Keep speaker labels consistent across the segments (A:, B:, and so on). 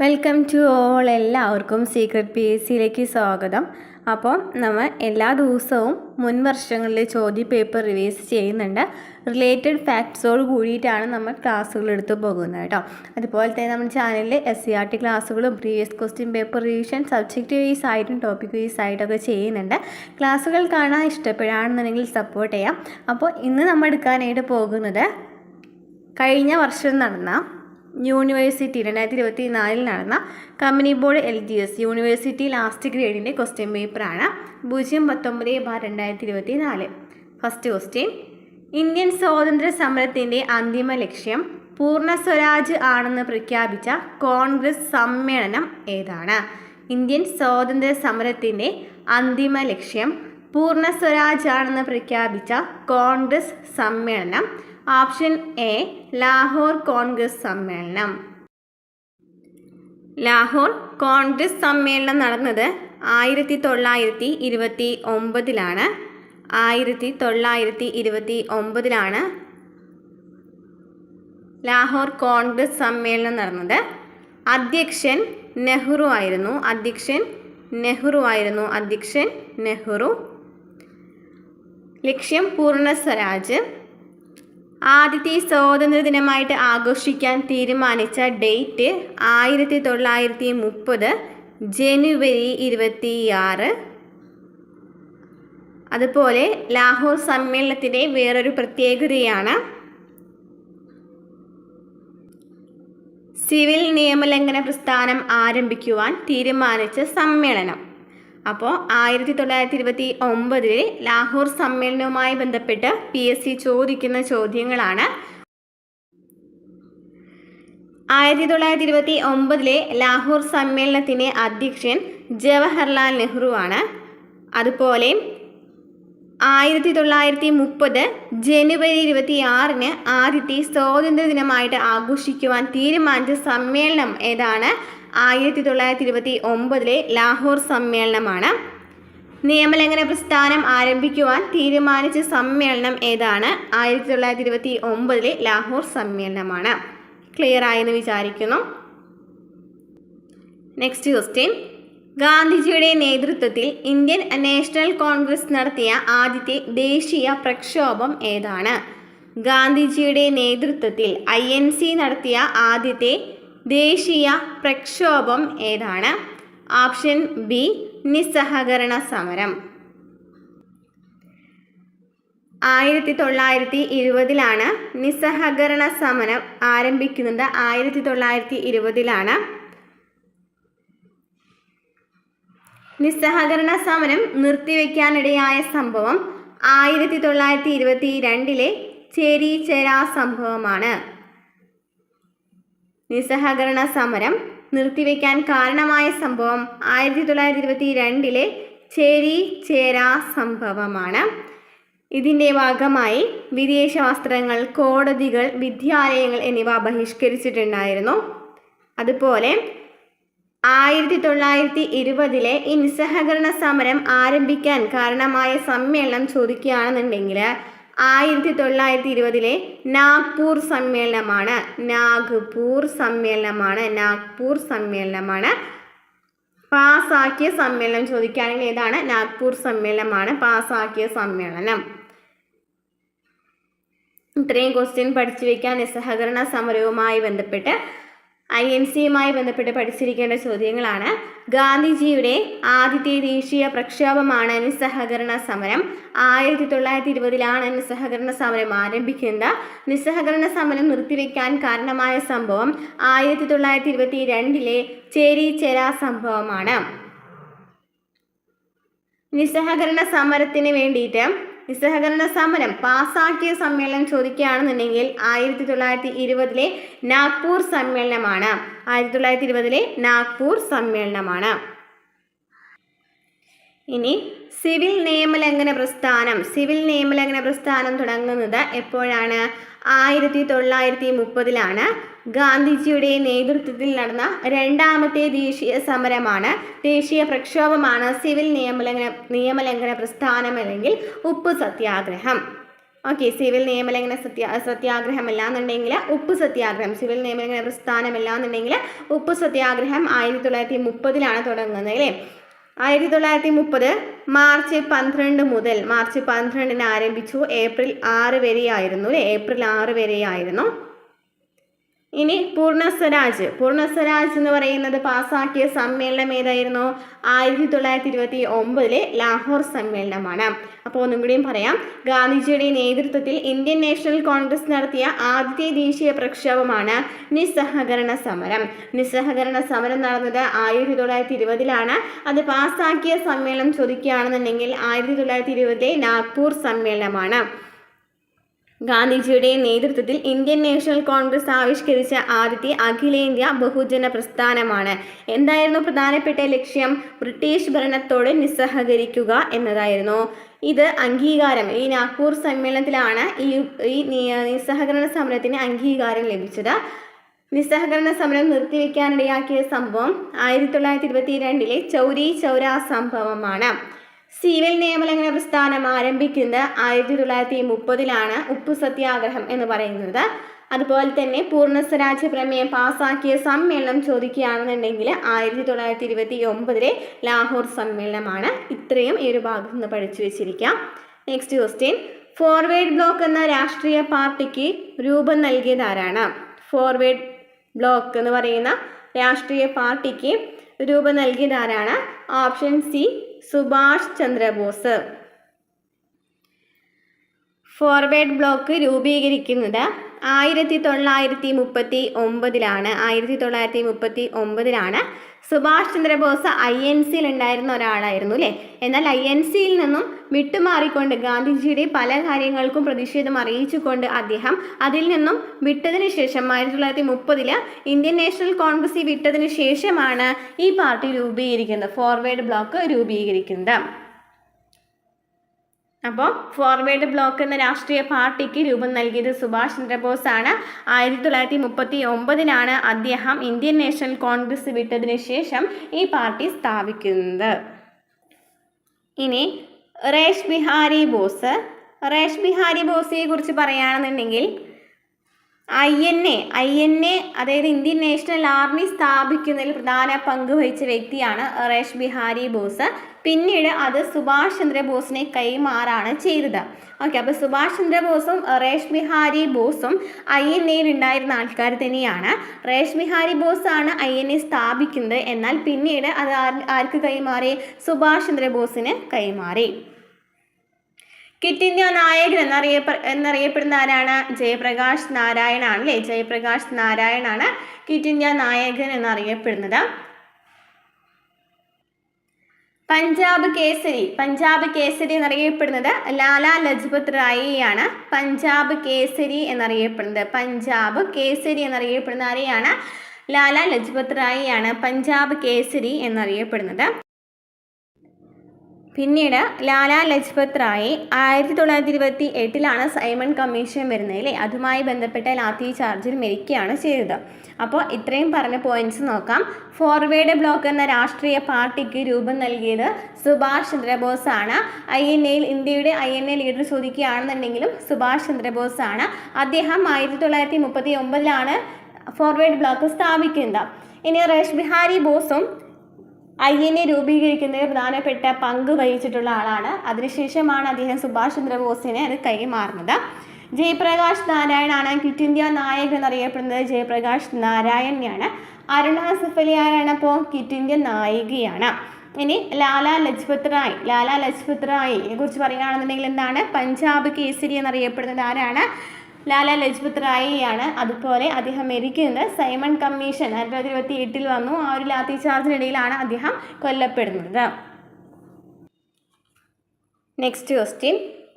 A: Welcome to all. എല്ലാവർക്കും secret P S സിയിലേക്ക് സ്വാഗതം. അപ്പോൾ നമ്മൾ എല്ലാ ദിവസവും മുൻ വർഷങ്ങളിലെ ചോദ്യ പേപ്പർ റിവൈസ് ചെയ്യുന്നുണ്ട്. റിലേറ്റഡ് ഫാക്ട്സോട് കൂടിയിട്ടാണ് നമ്മൾ ക്ലാസ്സുകൾ എടുത്തു പോകുന്നത് കേട്ടോ. അതുപോലെ തന്നെ നമ്മുടെ ചാനലിൽ SCERT ക്ലാസ്സുകളും previous question paper revision subject vice ആയിട്ടും ടോപ്പിക് വൈസ് ആയിട്ടൊക്കെ ചെയ്യുന്നുണ്ട്. ക്ലാസ്സുകൾ കാണാൻ ഇഷ്ടപ്പെടുകയാണെന്നുണ്ടെങ്കിൽ സപ്പോർട്ട് ചെയ്യാം. അപ്പോൾ ഇന്ന് നമ്മൾ എടുക്കാനായിട്ട് പോകുന്നത് കഴിഞ്ഞ വർഷം നടന്ന യൂണിവേഴ്സിറ്റി 2024 നടന്ന company board LGS university last ഗ്രേഡിൻ്റെ ക്വസ്റ്റ്യൻ പേപ്പറാണ് 019/2024. ഫസ്റ്റ് ക്വസ്റ്റ്യൻ: ഇന്ത്യൻ സ്വാതന്ത്ര്യ സമരത്തിൻ്റെ അന്തിമ ലക്ഷ്യം പൂർണ്ണ സ്വരാജ് ആണെന്ന് പ്രഖ്യാപിച്ച കോൺഗ്രസ് സമ്മേളനം ഏതാണ്? ഇന്ത്യൻ സ്വാതന്ത്ര്യ സമരത്തിൻ്റെ അന്തിമ ലക്ഷ്യം പൂർണ്ണ സ്വരാജ് ആണെന്ന് പ്രഖ്യാപിച്ച കോൺഗ്രസ് സമ്മേളനം. ഓപ്ഷൻ എ ലാഹോർ കോൺഗ്രസ് സമ്മേളനം. ലാഹോർ കോൺഗ്രസ് സമ്മേളനം നടന്നത് 1929 1929 ലാഹോർ കോൺഗ്രസ് സമ്മേളനം നടന്നത്. അധ്യക്ഷൻ നെഹ്റു ആയിരുന്നു. ലക്ഷ്യം പൂർണ്ണ സ്വരാജ്. ആദ്യത്തെ സ്വാതന്ത്ര്യ ദിനമായിട്ട് ആഘോഷിക്കാൻ തീരുമാനിച്ച ഡേറ്റ് 1930 ജനുവരി 26. അതുപോലെ ലാഹോർ സമ്മേളനത്തിൻ്റെ വേറൊരു പ്രത്യേകതയാണ് സിവിൽ നിയമലംഘന പ്രസ്ഥാനം ആരംഭിക്കുവാൻ തീരുമാനിച്ച സമ്മേളനം. അപ്പോൾ 1929 ലാഹോർ സമ്മേളനവുമായി ബന്ധപ്പെട്ട് PSC ചോദിക്കുന്ന ചോദ്യങ്ങളാണ്. 1929 ലാഹോർ സമ്മേളനത്തിൻ്റെ അധ്യക്ഷൻ ജവഹർലാൽ നെഹ്റു ആണ്. അതുപോലെ 1930 ജനുവരി 26 ആദ്യത്തെ സ്വാതന്ത്ര്യ ദിനമായിട്ട് ആഘോഷിക്കുവാൻ തീരുമാനിച്ച സമ്മേളനം ഏതാണ്? 1929 ലാഹോർ സമ്മേളനമാണ്. നിയമലംഘന പ്രസ്ഥാനം ആരംഭിക്കുവാൻ തീരുമാനിച്ച സമ്മേളനം ഏതാണ്? 1929 ലാഹോർ സമ്മേളനമാണ്. ക്ലിയർ ആയെന്ന് വിചാരിക്കുന്നു. നെക്സ്റ്റ് ക്വസ്റ്റ്യൻ: ഗാന്ധിജിയുടെ നേതൃത്വത്തിൽ ഇന്ത്യൻ നാഷണൽ കോൺഗ്രസ് നടത്തിയ ആദ്യത്തെ ദേശീയ പ്രക്ഷോഭം ഏതാണ്? ഗാന്ധിജിയുടെ നേതൃത്വത്തിൽ INC നടത്തിയ ആദ്യത്തെ ദേശീയ പ്രക്ഷോഭം ഏതാണ്? ഓപ്ഷൻ ബി നിസ്സഹകരണ സമരം. 1920 നിസ്സഹകരണ സമരം ആരംഭിക്കുന്നത്. 1920 നിസ്സഹകരണ സമരം നിർത്തിവെക്കാനിടയായ സംഭവം 1922 ചേരി ചേരാ സംഭവമാണ്. നിസ്സഹകരണ സമരം നിർത്തിവെക്കാൻ കാരണമായ സംഭവം 1922 ചേരി ചേരാ സംഭവമാണ്. ഇതിൻ്റെ ഭാഗമായി വിദേശ വസ്ത്രങ്ങൾ, കോടതികൾ, വിദ്യാലയങ്ങൾ എന്നിവ ബഹിഷ്കരിച്ചിട്ടുണ്ടായിരുന്നു. അതുപോലെ 1920 ഈ നിസ്സഹകരണ സമരം ആരംഭിക്കാൻ കാരണമായ സമ്മേളനം ചോദിക്കുകയാണെന്നുണ്ടെങ്കിൽ 1920 നാഗ്പൂർ സമ്മേളനമാണ്. പാസാക്കിയ സമ്മേളനം ചോദിക്കുകയാണെങ്കിൽ ഏതാണ്? നാഗ്പൂർ സമ്മേളനമാണ് പാസാക്കിയ സമ്മേളനം. ഇത്രയും ക്വസ്റ്റ്യൻ പഠിച്ചു വയ്ക്കാൻ നിസ്സഹകരണ സമരവുമായി ബന്ധപ്പെട്ട് INCയുമായി ബന്ധപ്പെട്ട് പഠിച്ചിരിക്കേണ്ട ചോദ്യങ്ങളാണ്. ഗാന്ധിജിയുടെ ആദ്യത്തെ ദേശീയ പ്രക്ഷോഭമാണ് നിസ്സഹകരണ സമരം. 1920 നിസ്സഹകരണ സമരം ആരംഭിക്കുന്നത്. നിസ്സഹകരണ സമരം നിർത്തിവെക്കാൻ കാരണമായ സംഭവം 1922 ചേരി ചേരാ സംഭവമാണ്. നിസ്സഹകരണ സമരം പാസാക്കിയ സമ്മേളനം ചോദിക്കുകയാണെന്നുണ്ടെങ്കിൽ 1920 നാഗ്പൂർ സമ്മേളനമാണ്. 1920 നാഗ്പൂർ സമ്മേളനമാണ്. ഇനി സിവിൽ നിയമലംഘന പ്രസ്ഥാനം തുടങ്ങുന്നത് എപ്പോഴാണ്? 1930 ഗാന്ധിജിയുടെ നേതൃത്വത്തിൽ നടന്ന രണ്ടാമത്തെ ദേശീയ പ്രക്ഷോഭമാണ് സിവിൽ നിയമലംഘന പ്രസ്ഥാനം അല്ലെങ്കിൽ ഉപ്പ് സത്യാഗ്രഹം. ഓക്കെ, സിവിൽ നിയമലംഘന സത്യാഗ്രഹമല്ല എന്നുണ്ടെങ്കിൽ ഉപ്പ് സത്യാഗ്രഹം, സിവിൽ നിയമലംഘന പ്രസ്ഥാനമല്ല എന്നുണ്ടെങ്കിൽ ഉപ്പ് സത്യാഗ്രഹം 1930 തുടങ്ങുന്നത് അല്ലേ. 1930 മാർച്ച് 12 മുതൽ മാർച്ച് 12 ആരംഭിച്ചു, ഏപ്രിൽ 6 വരെയായിരുന്നു അല്ലേ, ഏപ്രിൽ 6 വരെയായിരുന്നു. ഇനി പൂർണ്ണ സ്വരാജ് എന്ന് പറയുന്നത് പാസാക്കിയ സമ്മേളനം ഏതായിരുന്നു? 1929 ലാഹോർ സമ്മേളനമാണ്. അപ്പോൾ ഒന്നും കൂടിയും പറയാം, ഗാന്ധിജിയുടെ നേതൃത്വത്തിൽ ഇന്ത്യൻ നാഷണൽ കോൺഗ്രസ് നടത്തിയ ആദ്യത്തെ ദേശീയ പ്രക്ഷോഭമാണ് നിസ്സഹകരണ സമരം. നിസ്സഹകരണ സമരം നടന്നത് 1920 അത് പാസാക്കിയ സമ്മേളനം ചോദിക്കുകയാണെന്നുണ്ടെങ്കിൽ 1920 നാഗ്പൂർ സമ്മേളനമാണ്. ഗാന്ധിജിയുടെ നേതൃത്വത്തിൽ ഇന്ത്യൻ നാഷണൽ കോൺഗ്രസ് ആവിഷ്കരിച്ച ആദ്യത്തെ അഖിലേന്ത്യാ ബഹുജന പ്രസ്ഥാനമാണ്. എന്തായിരുന്നു പ്രധാനപ്പെട്ട ലക്ഷ്യം? ബ്രിട്ടീഷ് ഭരണത്തോട് നിസ്സഹകരിക്കുക എന്നതായിരുന്നു. ഇത് അംഗീകാരം, ഈ നാഗ്പൂർ സമ്മേളനത്തിലാണ് ഈ നിസ്സഹകരണ സമരത്തിന് അംഗീകാരം ലഭിച്ചത്. നിസ്സഹകരണ സമരം നിർത്തിവെക്കാനിടയാക്കിയ സംഭവം 1922 ചൗരി ചൗര സംഭവമാണ്. സിവിൽ നിയമലംഘന പ്രസ്ഥാനം ആരംഭിക്കുന്നത് 1930 ഉപ്പു സത്യാഗ്രഹം എന്ന് പറയുന്നത്. അതുപോലെ തന്നെ പൂർണ്ണ സ്വരാജ്യ പ്രമേയം പാസാക്കിയ സമ്മേളനം ചോദിക്കുകയാണെന്നുണ്ടെങ്കിൽ 1929 ലാഹോർ സമ്മേളനമാണ്. ഇത്രയും ഈ ഒരു ഭാഗത്ത് നിന്ന് പഠിച്ചു വെച്ചിരിക്കാം. നെക്സ്റ്റ് ക്വസ്റ്റ്യൻ, ഫോർവേഡ് ബ്ലോക്ക് എന്ന രാഷ്ട്രീയ പാർട്ടിക്ക് രൂപം നൽകിയത് ആരാണ്? ഫോർവേഡ് ബ്ലോക്ക് എന്ന് പറയുന്ന രാഷ്ട്രീയ പാർട്ടിക്ക് രൂപം നൽകിയത് ആരാണ്? Option C, Subhash Chandrabose. Forward block രൂപീകരിക്കുന്നത് 1939 1939 സുഭാഷ് ചന്ദ്രബോസ് INC ഉണ്ടായിരുന്ന ഒരാളായിരുന്നു അല്ലേ. എന്നാൽ INC നിന്നും വിട്ടുമാറിക്കൊണ്ട് ഗാന്ധിജിയുടെ പല കാര്യങ്ങൾക്കും പ്രതിഷേധം അറിയിച്ചുകൊണ്ട് അദ്ദേഹം അതിൽ നിന്നും വിട്ടതിന് ശേഷം 1930 ഇന്ത്യൻ നാഷണൽ കോൺഗ്രസ് വിട്ടതിന് ശേഷമാണ് ഈ പാർട്ടി രൂപീകരിക്കുന്നത്, ഫോർവേഡ് ബ്ലോക്ക് രൂപീകരിക്കുന്നത്. അപ്പോൾ ഫോർവേഡ് ബ്ലോക്ക് എന്ന രാഷ്ട്രീയ പാർട്ടിക്ക് രൂപം നൽകിയത് സുഭാഷ് ചന്ദ്രബോസ് ആണ്. 1939 അദ്ദേഹം ഇന്ത്യൻ നാഷണൽ കോൺഗ്രസ് വിട്ടതിന് ശേഷം ഈ പാർട്ടി സ്ഥാപിക്കുന്നത്. ഇനി റേഷ് ബിഹാരി ബോസിനെ കുറിച്ച് പറയുകയാണെന്നുണ്ടെങ്കിൽ INA അതായത് ഇന്ത്യൻ നാഷണൽ ആർമി സ്ഥാപിക്കുന്നതിൽ പ്രധാന പങ്ക് വഹിച്ച വ്യക്തിയാണ് റേഷ് ബിഹാരി ബോസ്. പിന്നീട് അത് സുഭാഷ് ചന്ദ്രബോസിനെ കൈമാറാണ് ചെയ്തത്. ഓക്കെ, അപ്പോൾ സുഭാഷ് ചന്ദ്രബോസും റേഷ് ബിഹാരി ബോസും INA ഉണ്ടായിരുന്ന ആൾക്കാർ തന്നെയാണ്. റേഷ് ബിഹാരി ബോസ് ആണ് INA സ്ഥാപിക്കുന്നത്. എന്നാൽ പിന്നീട് അത് ആർക്ക് കൈമാറി? സുഭാഷ് ചന്ദ്രബോസിന് കൈമാറി. ക്വിറ്റ് ഇന്ത്യ നായകൻ എന്നറിയപ്പെടുന്ന ആരാണ്? ജയപ്രകാശ് നാരായൺ ആണ് അല്ലേ. ജയപ്രകാശ് നാരായൺ ആണ് ക്വിറ്റ് ഇന്ത്യ നായകൻ എന്നറിയപ്പെടുന്നത്. പഞ്ചാബ് കേസരി എന്നറിയപ്പെടുന്നത് ലാലാ ലജ്പത് റായിയാണ്. പഞ്ചാബ് കേസരി എന്നറിയപ്പെടുന്ന ആരെയാണ്? ലാലാ ലജ്പത് റായിയാണ് പഞ്ചാബ് കേസരി എന്നറിയപ്പെടുന്നത്. പിന്നീട് ലാലാ ലജ്പത് റായി 1928 സൈമൺ കമ്മീഷൻ വരുന്നത് അല്ലേ. അതുമായി ബന്ധപ്പെട്ട ലാത്തി ചാർജിൽ മരിക്കുകയാണ് ചെയ്തത്. അപ്പോൾ ഇത്രയും പറഞ്ഞ പോയിന്റ്സ് നോക്കാം. ഫോർവേഡ് ബ്ലോക്ക് എന്ന രാഷ്ട്രീയ പാർട്ടിക്ക് രൂപം നൽകിയത് സുഭാഷ് ചന്ദ്രബോസ് ആണ്. ഇന്ത്യയുടെ INA ലീഡർ ചോദിക്കുകയാണെന്നുണ്ടെങ്കിലും സുഭാഷ് ചന്ദ്രബോസ് ആണ്. അദ്ദേഹം 1939 ഫോർവേഡ് ബ്ലോക്ക് സ്ഥാപിക്കുന്നത്. ഇനി റേഷ് ബിഹാരി ബോസും INA രൂപീകരിക്കുന്നതിൽ പ്രധാനപ്പെട്ട പങ്ക് വഹിച്ചിട്ടുള്ള ആളാണ്. അതിനുശേഷമാണ് അദ്ദേഹം സുഭാഷ് ചന്ദ്രബോസിനെ അത് കൈമാറുന്നത്. ജയപ്രകാശ് നാരായണാണ് ക്വിറ്റ് ഇന്ത്യ നായകൻ എന്നറിയപ്പെടുന്നത്. ജയപ്രകാശ് നാരായണനെയാണ്. അരുണ ആസിഫ് അലി ആരാണ്? അപ്പോൾ ക്വിറ്റ് ഇന്ത്യ നായികയാണ്. ഇനി ലാലാ ലജ്പത് റായിയെ കുറിച്ച് പറയുകയാണെന്നുണ്ടെങ്കിൽ എന്താണ്? പഞ്ചാബ് കേസരി എന്നറിയപ്പെടുന്നത് ആരാണ്? ലാലാ ലജ്പത് റായിയാണ്. അതുപോലെ അദ്ദേഹം മരിക്കുന്നത് സൈമൺ കമ്മീഷൻ 1928 വന്നു. ആ ഒരു ലാത്തി ചാർജിനിടയിലാണ് അദ്ദേഹം കൊല്ലപ്പെടുന്നത്. നെക്സ്റ്റ് ക്വസ്റ്റ്യൻ,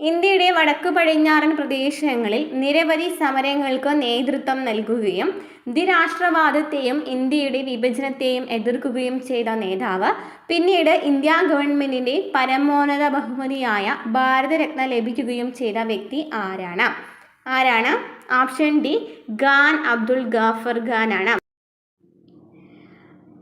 A: ഇന്ത്യയുടെ വടക്കു പടിഞ്ഞാറൻ പ്രദേശങ്ങളിൽ നിരവധി സമരങ്ങൾക്ക് നേതൃത്വം നൽകുകയും ദ്വിരാഷ്ട്രവാദത്തെയും ഇന്ത്യയുടെ വിഭജനത്തെയും എതിർക്കുകയും ചെയ്ത നേതാവ്, പിന്നീട് ഇന്ത്യ ഗവൺമെൻറ്റിൻ്റെ പരമോന്നത ബഹുമതിയായ ഭാരതരത്ന ലഭിക്കുകയും ചെയ്ത വ്യക്തി ആരാണ്? ഓപ്ഷൻ ഡി, ഖാൻ അബ്ദുൽ ഗാഫർ ഖാനാണ്.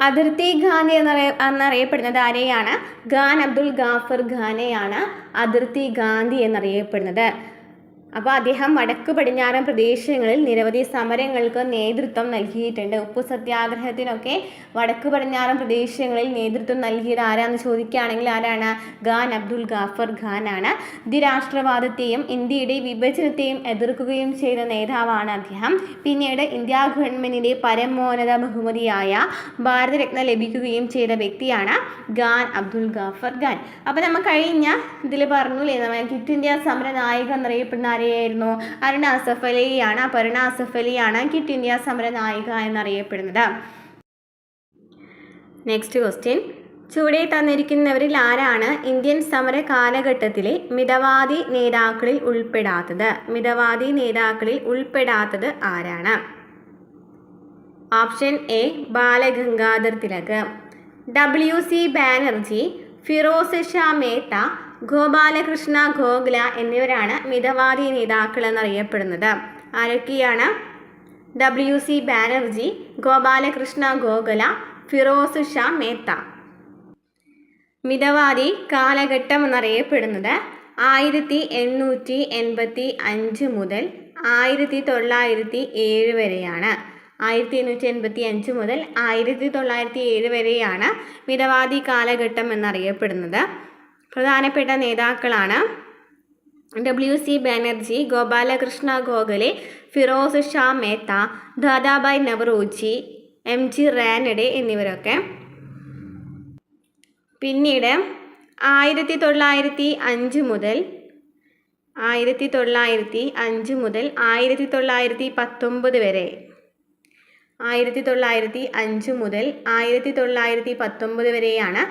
A: അതിർത്തി ഗാന്ധി എന്നറിയപ്പെടുന്നത് ആരെയാണ്? ഖാൻ അബ്ദുൽ ഗാഫർ ഖാനെയാണ് അതിർത്തി ഗാന്ധി എന്നറിയപ്പെടുന്നത്. അപ്പോൾ അദ്ദേഹം വടക്ക് പടിഞ്ഞാറൻ പ്രദേശങ്ങളിൽ നിരവധി സമരങ്ങൾക്ക് നേതൃത്വം നൽകിയിട്ടുണ്ട്. ഉപ്പു സത്യാഗ്രഹത്തിനൊക്കെ വടക്ക് പടിഞ്ഞാറൻ പ്രദേശങ്ങളിൽ നേതൃത്വം നൽകിയത് ആരാന്ന് ചോദിക്കുകയാണെങ്കിൽ ആരാണ്? ഖാൻ അബ്ദുൽ ഗാഫർ ഖാൻ ആണ്. ദ്വിരാഷ്ട്രവാദത്തെയും ഇന്ത്യയുടെ വിഭജനത്തെയും എതിർക്കുകയും ചെയ്ത നേതാവാണ് അദ്ദേഹം. പിന്നീട് ഇന്ത്യ ഗവൺമെൻറ്റിൻ്റെ പരമോന്നത ബഹുമതിയായ ഭാരതരത്ന ലഭിക്കുകയും ചെയ്ത വ്യക്തിയാണ് ഖാൻ അബ്ദുൽ ഗാഫർ ഖാൻ. അപ്പോൾ നമ്മൾ കഴിഞ്ഞ ഇതിൽ പറഞ്ഞില്ലേ, നമ്മൾ ക്വിറ്റ് ഇന്ത്യ സമര നായിക എന്നറിയപ്പെടുന്ന ആരെയായിരുന്നു? അരുണ അസഫ് അലിയാണ്. അപ്പോൾ അരുണ അസഫ് അലിയാണ് ക്വിറ്റ് ഇന്ത്യ സമര നായിക എന്നറിയപ്പെടുന്നത്. നെക്സ്റ്റ് ക്വസ്റ്റ്യൻ, ചുവടെ തന്നിരിക്കുന്നവരിൽ ആരാണ് ഇന്ത്യൻ സമര കാലഘട്ടത്തിലെ മിതവാദി നേതാക്കളിൽ ഉൾപ്പെടാത്തത്? മിതവാദി നേതാക്കളിൽ ഉൾപ്പെടാത്തത് ആരാണ്? Option A Balagangadhar Tilak, WC Banerjee, Firoz Shah Mehta, Gopalakrishna Gokhale എന്നിവരാണ് മിതവാദി നേതാക്കൾ എന്നറിയപ്പെടുന്നത്. ആരൊക്കെയാണ്? WC ബാനർജി, ഗോപാലകൃഷ്ണ ഗോഖല, ഫിറോസ് ഷാ മേത്ത. മിതവാദി കാലഘട്ടം എന്നറിയപ്പെടുന്നത് 1885 മുതൽ 1907 വരെയാണ്. 1885 മുതൽ 1907 വരെയാണ് മിതവാദി കാലഘട്ടം എന്നറിയപ്പെടുന്നത്. പ്രധാനപ്പെട്ട നേതാക്കളാണ് WC ബാനർജി, ഗോപാലകൃഷ്ണ ഗോഖലെ, ഫിറോസ് ഷാ മേത്ത, ദാദാഭായ് നവറോജി, MG റാനഡെ എന്നിവരൊക്കെ. പിന്നീട് 1905 മുതൽ 1919 വരെ 1905 മുതൽ 1919 വരെയാണ്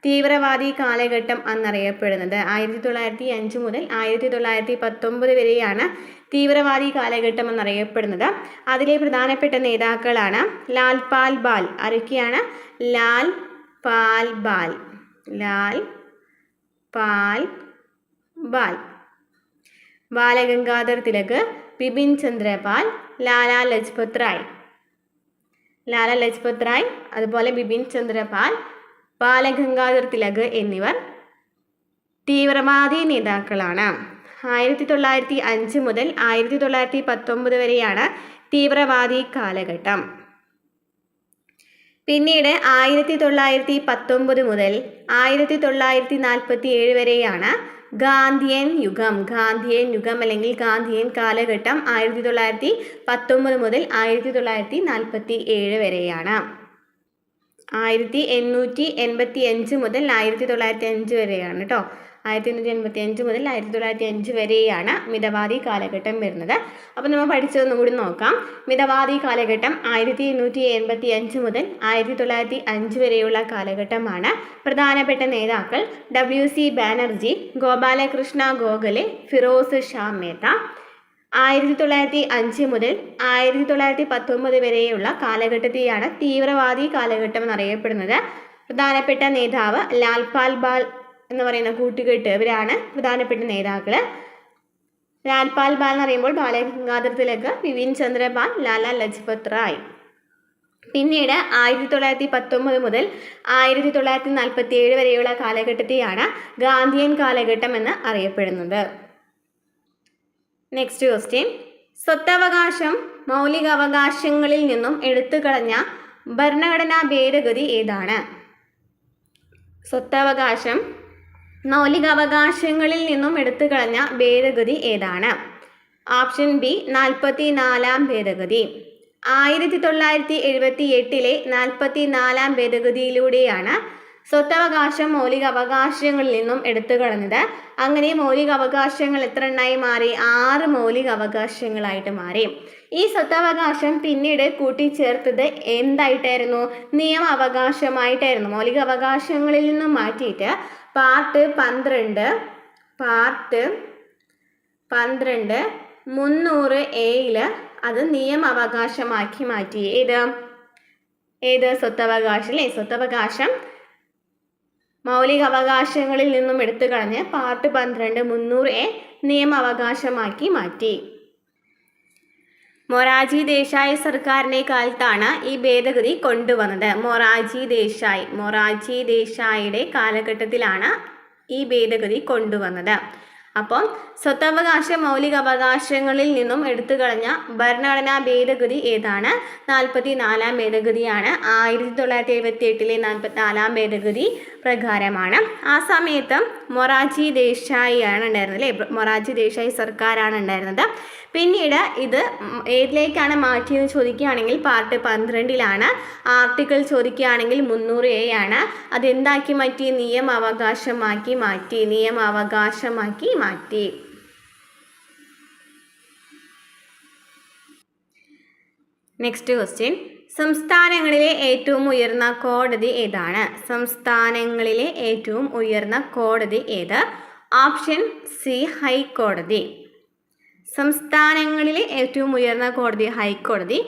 A: തീവ്രവാദി കാലഘട്ടം എന്നറിയപ്പെടുന്നത്. 1905 മുതൽ 1919 വരെയാണ് തീവ്രവാദി കാലഘട്ടം എന്നറിയപ്പെടുന്നത്. അതിലെ പ്രധാനപ്പെട്ട നേതാക്കളാണ് ലാൽ പാൽ ബാൽ. ആരൊക്കെയാണ്? ലാൽ പാൽ ബാൽ, ലാൽ പാൽ ബാൽ, ബാലഗംഗാധർ തിലക്, ബിപിൻ ചന്ദ്രപാൽ, ലാലാ ലജ്പത് റായ്. ലാലാ ലജ്പത് റായ്, അതുപോലെ ബിപിൻ ചന്ദ്രപാൽ, ബാലഗംഗാധർ തിലക് എന്നിവർ തീവ്രവാദി നേതാക്കളാണ്. 1905 മുതൽ 1919 വരെയാണ് തീവ്രവാദി കാലഘട്ടം. പിന്നീട് 1919 മുതൽ 1947 വരെയാണ് ഗാന്ധിയൻ യുഗം. ഗാന്ധിയൻ യുഗം അല്ലെങ്കിൽ ഗാന്ധിയൻ കാലഘട്ടം 1919 മുതൽ 1947 വരെയാണ്. 1885 മുതൽ 1905 വരെയാണ് കേട്ടോ. 1885 മുതൽ 1905 വരെയാണ് മിതവാദി കാലഘട്ടം വരുന്നത്. അപ്പോൾ നമ്മൾ പഠിച്ചതൊന്നും കൂടി നോക്കാം. മിതവാദി കാലഘട്ടം 1885 മുതൽ 1905 വരെയുള്ള കാലഘട്ടമാണ്. പ്രധാനപ്പെട്ട നേതാക്കൾ WC ബാനർജി, ഗോപാലകൃഷ്ണ ഗോഖലെ, ഫിറോസ് ഷാ മേത്ത. 1905 മുതൽ 1919 വരെയുള്ള കാലഘട്ടത്തെയാണ് തീവ്രവാദി കാലഘട്ടം എന്നറിയപ്പെടുന്നത്. പ്രധാനപ്പെട്ട നേതാവ് ലാൽ പാൽ ബാൽ എന്ന് പറയുന്ന കൂട്ടുകെട്ട്, ഇവരാണ് പ്രധാനപ്പെട്ട നേതാക്കൾ. ലാൽ പാൽ ബാൽ എന്ന് പറയുമ്പോൾ ബാലഗംഗാധർ തിലക്, ബിപിൻ ചന്ദ്രപാൽ, ലാലാ ലജ്പത് റായ്. പിന്നീട് 1919 മുതൽ 1947 വരെയുള്ള കാലഘട്ടത്തെയാണ് ഗാന്ധിയൻ കാലഘട്ടം എന്ന് അറിയപ്പെടുന്നത്. നെക്സ്റ്റ് ക്വസ്റ്റ്യൻ, സ്വത്തവകാശം മൗലികാവകാശങ്ങളിൽ നിന്നും എടുത്തുകളഞ്ഞ ഭരണഘടനാ ഭേദഗതി ഏതാണ്? സ്വത്തവകാശം മൗലികാവകാശങ്ങളിൽ നിന്നും എടുത്തുകളഞ്ഞ ഭേദഗതി ഏതാണ്? ഓപ്ഷൻ ബി 44-ാം ഭേദഗതി. 1978 44-ാം ഭേദഗതിയിലൂടെയാണ് സ്വത്തവകാശം മൗലികാവകാശങ്ങളിൽ നിന്നും എടുത്തുകളഞ്ഞത്. അങ്ങനെ മൗലികാവകാശങ്ങൾ എത്ര എണ്ണമായി മാറി? 6 മൗലികാവകാശങ്ങളായിട്ട് മാറി. ഈ സ്വത്തവകാശം പിന്നീട് കൂട്ടിച്ചേർത്തത് എന്തായിട്ടായിരുന്നു? നിയമ-അവകാശമായിട്ടായിരുന്നു. മൗലികാവകാശങ്ങളിൽ നിന്നും മാറ്റിയിട്ട് പാർട്ട് 12 300A അത് നിയമ-അവകാശമാക്കി മാറ്റി. ഏത് സ്വത്തവകാശം അല്ലേ? സ്വത്തവകാശം മൗലികാവകാശങ്ങളിൽ നിന്നും എടുത്തു കളഞ്ഞ് പാർട്ട് 12 300A നിയമ-അവകാശമാക്കി മാറ്റി. മൊറാർജി ദേശായി സർക്കാരിൻ്റെ കാലത്താണ് ഈ ഭേദഗതി കൊണ്ടുവന്നത്. മൊറാർജി ദേശായിയുടെ കാലഘട്ടത്തിലാണ് ഈ ഭേദഗതി കൊണ്ടുവന്നത്. അപ്പം സ്വത്തവകാശ മൗലികാവകാശങ്ങളിൽ നിന്നും എടുത്തു കളഞ്ഞ ഭരണഘടനാ ഭേദഗതി ഏതാണ്? 44-ാം ഭേദഗതിയാണ്. 1978 44-ാം ഭേദഗതി പ്രകാരമാണ്. ആ സമയത്ത് മൊറാർജി ദേശായി ആണ് ഉണ്ടായിരുന്നത് അല്ലേ? മൊറാർജി ദേശായി സർക്കാരാണ് ഉണ്ടായിരുന്നത്. പിന്നീട് ഇത് ഏതിലേക്കാണ് മാറ്റിയെന്ന് ചോദിക്കുകയാണെങ്കിൽ പാർട്ട് 12-ലാണ്. ആർട്ടിക്കിൾ ചോദിക്കുകയാണെങ്കിൽ 300A ആണ്. അതെന്താക്കി മാറ്റി? നിയമവകാശമാക്കി മാറ്റി. നിയമവകാശമാക്കി മാറ്റി. നെക്സ്റ്റ് ക്വസ്റ്റ്യൻ, സംസ്ഥാനങ്ങളിലെ ഏറ്റവും ഉയർന്ന കോടതി ഏതാണ്? സംസ്ഥാനങ്ങളിലെ ഏറ്റവും ഉയർന്ന കോടതി ഏത്? ഓപ്ഷൻ സി ഹൈക്കോടതി. സംസ്ഥാനങ്ങളിലെ ഏറ്റവും ഉയർന്ന കോടതി ഹൈക്കോടതി.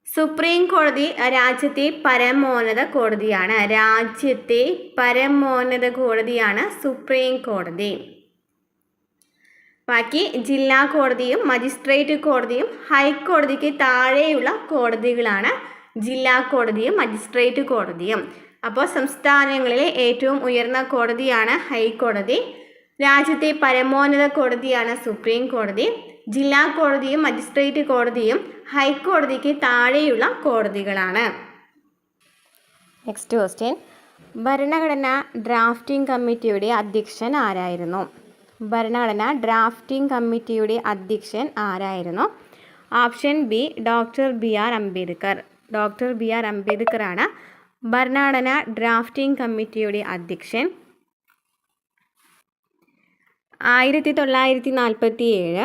A: സുപ്രീം കോടതി രാജ്യത്തെ പരമോന്നത കോടതിയാണ്. രാജ്യത്തെ പരമോന്നത കോടതിയാണ് സുപ്രീം കോടതി. ബാക്കി ജില്ലാ കോടതിയും മജിസ്ട്രേറ്റ് കോടതിയും ഹൈക്കോടതിക്ക് താഴെയുള്ള കോടതികളാണ് ജില്ലാ കോടതിയും മജിസ്ട്രേറ്റ് കോടതിയും. അപ്പോൾ സംസ്ഥാനങ്ങളിലെ ഏറ്റവും ഉയർന്ന കോടതിയാണ് ഹൈക്കോടതി. രാജ്യത്തെ പരമോന്നത കോടതിയാണ് സുപ്രീം കോടതി. ജില്ലാ കോടതിയും മജിസ്ട്രേറ്റ് കോടതിയും ഹൈക്കോടതിക്ക് താഴെയുള്ള കോടതികളാണ്. നെക്സ്റ്റ് ക്വസ്റ്റ്യൻ, ഭരണഘടനാ ഡ്രാഫ്റ്റിംഗ് കമ്മിറ്റിയുടെ അധ്യക്ഷൻ ആരായിരുന്നു? ഭരണഘടനാ ഡ്രാഫ്റ്റിംഗ് കമ്മിറ്റിയുടെ അധ്യക്ഷൻ ആരായിരുന്നു? Option B doctor BR Ambedkar. Doctor BR അംബേദ്കറാണ് ഭരണഘടനാ ഡ്രാഫ്റ്റിംഗ് കമ്മിറ്റിയുടെ അധ്യക്ഷൻ. 1947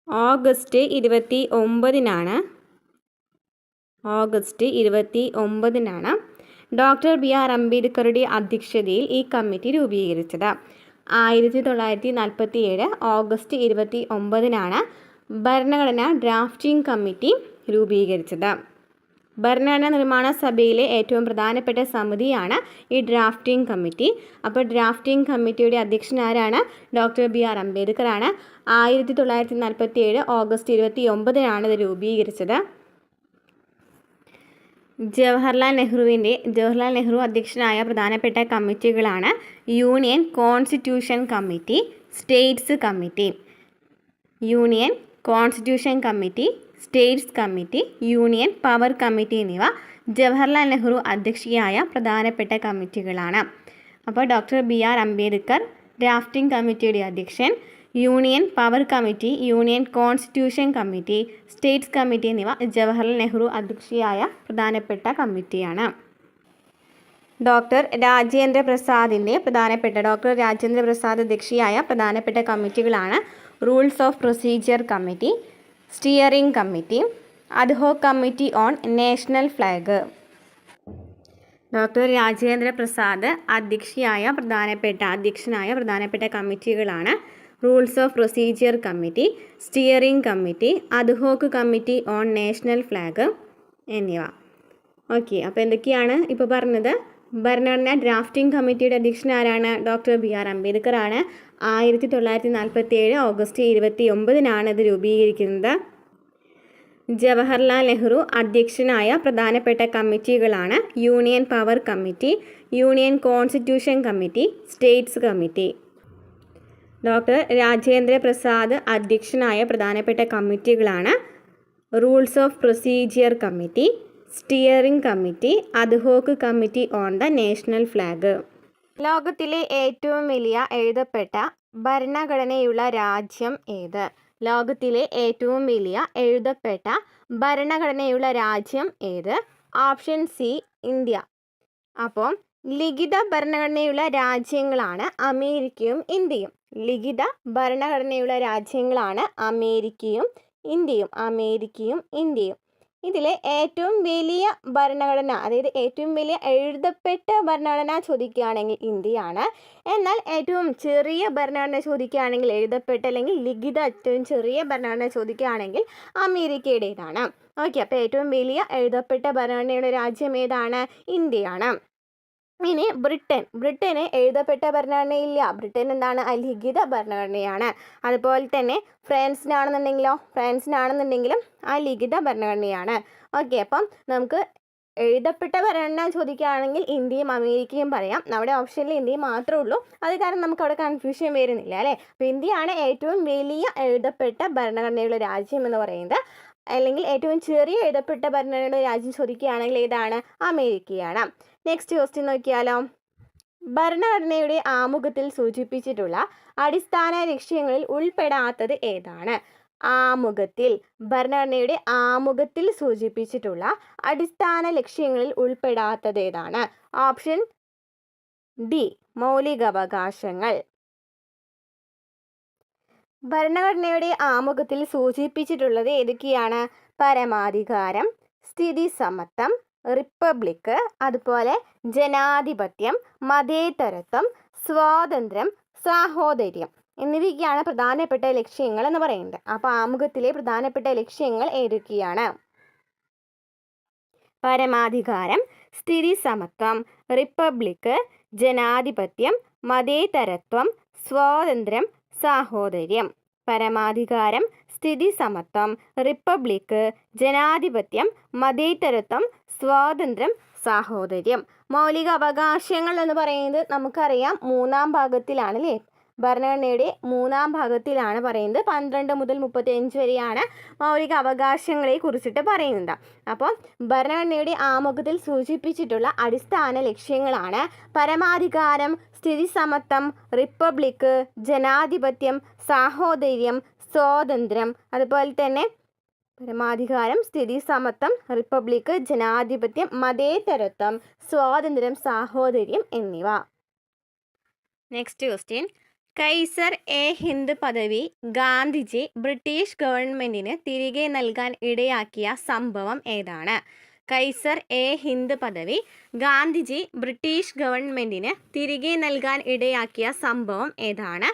A: ഓഗസ്റ്റ് 29-നാണ് ഡോക്ടർ BR അംബേദ്കറുടെ അധ്യക്ഷതയിൽ ഈ കമ്മിറ്റി രൂപീകരിച്ചത്. 1947 ഓഗസ്റ്റ് 29-നാണ് ഭരണഘടനാ ഡ്രാഫ്റ്റിംഗ് കമ്മിറ്റി രൂപീകരിച്ചത്. ഭരണഘടനാ നിർമ്മാണ സഭയിലെ ഏറ്റവും പ്രധാനപ്പെട്ട സമിതിയാണ് ഈ ഡ്രാഫ്റ്റിംഗ് കമ്മിറ്റി. അപ്പോൾ ഡ്രാഫ്റ്റിംഗ് കമ്മിറ്റിയുടെ അധ്യക്ഷൻ ആരാണ്? ഡോക്ടർ BR അംബേദ്കറാണ്. 1947 ഓഗസ്റ്റ് 29-നാണ് ഇത് രൂപീകരിച്ചത്. ജവഹർലാൽ നെഹ്റു അധ്യക്ഷനായ പ്രധാനപ്പെട്ട കമ്മിറ്റികളാണ് union constitution committee, states committee. Union constitution committee, states committee, union power committee എന്നിവ ജവഹർലാൽ നെഹ്റു അധ്യക്ഷയായ പ്രധാനപ്പെട്ട കമ്മിറ്റികളാണ്. അപ്പോൾ ഡോക്ടർ BR അംബേദ്കർ ഡ്രാഫ്റ്റിംഗ് കമ്മിറ്റിയുടെ അധ്യക്ഷൻ, union power committee, union constitution committee, states committee എന്നിവ ജവഹർലാൽ നെഹ്റു അധ്യക്ഷയായ പ്രധാനപ്പെട്ട കമ്മിറ്റിയാണ്. ഡോക്ടർ രാജേന്ദ്ര പ്രസാദ് അധ്യക്ഷയായ പ്രധാനപ്പെട്ട കമ്മിറ്റികളാണ് rules of procedure committee, steering committee, ad hoc committee on national flag. Doctor Rajendra Prasad അധ്യക്ഷനായ പ്രധാനപ്പെട്ട കമ്മിറ്റികളാണ് rules of procedure committee, steering committee, ad hoc committee on national flag എന്നിവ. ഓക്കെ, അപ്പോൾ എന്തൊക്കെയാണ് ഇപ്പോൾ പറഞ്ഞത്? ഭരണഘടനാ ഡ്രാഫ്റ്റിംഗ് കമ്മിറ്റിയുടെ അധ്യക്ഷൻ ആരാണ്? ഡോക്ടർ BR അംബേദ്കറാണ്. 1947 ഓഗസ്റ്റ് 29-നാണ് ഇത് രൂപീകരിക്കുന്നത്. ജവഹർലാൽ നെഹ്റു അധ്യക്ഷനായ പ്രധാനപ്പെട്ട കമ്മിറ്റികളാണ് union power committee, union constitution committee, states committee. Doctor Rajendra Prasad അധ്യക്ഷനായ പ്രധാനപ്പെട്ട കമ്മിറ്റികളാണ് rules of procedure committee, steering committee, ad hoc committee on the national flag. ലോകത്തിലെ ഏറ്റവും വലിയ എഴുതപ്പെട്ട ഭരണഘടനയുള്ള രാജ്യം ഏത്? ലോകത്തിലെ ഏറ്റവും വലിയ എഴുതപ്പെട്ട ഭരണഘടനയുള്ള രാജ്യം ഏത്? Option C India. അപ്പം ലിഖിത ഭരണഘടനയുള്ള രാജ്യങ്ങളാണ് അമേരിക്കയും ഇന്ത്യയും. ലിഖിത ഭരണഘടനയുള്ള രാജ്യങ്ങളാണ് അമേരിക്കയും ഇന്ത്യയും. ഇതിലെ ഏറ്റവും വലിയ ഭരണഘടന, അതായത് ഏറ്റവും വലിയ എഴുതപ്പെട്ട ഭരണഘടന ചോദിക്കുകയാണെങ്കിൽ ഇന്ത്യയാണ്. എന്നാൽ ഏറ്റവും ചെറിയ ഭരണഘടന ചോദിക്കുകയാണെങ്കിൽ, എഴുതപ്പെട്ട അല്ലെങ്കിൽ ലിഖിത ഏറ്റവും ചെറിയ ഭരണഘടന ചോദിക്കുകയാണെങ്കിൽ അമേരിക്കയുടേതാണ്. ഓക്കെ, അപ്പോൾ ഏറ്റവും വലിയ എഴുതപ്പെട്ട ഭരണഘടനയുടെ രാജ്യം ഏതാണ്? ഇന്ത്യയാണ്. ഇനി ബ്രിട്ടന് എഴുതപ്പെട്ട ഭരണഘടനയില്ല. ബ്രിട്ടൻ എന്താണ്? അലിഖിത ഭരണഘടനയാണ്. അതുപോലെ തന്നെ ഫ്രാൻസിനാണെന്നുണ്ടെങ്കിലും അലിഖിത ഭരണഘടനയാണ്. ഓക്കെ, അപ്പം നമുക്ക് എഴുതപ്പെട്ട ഭരണം ചോദിക്കുകയാണെങ്കിൽ ഇന്ത്യയും അമേരിക്കയും പറയാം. നമ്മുടെ ഓപ്ഷനിൽ ഇന്ത്യയും മാത്രമേ ഉള്ളൂ. അത് കാരണം നമുക്ക് അവിടെ കൺഫ്യൂഷൻ വരുന്നില്ല അല്ലേ. അപ്പോൾ ഇന്ത്യയാണ് ഏറ്റവും വലിയ എഴുതപ്പെട്ട ഭരണഘടനയുള്ള രാജ്യം എന്ന് പറയുന്നത്. അല്ലെങ്കിൽ ഏറ്റവും ചെറിയ എഴുതപ്പെട്ട ഭരണഘടനയുള്ള രാജ്യം ചോദിക്കുകയാണെങ്കിൽ ഏതാണ്? അമേരിക്കയാണ്. നെക്സ്റ്റ് ക്വസ്റ്റ്യൻ നോക്കിയാലോ. ഭരണഘടനയുടെ ആമുഖത്തിൽ സൂചിപ്പിച്ചിട്ടുള്ള അടിസ്ഥാന ലക്ഷ്യങ്ങളിൽ ഉൾപ്പെടാത്തത് ഏതാണ്? ആമുഖത്തിൽ, ഭരണഘടനയുടെ ആമുഖത്തിൽ സൂചിപ്പിച്ചിട്ടുള്ള അടിസ്ഥാന ലക്ഷ്യങ്ങളിൽ ഉൾപ്പെടാത്തത് ഏതാണ്? ഓപ്ഷൻ ഡി, മൗലികാവകാശങ്ങൾ. ഭരണഘടനയുടെ ആമുഖത്തിൽ സൂചിപ്പിച്ചിട്ടുള്ളത് ഏതൊക്കെയാണ്? പരമാധികാരം, സ്ഥിതി സമത്വം, റിപ്പബ്ലിക്ക്, അതുപോലെ ജനാധിപത്യം, മതേതരത്വം, സ്വാതന്ത്ര്യം, സാഹോദര്യം എന്നിവയ്ക്കാണ് പ്രധാനപ്പെട്ട ലക്ഷ്യങ്ങൾ എന്ന് പറയുന്നത്. അപ്പോൾ ആമുഖത്തിലെ പ്രധാനപ്പെട്ട ലക്ഷ്യങ്ങൾ ഏതൊക്കെയാണ്? പരമാധികാരം, സ്ഥിതി സമത്വം, റിപ്പബ്ലിക്ക്, ജനാധിപത്യം, മതേതരത്വം, സ്വാതന്ത്ര്യം, സാഹോദര്യം. പരമാധികാരം, സ്ഥിതി സമത്വം, റിപ്പബ്ലിക്ക്, ജനാധിപത്യം, മതേതരത്വം, സ്വാതന്ത്ര്യം, സാഹോദര്യം. മൗലിക അവകാശങ്ങൾ എന്ന് പറയുന്നത് നമുക്കറിയാം 3-ാം ഭാഗത്തിലാണ് അല്ലേ. ഭരണഘടനയുടെ 3-ാം ഭാഗത്തിലാണ് പറയുന്നത്. 12 മുതൽ 35 വരെയാണ് മൗലിക അവകാശങ്ങളെ കുറിച്ചിട്ട് പറയുന്നത്. അപ്പോൾ ഭരണഘടനയുടെ ആമുഖത്തിൽ സൂചിപ്പിച്ചിട്ടുള്ള അടിസ്ഥാന ലക്ഷ്യങ്ങളാണ് പരമാധികാരം, സ്ഥിതി സമത്വം, റിപ്പബ്ലിക്ക്, ജനാധിപത്യം, സാഹോദര്യം, സ്വാതന്ത്ര്യം. അതുപോലെ തന്നെ പരമാധികാരം, സ്ഥിതി സമത്വം, റിപ്പബ്ലിക്ക്, ജനാധിപത്യം, മതേതരത്വം, സ്വാതന്ത്ര്യം, സാഹോദര്യം എന്നിവ. Next question. Kaiser A Hind പദവി ഗാന്ധിജി ബ്രിട്ടീഷ് ഗവൺമെൻറ്റിന് തിരികെ നൽകാൻ ഇടയാക്കിയ സംഭവം ഏതാണ്? കൈസർ എ ഹിന്ദ് പദവി ഗാന്ധിജി ബ്രിട്ടീഷ് ഗവൺമെൻറ്റിന് തിരികെ നൽകാൻ ഇടയാക്കിയ സംഭവം ഏതാണ്?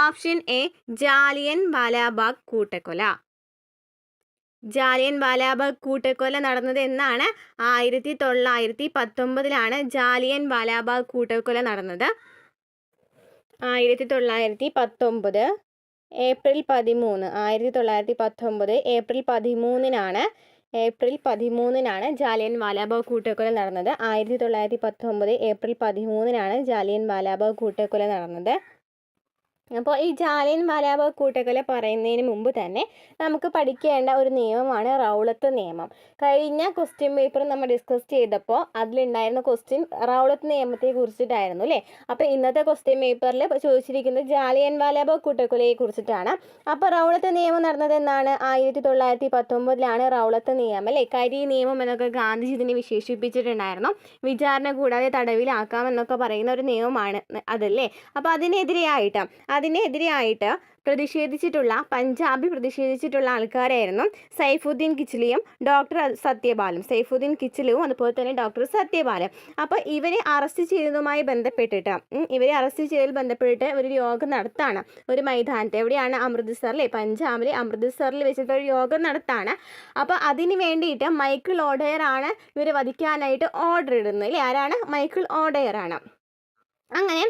A: ഓപ്ഷൻ എ, ജാലിയൻ വാലാബാഗ് കൂട്ടക്കൊല. ജാലിയൻ വാലാബാഗ് കൂട്ടക്കൊല നടന്നത് എന്നാണ്? 1919 ജാലിയൻ വാലാബാഗ് കൂട്ടക്കൊല നടന്നത്. 1919 ഏപ്രിൽ 13. 1919 ഏപ്രിൽ 13 ജാലിയൻ വാലാബാഗ് കൂട്ടക്കൊല നടന്നത്. 1919 ഏപ്രിൽ 13 ജാലിയൻ വാലാബാഗ് കൂട്ടക്കൊല നടന്നത്. അപ്പോൾ ഈ ജാലിയൻ വാലാബാഗ് കൂട്ടക്കൊല പറയുന്നതിന് മുമ്പ് തന്നെ നമുക്ക് പഠിക്കേണ്ട ഒരു നിയമമാണ് റൗളത്ത് നിയമം. കഴിഞ്ഞ ക്വസ്റ്റ്യൻ പേപ്പർ നമ്മൾ ഡിസ്കസ് ചെയ്തപ്പോൾ അതിലുണ്ടായിരുന്ന ക്വസ്റ്റ്യൻ റൗളത്ത് നിയമത്തെ കുറിച്ചിട്ടായിരുന്നു അല്ലേ. അപ്പോൾ ഇന്നത്തെ ക്വസ്റ്റ്യൻ പേപ്പറിൽ ചോദിച്ചിരിക്കുന്നത് ജാലിയൻ വാലാബാഗ് കൂട്ടക്കൊലയെ കുറിച്ചിട്ടാണ്. അപ്പോൾ റൗളത്ത് നിയമം നടന്നത് എന്നാണ്? 1919 റൗളത്ത് നിയമം അല്ലേ. കരി നിയമം എന്നൊക്കെ ഗാന്ധിജി ഇതിനെ വിശേഷിപ്പിച്ചിട്ടുണ്ടായിരുന്നു. വിചാരണ കൂടാതെ തടവിലാക്കാമെന്നൊക്കെ പറയുന്ന ഒരു നിയമമാണ് അതല്ലേ. അപ്പോൾ അതിനെതിരെയായിട്ട് പഞ്ചാബിൽ പ്രതിഷേധിച്ചിട്ടുള്ള ആൾക്കാരായിരുന്നു സൈഫുദ്ദീൻ കിച്ചിലിയും ഡോക്ടർ സത്യപാലും. സൈഫുദ്ദീൻ കിച്ചിലുവും അതുപോലെ തന്നെ ഡോക്ടർ സത്യപാലും. അപ്പോൾ ഇവരെ അറസ്റ്റ് ചെയ്തതുമായി ബന്ധപ്പെട്ടിട്ട് ഒരു യോഗം നടത്താണ് ഒരു മൈതാനത്ത്. എവിടെയാണ്? അമൃത്സറിലെ, പഞ്ചാബിലെ അമൃത്സറിൽ വെച്ചിട്ട് ഒരു യോഗം നടത്താണ്. അപ്പോൾ അതിന് വേണ്ടിയിട്ട് മൈക്കിൾ ഓഡയറാണ് ഇവരെ വധിക്കാനായിട്ട് ഓർഡർ ഇടുന്നത് അല്ലേ. ആരാണ്? മൈക്കിൾ ഓഡയറാണ്. അങ്ങനെ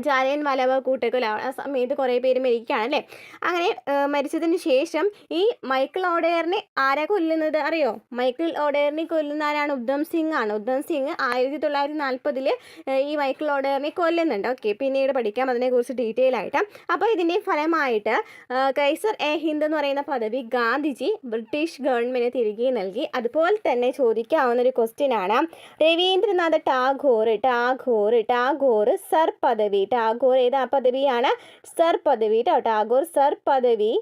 A: ജാലിയൻ വാലാബാഗ് കൂട്ടക്കൊല ആ സമയത്ത് കുറേ പേര് മരിക്കുകയാണല്ലേ. അങ്ങനെ മരിച്ചതിന് ശേഷം ഈ മൈക്കിൾ ഓഡയറിനെ ആരാ കൊല്ലുന്നത് അറിയോ? മൈക്കിൾ ഓഡയറിനെ കൊല്ലുന്ന ആരാണ്? ഉദ്ധം സിംഗ് ആണ്. ഉദ്ധം സിംഗ് 1940 ഈ മൈക്കിൾ ഓഡയറിനെ കൊല്ലുന്നുണ്ട്. ഓക്കെ, പിന്നീട് പഠിക്കാം അതിനെക്കുറിച്ച് ഡീറ്റെയിൽ ആയിട്ട്. അപ്പോൾ ഇതിൻ്റെ ഫലമായിട്ട് കൈസർ എ ഹിന്ദ് എന്ന് പറയുന്ന പദവി ഗാന്ധിജി ബ്രിട്ടീഷ് ഗവൺമെൻറ് തിരികെ നൽകി. അതുപോലെ തന്നെ ചോദിക്കാവുന്ന ഒരു ക്വസ്റ്റ്യൻ ആണ്, രവീന്ദ്രനാഥ ടാഗോർ സർ പദവി. ടാഗോർ ഏതാ പദവിയാണ്? സർ പദവി. ടാഗോർ സർ പദവി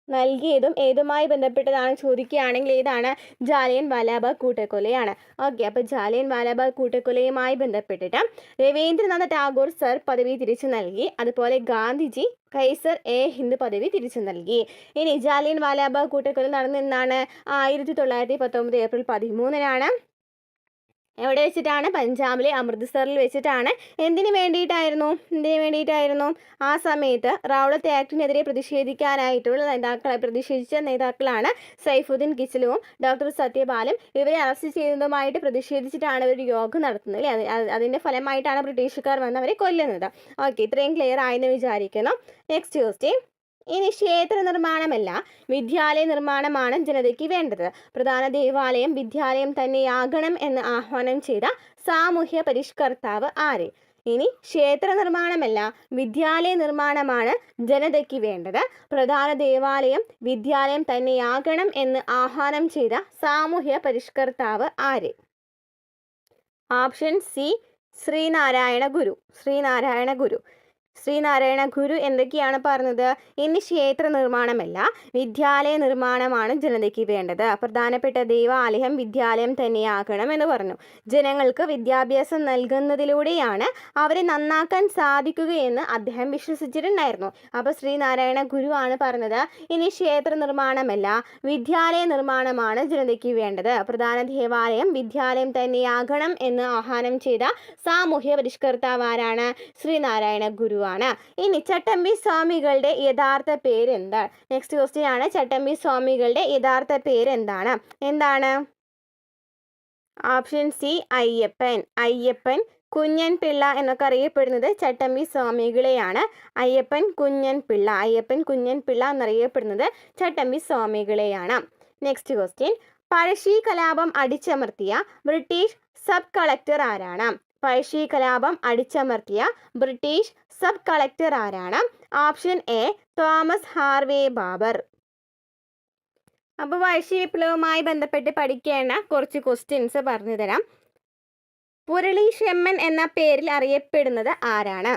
A: നൽകിയതും ഏതുമായി ബന്ധപ്പെട്ടതാണ് ചോദിക്കുകയാണെങ്കിൽ ഏതാണ്? ജാലിയൻ വാലാബാഗ് കൂട്ടക്കൊലയാണ്. ഓക്കെ, അപ്പോൾ ജാലിയൻ വാലാബാഗ് കൂട്ടക്കൊലയുമായി ബന്ധപ്പെട്ടിട്ട് രവീന്ദ്രനാഥ ടാഗോർ സർ പദവി തിരിച്ചു നൽകി. അതുപോലെ ഗാന്ധിജി കൈസർ എ ഹിന്ദ് പദവി തിരിച്ചു നൽകി. ഇനി ജാലിയൻ വാലാബാഗ് കൂട്ടക്കൊല നടന്നെന്നാണ്? 1919 ഏപ്രിൽ 13 എവിടെ വെച്ചിട്ടാണ്? പഞ്ചാബിലെ അമൃത്സറിൽ വെച്ചിട്ടാണ്. എന്തിനു വേണ്ടിയിട്ടായിരുന്നു? ആ സമയത്ത് റൗളത്ത് ആക്ടിനെതിരെ പ്രതിഷേധിച്ച നേതാക്കളാണ് സൈഫുദ്ദീൻ കിച്ചിലുവും ഡോക്ടർ സത്യപാലും. ഇവരെ അറസ്റ്റ് ചെയ്യുന്നതുമായിട്ട് പ്രതിഷേധിച്ചിട്ടാണ് ഒരു യോഗം നടത്തുന്നത് അല്ലേ. അതിൻ്റെ ഫലമായിട്ടാണ് ബ്രിട്ടീഷുകാർ വന്ന് അവരെ കൊല്ലുന്നത്. ഓക്കെ, ഇത്രയും ക്ലിയർ ആയെന്ന് വിചാരിക്കുന്നു. Next question. ഇനി ക്ഷേത്ര നിർമ്മാണമല്ല വിദ്യാലയ നിർമ്മാണമാണ് ജനതയ്ക്ക് വേണ്ടത്. പ്രധാന ദേവാലയം വിദ്യാലയം തന്നെയാകണം എന്ന് ആഹ്വാനം ചെയ്ത സാമൂഹ്യ പരിഷ്കർത്താവ് ആര്? ഇനി ക്ഷേത്ര നിർമ്മാണമല്ല വിദ്യാലയ നിർമ്മാണമാണ് ജനതയ്ക്ക് വേണ്ടത്. പ്രധാന ദേവാലയം വിദ്യാലയം തന്നെയാകണം എന്ന് ആഹ്വാനം ചെയ്ത സാമൂഹ്യ പരിഷ്കർത്താവ് ആര്? ഓപ്ഷൻ സി ശ്രീനാരായണ ഗുരു. ശ്രീനാരായണ ഗുരു. ശ്രീനാരായണ ഗുരു എന്തൊക്കെയാണ് പറഞ്ഞത്? ഇനി ക്ഷേത്ര നിർമ്മാണമല്ല വിദ്യാലയ നിർമ്മാണമാണ് ജനതയ്ക്ക് വേണ്ടത്. പ്രധാനപ്പെട്ട ദേവാലയം വിദ്യാലയം തന്നെയാകണം എന്ന് പറഞ്ഞു. ജനങ്ങൾക്ക് വിദ്യാഭ്യാസം നൽകുന്നതിലൂടെയാണ് അവരെ നന്നാക്കാൻ സാധിക്കുകയെന്ന് അദ്ദേഹം വിശ്വസിച്ചിട്ടുണ്ടായിരുന്നു. അപ്പോൾ ശ്രീനാരായണ ഗുരു ആണ് പറഞ്ഞത് ഇനി ക്ഷേത്ര നിർമ്മാണമല്ല വിദ്യാലയ നിർമ്മാണമാണ് ജനതയ്ക്ക് വേണ്ടത്. പ്രധാന ദേവാലയം വിദ്യാലയം തന്നെയാകണം എന്ന് ആഹ്വാനം ചെയ്ത സാമൂഹ്യ പരിഷ്കർത്താവ് ആരാണ്? ശ്രീനാരായണ ഗുരു ആണ്. ഇനി ചട്ടമ്പി സ്വാമികളുടെ യഥാർത്ഥ പേര് എന്താണ്? നെക്സ്റ്റ് ക്വസ്റ്റ്യൻ ആണ്, ചട്ടമ്പി സ്വാമികളുടെ യഥാർത്ഥ പേര് എന്താണ്? Option C Ayyappan. അയ്യപ്പൻ കുഞ്ഞൻ പിള്ള എന്നൊക്കെ അറിയപ്പെടുന്നത് ചട്ടമ്പി സ്വാമികളെയാണ്. അയ്യപ്പൻ കുഞ്ഞൻ പിള്ള. അയ്യപ്പൻ കുഞ്ഞൻ പിള്ള എന്നറിയപ്പെടുന്നത് ചട്ടമ്പി സ്വാമികളെയാണ്. നെക്സ്റ്റ് ക്വസ്റ്റ്യൻ, പഴശ്ശി കലാപം അടിച്ചമർത്തിയ ബ്രിട്ടീഷ് സബ് കളക്ടർ ആരാണ്? പഴശ്ശി കലാപം അടിച്ചമർത്തിയ ബ്രിട്ടീഷ് സബ് കളക്ടർ ആരാണ്? Option A Thomas Harvey Babur. അപ്പോൾ പഴശ്ശി വിപ്ലവവുമായി ബന്ധപ്പെട്ട് പഠിക്കേണ്ട കുറച്ച് ക്വസ്റ്റ്യൻസ് പറഞ്ഞു തരാം. പുരളീശെമ്മൻ എന്ന പേരിൽ അറിയപ്പെടുന്നത് ആരാണ്?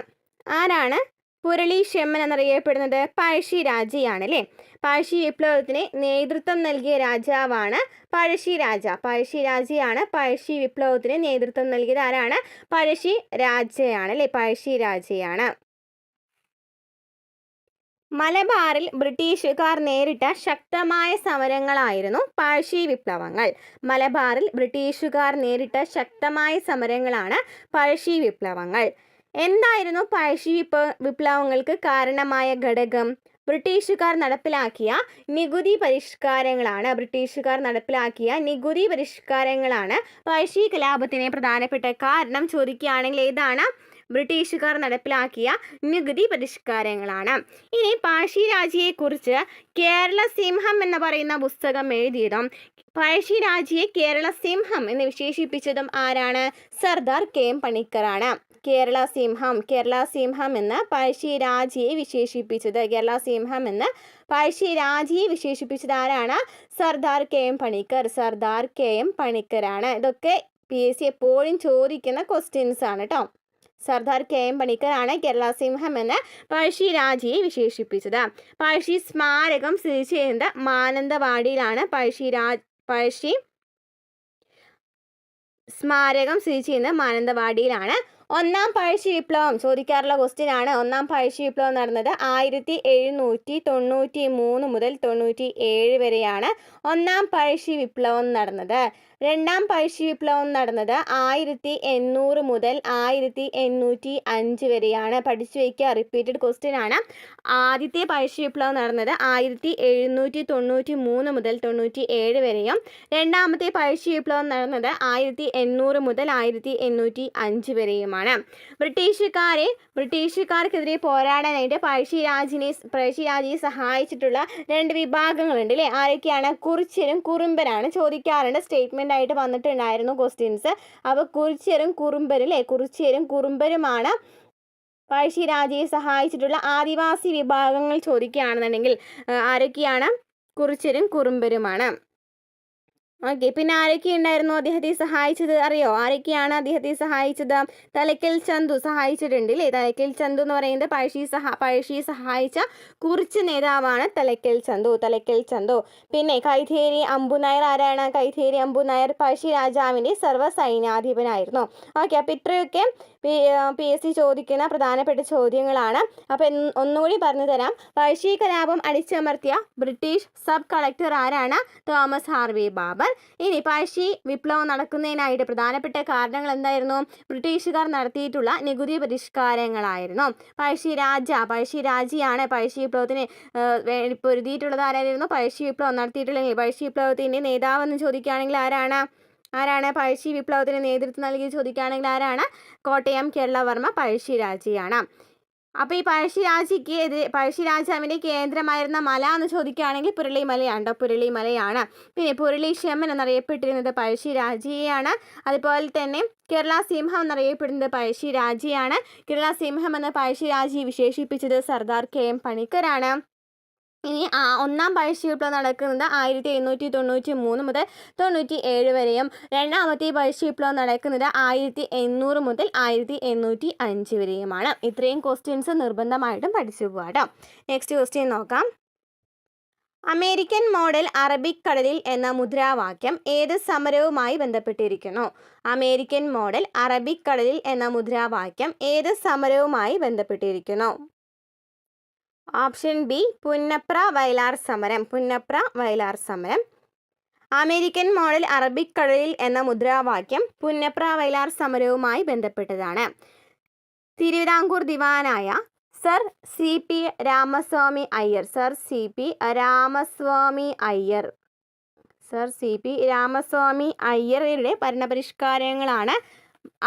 A: ആരാണ് പുരളീശെമ്മൻ എന്നറിയപ്പെടുന്നത്? പഴശ്ശിരാജയാണ് അല്ലേ. പഴശ്ശി വിപ്ലവത്തിന് നേതൃത്വം നൽകിയ രാജാവാണ് പഴശ്ശിരാജ. പഴശ്ശിരാജയാണ് പഴശ്ശി വിപ്ലവത്തിന് നേതൃത്വം നൽകിയത്. ആരാണ്? പഴശ്ശിരാജയാണ് അല്ലേ. പഴശ്ശിരാജയാണ്. മലബാറിൽ ബ്രിട്ടീഷുകാർ നേരിട്ട ശക്തമായ സമരങ്ങളായിരുന്നു പഴശ്ശി വിപ്ലവങ്ങൾ. മലബാറിൽ ബ്രിട്ടീഷുകാർ നേരിട്ട ശക്തമായ സമരങ്ങളാണ് പഴശ്ശി വിപ്ലവങ്ങൾ. എന്തായിരുന്നു പഴശ്ശി വിപ്ലവങ്ങൾക്ക് കാരണമായ ഘടകം? ബ്രിട്ടീഷുകാർ നടപ്പിലാക്കിയ നികുതി പരിഷ്കാരങ്ങളാണ്. ബ്രിട്ടീഷുകാർ നടപ്പിലാക്കിയ നികുതി പരിഷ്കാരങ്ങളാണ് പഴശ്ശി കലാപത്തിന് പ്രധാനപ്പെട്ട കാരണം. ചോദിക്കുകയാണെങ്കിൽ ഏതാണ്? ബ്രിട്ടീഷുകാർ നടപ്പിലാക്കിയ നികുതി പരിഷ്കാരങ്ങളാണ്. ഇനി പഴശ്ശിരാജയെക്കുറിച്ച് കേരള സിംഹം എന്ന് പറയുന്ന പുസ്തകം എഴുതിയതും പഴശ്ശിരാജയെ കേരള സിംഹം എന്ന് വിശേഷിപ്പിച്ചതും ആരാണ്? സർദാർ കെ എം പണിക്കറാണ്. കേരള സിംഹം എന്ന് പഴശ്ശിരാജയെ വിശേഷിപ്പിച്ചത് വിശേഷിപ്പിച്ചത് ആരാണ്? Sardar K M Panikkar. Sardar K M പണിക്കരാണ്. ഇതൊക്കെ PSC എപ്പോഴും ചോദിക്കുന്ന ക്വസ്റ്റ്യൻസ് ആണ് കേട്ടോ. സർദാർ കെ എം പണിക്കറാണ് കേരള സിംഹം എന്ന് പഴശ്ശിരാജയെ വിശേഷിപ്പിച്ചത്. പഴശ്ശി സ്മാരകം സ്ഥിതി ചെയ്യുന്നത് മാനന്തവാടിയിലാണ്. പഴശ്ശി സ്മാരകം സ്ഥിതി ചെയ്യുന്നത് മാനന്തവാടിയിലാണ്. ഒന്നാം പഴശ്ശി വിപ്ലവം ചോദിക്കാറുള്ള ക്വസ്റ്റ്യൻ ആണ്. ഒന്നാം പഴശ്ശി വിപ്ലവം നടന്നത് 1793 മുതൽ 97 വരെയാണ് ഒന്നാം പഴശ്ശി വിപ്ലവം നടന്നത്. രണ്ടാം പഴശ്ശി വിപ്ലവം നടന്നത് 1800 മുതൽ 1805 വരെയാണ്. പഠിച്ചു വയ്ക്കുക, റിപ്പീറ്റഡ് ക്വസ്റ്റ്യൻ ആണ്. ആദ്യത്തെ പഴശ്ശി വിപ്ലവം നടന്നത് 1793 മുതൽ 97 വരെയും രണ്ടാമത്തെ പഴശ്ശി വിപ്ലവം നടന്നത് 1800 മുതൽ 1805 വരെയുമാണ്. ബ്രിട്ടീഷുകാർക്കെതിരെ പോരാടാനായിട്ട് പഴശ്ശിരാജയെ സഹായിച്ചിട്ടുള്ള രണ്ട് വിഭാഗങ്ങളുണ്ട് അല്ലേ. ആരൊക്കെയാണ്? കുറിച്യരും കുറുമ്പരാണ്. ചോദിക്കാറുണ്ട്, സ്റ്റേറ്റ്മെന്റ് ആയിട്ട് വന്നിട്ടുണ്ടായിരുന്നു ക്വസ്റ്റ്യൻസ്. അപ്പോൾ കുറിച്യരും കുറുമ്പരുമാണ് പഴശ്ശിരാജയെ സഹായിച്ചിട്ടുള്ള ആദിവാസി വിഭാഗങ്ങൾ. ചോദിക്കുകയാണെന്നുണ്ടെങ്കിൽ ആരൊക്കെയാണ്? കുറിച്യരും കുറുമ്പരുമാണ്. ഓക്കെ, പിന്നെ ആരൊക്കെ ഉണ്ടായിരുന്നു അദ്ദേഹത്തെ സഹായിച്ചത് അറിയോ? ആരൊക്കെയാണ് അദ്ദേഹത്തെ സഹായിച്ചത്? തലക്കൽ ചന്തു സഹായിച്ചിട്ടുണ്ട് അല്ലേ. തലക്കൽ ചന്തു എന്ന് പറയുന്നത് പഴശ്ശിയെ സഹായിച്ച കുറിച്യ നേതാവാണ് തലക്കൽ ചന്തു. പിന്നെ കൈതേരി അമ്പുനായർ ആരാണ്? കൈതേരി അമ്പുനായർ പഴശ്ശി രാജാവിൻ്റെ സർവ്വസൈന്യാധിപനായിരുന്നു. ഓക്കെ, അപ്പോൾ ഇത്രയൊക്കെ PSC ചോദിക്കുന്ന പ്രധാനപ്പെട്ട ചോദ്യങ്ങളാണ്. അപ്പോൾ ഒന്നുകൂടി പറഞ്ഞു തരാം. പഴശ്ശി കലാപം അടിച്ചമർത്തിയ ബ്രിട്ടീഷ് സബ് കളക്ടർ ആരാണ്? Thomas Harvey Babur. ഇനി പഴശ്ശി വിപ്ലവം നടക്കുന്നതിനായിട്ട് പ്രധാനപ്പെട്ട കാരണങ്ങൾ എന്തായിരുന്നു? ബ്രിട്ടീഷുകാർ നടത്തിയിട്ടുള്ള നികുതി പരിഷ്കാരങ്ങളായിരുന്നു. പഴശ്ശിരാജയാണ് പഴശ്ശി വിപ്ലവത്തിന് പൊരുതിയിട്ടുള്ളത്. ആരായിരുന്നു? പഴശ്ശി വിപ്ലവം നടത്തിയിട്ടുള്ള പഴശ്ശി വിപ്ലവത്തിൻ്റെ നേതാവെന്ന് ചോദിക്കുകയാണെങ്കിൽ ആരാണ്? പഴശ്ശി വിപ്ലവത്തിന് നേതൃത്വം നൽകി ചോദിക്കുകയാണെങ്കിൽ ആരാണ്? കോട്ടയം കേരളവർമ്മ പഴശ്ശിരാജയാണ്. അപ്പോൾ ഈ പഴശ്ശിരാജാവിൻ്റെ കേന്ദ്രമായിരുന്ന മല എന്ന് ചോദിക്കുകയാണെങ്കിൽ പുരളിമലയാണ്. പുരളിമലയാണ്. പിന്നെ പുരളീശ്വരൻ എന്നറിയപ്പെട്ടിരുന്നത് പഴശ്ശിരാജയെയാണ്. അതുപോലെ തന്നെ കേരള സിംഹം എന്നറിയപ്പെടുന്നത് പഴശ്ശിരാജയാണ്. കേരള സിംഹം എന്ന പഴശ്ശിരാജയെ വിശേഷിപ്പിച്ചത് സർദാർ KM പണിക്കരാണ്. ഇനി ഒന്നാം പഴശ്ശി വിപ്ലവം നടക്കുന്നത് 1793 മുതൽ 97 വരെയും രണ്ടാമത്തെ പഴശ്ശി വിപ്ലവം നടക്കുന്നത് 1800 മുതൽ 1805 വരെയുമാണ്. ഇത്രയും ക്വസ്റ്റ്യൻസ് നിർബന്ധമായിട്ടും പഠിച്ചു പോകാം. നെക്സ്റ്റ് ക്വസ്റ്റ്യൻ നോക്കാം. അമേരിക്കൻ മോഡൽ അറബിക്കടലിൽ എന്ന മുദ്രാവാക്യം ഏത് സമരവുമായി ബന്ധപ്പെട്ടിരിക്കുന്നു? അമേരിക്കൻ മോഡൽ അറബിക്കടലിൽ എന്ന മുദ്രാവാക്യം ഏത് സമരവുമായി ബന്ധപ്പെട്ടിരിക്കുന്നു? ഓപ്ഷൻ ബി പുന്നപ്ര വയലാർ സമരം. പുന്നപ്ര വയലാർ സമരം. അമേരിക്കൻ മോഡൽ അറബിക്കടലിൽ എന്ന മുദ്രാവാക്യം പുന്നപ്ര വയലാർ സമരവുമായി ബന്ധപ്പെട്ടതാണ്. തിരുവിതാംകൂർ ദിവാനായ sir CP Ramaswamy Iyer. Sir CP Ramaswamy അയ്യരുടെ ഭരണപരിഷ്കാരങ്ങളാണ്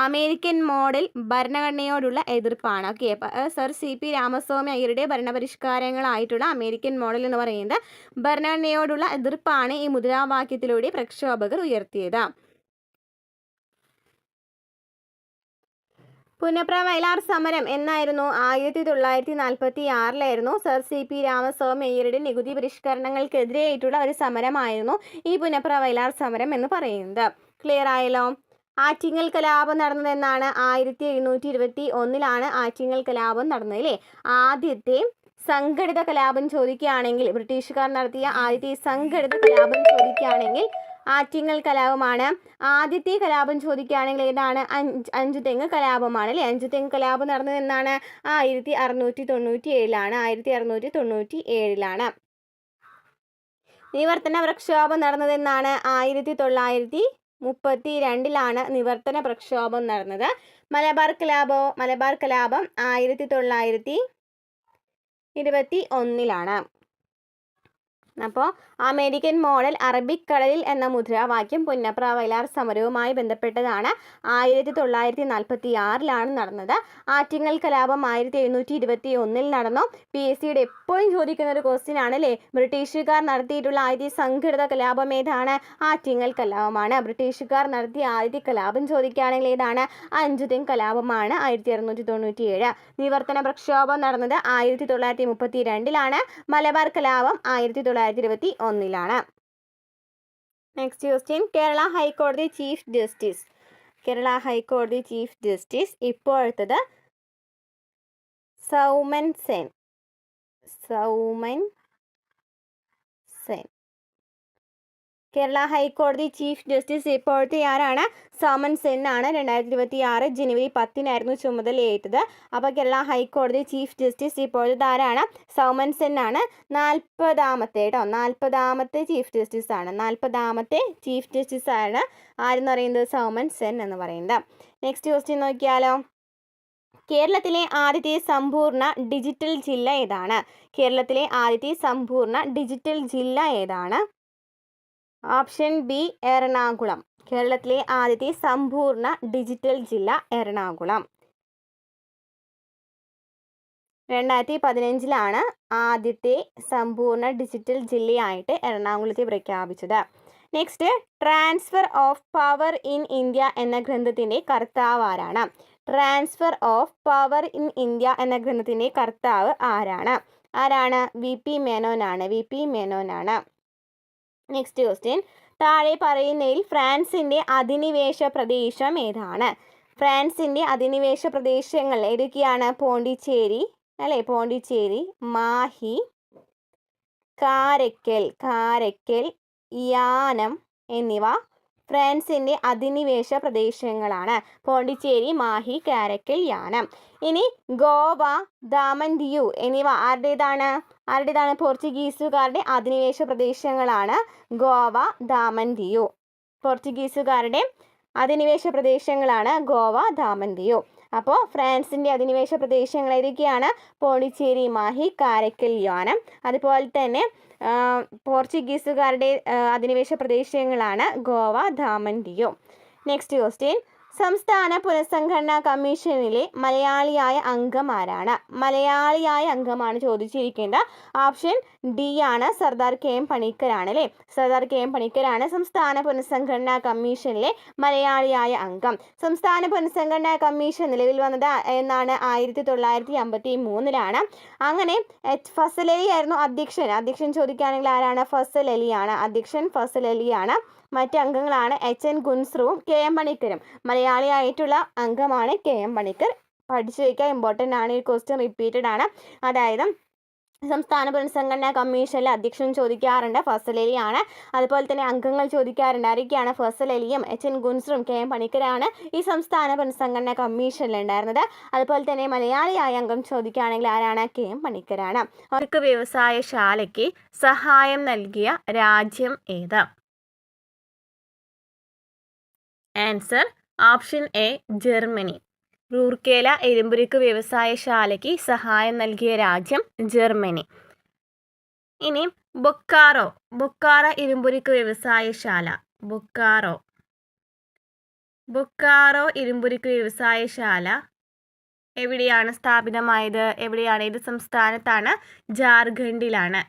A: അമേരിക്കൻ മോഡൽ ഭരണഘടനയോടുള്ള എതിർപ്പാണ്. ഓക്കെ, സർ CP രാമസ്വാമി അയ്യരുടെ ഭരണപരിഷ്കാരങ്ങളായിട്ടുള്ള അമേരിക്കൻ മോഡൽ എന്ന് പറയുന്നത് ഭരണഘടനയോടുള്ള എതിർപ്പാണ് ഈ മുദ്രാവാക്യത്തിലൂടെ പ്രക്ഷോഭകർ ഉയർത്തിയത്. പുന്നപ്ര വയലാർ സമരം എന്നായിരുന്നു? 1946 സർ CP രാമസ്വാമി അയ്യരുടെ നികുതി പരിഷ്കരണങ്ങൾക്കെതിരെയായിട്ടുള്ള ഒരു സമരമായിരുന്നു ഈ പുന്നപ്ര വയലാർ സമരം എന്ന് പറയുന്നത്. ക്ലിയർ ആയല്ലോ? ആറ്റിങ്ങൽ കലാപം നടന്നതെന്നാണ്? 1721 ആറ്റിങ്ങൽ കലാപം നടന്നത് അല്ലേ? ആദ്യത്തെ സംഘടിത കലാപം ചോദിക്കുകയാണെങ്കിൽ, ബ്രിട്ടീഷുകാർ നടത്തിയ ആദ്യത്തെ സംഘടിത കലാപം ചോദിക്കുകയാണെങ്കിൽ ആറ്റിങ്ങൽ കലാപമാണ്. ആദ്യത്തെ കലാപം ചോദിക്കുകയാണെങ്കിൽ ഏതാണ്? അഞ്ചുതെങ്ങ് കലാപമാണ് അല്ലേ? അഞ്ചുതെങ്ങ് കലാപം നടന്നത് എന്നാണ്? 1697. നിവർത്തന പ്രക്ഷോഭം നടന്നത് എന്നാണ്? 1932 നിവർത്തന പ്രക്ഷോഭം നടന്നത്. മലബാർ കലാപം 1921. അപ്പോൾ അമേരിക്കൻ മോഡൽ അറബിക്കടലിൽ എന്ന മുദ്രാവാക്യം പുന്നപ്ര വയലാർ സമരവുമായി ബന്ധപ്പെട്ടതാണ്. 1946 നടന്നത്. ആറ്റിങ്ങൽ കലാപം 1721 നടന്നു. PSCയുടെ എപ്പോഴും ചോദിക്കുന്ന ഒരു ക്വസ്റ്റ്യൻ ആണ് അല്ലേ? ബ്രിട്ടീഷുകാർ നടത്തിയിട്ടുള്ള ആദ്യ സംഘടിത കലാപം ഏതാണ്? ആറ്റിങ്ങൽ കലാപമാണ്. ബ്രിട്ടീഷുകാർ നടത്തിയ ആദ്യ കലാപം ചോദിക്കുകയാണെങ്കിൽ ഏതാണ്? അഞ്ചുതെങ്ങ് കലാപമാണ്. 1697. നിവർത്തന പ്രക്ഷോഭം നടന്നത് 1932. മലബാർ കലാപം 1921. Next question. കേരള ഹൈക്കോടതി ചീഫ് ജസ്റ്റിസ് ഇപ്പോഴത്തത് സൗമൻ സെൻ. കേരള ഹൈക്കോടതി ചീഫ് ജസ്റ്റിസ് ഇപ്പോഴത്തെ ആരാണ്? സൗമൻ സെൻ ആണ്. 2026 ജനുവരി 10 ചുമതലയേറ്റത്. അപ്പോൾ കേരള ഹൈക്കോടതി ചീഫ് ജസ്റ്റിസ് ഇപ്പോഴത്തെ ആരാണ്? സൗമൻ സെൻ ആണ്. 40ാമത്തെ ചീഫ് ജസ്റ്റിസ് ആണ്. 40ാമത്തെ ചീഫ് ജസ്റ്റിസ് ആണ് ആരെന്ന് പറയുന്നത്? സൗമൻ സെൻ എന്ന് പറയുന്നത്. നെക്സ്റ്റ് ക്വസ്റ്റ്യൻ നോക്കിയാലോ. കേരളത്തിലെ ആദ്യത്തെ സമ്പൂർണ്ണ ഡിജിറ്റൽ ജില്ല ഏതാണ്? കേരളത്തിലെ ആദ്യത്തെ സമ്പൂർണ്ണ ഡിജിറ്റൽ ജില്ല ഏതാണ്? Option B Ernakulam. കേരളത്തിലെ ആദ്യത്തെ സമ്പൂർണ്ണ ഡിജിറ്റൽ ജില്ല എറണാകുളം. 2015 ആദ്യത്തെ സമ്പൂർണ്ണ ഡിജിറ്റൽ ജില്ലയായിട്ട് എറണാകുളത്തെ പ്രഖ്യാപിച്ചത്. Next, transfer of power in India എന്ന ഗ്രന്ഥത്തിൻ്റെ കർത്താവ് ആരാണ്? Transfer of power in India എന്ന ഗ്രന്ഥത്തിൻ്റെ കർത്താവ് ആരാണ്? VP മേനോനാണ്. Next question. താഴെ പറയുന്നതിൽ ഫ്രാൻസിൻ്റെ അധിനിവേശ പ്രദേശം ഏതാണ്? ഫ്രാൻസിൻ്റെ അധിനിവേശ പ്രദേശങ്ങൾ ഏതൊക്കെയാണ്? പോണ്ടിച്ചേരി, മാഹി, കാരക്കൽ, യാനം എന്നിവ ഫ്രാൻസിൻ്റെ അധിനിവേശ പ്രദേശങ്ങളാണ്. പോണ്ടിച്ചേരി, മാഹി, കാരക്കൽ, യാനം. ഇനി ഗോവ, ദാമൻ ദിയു എന്നിവ ആരുടേതാണ്? പോർച്ചുഗീസുകാരുടെ അധിനിവേശ പ്രദേശങ്ങളാണ് ഗോവ, ദാമൻ ദിയു. പോർച്ചുഗീസുകാരുടെ അധിനിവേശ പ്രദേശങ്ങളാണ് ഗോവ, ദാമൻ ദിയു. അപ്പോൾ ഫ്രാൻസിൻ്റെ അധിനിവേശ പ്രദേശങ്ങൾ ഏതൊക്കെയാണ്? പോണ്ടിച്ചേരി, മാഹി, കാരക്കൽ, യാനം. അതുപോലെ തന്നെ പോർച്ചുഗീസുകാരുടെ അധിനിവേശ പ്രദേശങ്ങളാണ് ഗോവ, ദാമൻ ദിയു. Next question. സംസ്ഥാന പുനഃസംഘടനാ കമ്മീഷനിലെ മലയാളിയായ അംഗം ആരാണ്? മലയാളിയായ അംഗമാണ് ചോദിച്ചിരിക്കേണ്ട. ഓപ്ഷൻ ഡി ആണ്, സർദാർ കെ എം പണിക്കരാണ് അല്ലേ. സർദാർ കെ എം പണിക്കരാണ് സംസ്ഥാന പുനഃസംഘടനാ കമ്മീഷനിലെ മലയാളിയായ അംഗം. സംസ്ഥാന പുനഃസംഘടനാ കമ്മീഷൻ നിലവിൽ വന്നത് എന്നാണ് 1953 അങ്ങനെ ഫസൽ അലി ആയിരുന്നു അധ്യക്ഷൻ ചോദിക്കുകയാണെങ്കിൽ ആരാണ്? ഫസൽ അലിയാണ് അധ്യക്ഷൻ. ഫസൽ അലിയാണ്. മറ്റ് അംഗങ്ങളാണ് HN ഗുൻസ്രുവും കെ എം പണിക്കരും. മലയാളിയായിട്ടുള്ള അംഗമാണ് കെ എം പണിക്കർ. പഠിച്ചു വയ്ക്കുക, ഇമ്പോർട്ടൻ്റ് ആണ്. ഈ ക്വസ്റ്റ്യൻ റിപ്പീറ്റഡ് ആണ്. അതായത് സംസ്ഥാന പുനഃസംഘടനാ കമ്മീഷനിലെ അധ്യക്ഷൻ ചോദിക്കാറുണ്ട്, ഫസൽ അലിയാണ്. അതുപോലെ തന്നെ അംഗങ്ങൾ ചോദിക്കാറുണ്ട്, ആരൊക്കെയാണ്? ഫസൽ അലിയും HN ഗുൻസ്രും കെ എം പണിക്കരാണ് ഈ സംസ്ഥാന പുനഃസംഘടനാ കമ്മീഷനിൽ ഉണ്ടായിരുന്നത്. അതുപോലെ തന്നെ മലയാളിയായ അംഗം ചോദിക്കുകയാണെങ്കിൽ ആരാണ്? കെ എം പണിക്കരാണ്. അവർക്ക് വ്യവസായശാലയ്ക്ക് സഹായം നൽകിയ രാജ്യം ഏത്? Answer option A, Germany. Rourkela ഇരുമ്പുരുക്ക് വ്യവസായശാലയ്ക്ക് സഹായം നൽകിയ രാജ്യം ജർമ്മനി. ഇനി ബൊക്കാറോ ഇരുമ്പുരുക്ക് വ്യവസായശാല. ബൊക്കാറോ ഇരുമ്പുരുക്ക് വ്യവസായശാല എവിടെയാണ് സ്ഥാപിതമായത്? ഏത് സംസ്ഥാനത്താണ്? ജാർഖണ്ഡിലാണ്.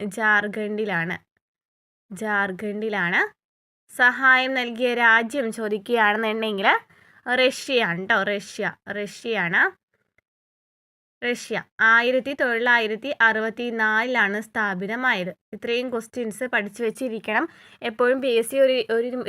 A: സഹായം നൽകിയ രാജ്യം ചോദിക്കുകയാണെന്നുണ്ടെങ്കിൽ റഷ്യയാണ് കേട്ടോ. റഷ്യയാണ്. 1964 സ്ഥാപിതമായത്. ഇത്രയും ക്വസ്റ്റ്യൻസ് പഠിച്ചു വെച്ചിരിക്കണം. എപ്പോഴും PSC ഒരു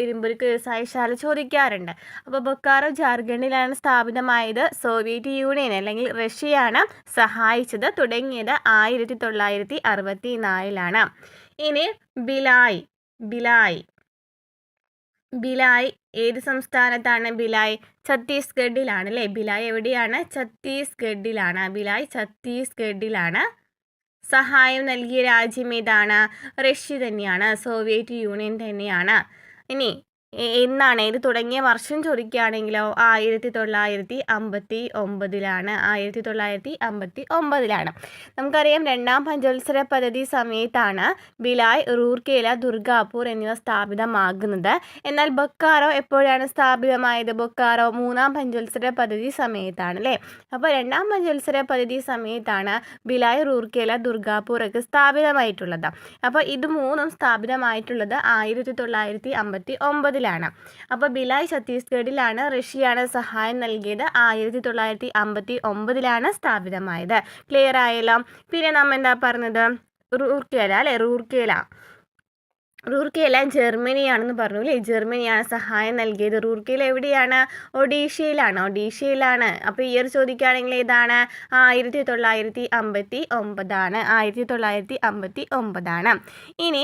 A: ഇരുമ്പുരുക്ക് വ്യവസായശാല ചോദിക്കാറുണ്ട്. അപ്പോൾ ബൊക്കാറോ ജാർഖണ്ഡിലാണ് സ്ഥാപിതമായത്. സോവിയറ്റ് യൂണിയൻ അല്ലെങ്കിൽ റഷ്യയാണ് സഹായിച്ചത്. തുടങ്ങിയത് 1964. ഇനി ഭിലായ് ഏത് സംസ്ഥാനത്താണ്? ഭിലായ് ഛത്തീസ്ഗഡിലാണ് അല്ലേ. ഭിലായ് എവിടെയാണ്? ഛത്തീസ്ഗഡിലാണ്. സഹായം നൽകിയ രാജ്യം ഏതാണ്? റഷ്യ തന്നെയാണ്, സോവിയറ്റ് യൂണിയൻ തന്നെയാണ്. ഇനി എന്നാണ് ഇത് തുടങ്ങിയ വർഷം ചോദിക്കുകയാണെങ്കിലോ 1959. നമുക്കറിയാം രണ്ടാം പഞ്ചവത്സര പദ്ധതി സമയത്താണ് ഭിലായ്, റൂർക്കേല, ദുർഗാപൂർ എന്നിവ സ്ഥാപിതമാകുന്നത്. എന്നാൽ ബൊക്കാറോ എപ്പോഴാണ് സ്ഥാപിതമായത്? ബൊക്കാറോ മൂന്നാം പഞ്ചവത്സര പദ്ധതി സമയത്താണ് അല്ലേ. അപ്പോൾ രണ്ടാം പഞ്ചവത്സര പദ്ധതി സമയത്താണ് ഭിലായ്, റൂർക്കേല, ദുർഗാപൂർ ഒക്കെ സ്ഥാപിതമായിട്ടുള്ളത്. അപ്പോൾ ഇത് മൂന്നും സ്ഥാപിതമായിട്ടുള്ളത് 1959. അപ്പോൾ ഭിലായ് ഛത്തീസ്ഗഡിലാണ്. റഷ്യയാണ് സഹായം നൽകിയത്. 1959 സ്ഥാപിതമായത്. ക്ലിയർ ആയല്ലോ. പിന്നെ നമ്മൾ എന്താ പറഞ്ഞത്? റൂർക്കേല അല്ലേ. റൂർക്കേല ജർമ്മനിയാണെന്ന് പറഞ്ഞു അല്ലേ. ജർമ്മനിയാണ് സഹായം നൽകിയത്. റൂർക്കേല എവിടെയാണ്? ഒഡീഷയിലാണ്. അപ്പോൾ ഇയർ ചോദിക്കുകയാണെങ്കിൽ ഏതാണ്? 1959. ഇനി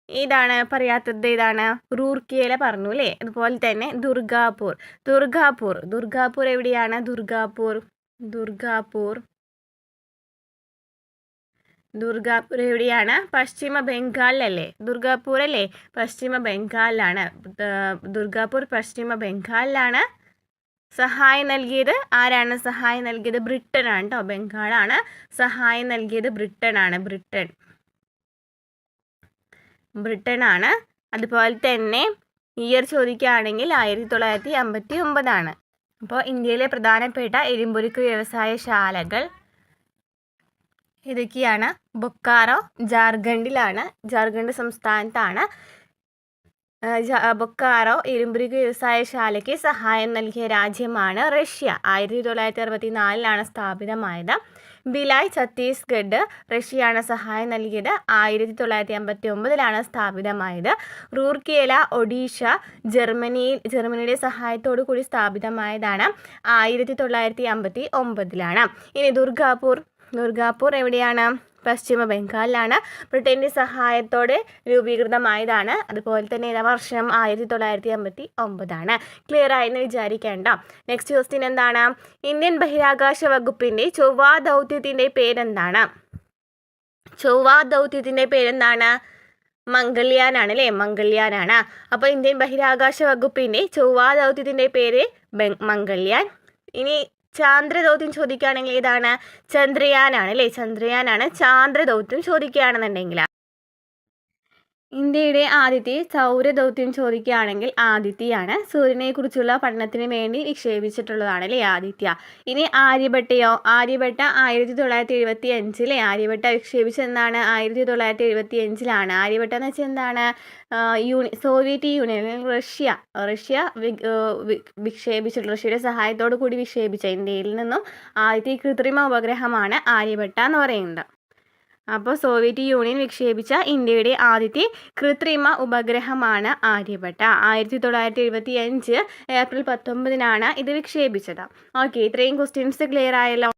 A: ഏതാണ് പറയാത്തത്? ഏതാണ്? റൂർക്കേല പറഞ്ഞു അല്ലേ. അതുപോലെ തന്നെ ദുർഗാപൂർ എവിടെയാണ്? ദുർഗാപൂർ എവിടെയാണ്? പശ്ചിമ ബംഗാളിലല്ലേ. ദുർഗാപൂർ അല്ലേ, പശ്ചിമ ബംഗാളിലാണ്. ദുർഗാപൂർ പശ്ചിമ ബംഗാളിലാണ്. സഹായം നൽകിയത് ആരാണ്? സഹായം നൽകിയത് ബ്രിട്ടനാണ് കേട്ടോ. ബംഗാളാണ്. സഹായം നൽകിയത് ബ്രിട്ടനാണ്. അതുപോലെ തന്നെ ഇയർ ചോദിക്കുകയാണെങ്കിൽ 1959. അപ്പോൾ ഇന്ത്യയിലെ പ്രധാനപ്പെട്ട ഇരുമ്പുരുക്ക് വ്യവസായശാലകൾ ഇതൊക്കെയാണ്. ബൊക്കാറോ ജാർഖണ്ഡ് സംസ്ഥാനത്താണ്. ബൊക്കാറോ ഇരുമ്പുരുക്ക് വ്യവസായശാലയ്ക്ക് സഹായം നൽകിയ രാജ്യമാണ് റഷ്യ. 1964 സ്ഥാപിതമായത്. ഭിലായ് ഛത്തീസ്ഗഡ്, റഷ്യയാണ് സഹായം നൽകിയത്. 1959 സ്ഥാപിതമായത്. റൂർക്കേല ഒഡീഷ ജർമ്മനിയുടെ സഹായത്തോടു കൂടി സ്ഥാപിതമായതാണ് 1959. ഇനി ദുർഗാപൂർ എവിടെയാണ്? പശ്ചിമ ബംഗാളിലാണ്. ബ്രിട്ടൻ്റെ സഹായത്തോടെ രൂപീകൃതമായതാണ്. അതുപോലെ തന്നെ വർഷം 1959. ക്ലിയർ ആയെന്ന് വിചാരിക്കേണ്ട. നെക്സ്റ്റ് ക്വസ്റ്റ്യൻ എന്താണ്? ഇന്ത്യൻ ബഹിരാകാശ വകുപ്പിൻ്റെ ചൊവ്വാ ദൗത്യത്തിൻ്റെ പേരെന്താണ്? മംഗൾയാനാണ് അല്ലേ. മംഗൾയാനാണ്. അപ്പോൾ ഇന്ത്യൻ ബഹിരാകാശ വകുപ്പിൻ്റെ ചൊവ്വാ ദൗത്യത്തിൻ്റെ പേര് മംഗൾയാൻ. ഇനി ചാന്ദ്രദൗത്യം ചോദിക്കുകയാണെങ്കിൽ ഏതാണ്? ചന്ദ്രയാനാണ് അല്ലേ. ചന്ദ്രയാനാണ്. ചാന്ദ്രദൗത്യം ചോദിക്കുകയാണെന്നുണ്ടെങ്കിൽ ഇന്ത്യയുടെ ആദ്യത്തെ സൗരദൗത്യം ചോദിക്കുകയാണെങ്കിൽ ആദിത്യയാണ്. സൂര്യനെക്കുറിച്ചുള്ള പഠനത്തിന് വേണ്ടി വിക്ഷേപിച്ചിട്ടുള്ളതാണ് അല്ലേ ആദിത്യ. ഇനി ആര്യഭട്ടയോ? ആര്യഭട്ട 1975 ആര്യഭട്ട വിക്ഷേപിച്ചെന്താണ്? 1975 ആര്യഭട്ട എന്ന് വെച്ചാൽ എന്താണ്? സോവിയറ്റ് യൂണിയൻ, റഷ്യ വിക്ഷേപിച്ചിട്ടുള്ള, റഷ്യയുടെ സഹായത്തോടു കൂടി വിക്ഷേപിച്ച ഇന്ത്യയിൽ നിന്നും ആദ്യത്തെ കൃത്രിമ ഉപഗ്രഹമാണ് ആര്യഭട്ട എന്ന് പറയുന്നത്. അപ്പോൾ സോവിയറ്റ് യൂണിയൻ വിക്ഷേപിച്ച ഇന്ത്യയുടെ ആദ്യത്തെ കൃത്രിമ ഉപഗ്രഹമാണ് ആര്യഭട്ട. 1975 ഏപ്രിൽ 19 ഇത് വിക്ഷേപിച്ചത്. ഓക്കെ, ഇത്രയും ക്വസ്റ്റ്യൻസ് ക്ലിയർ ആയല്ലോ.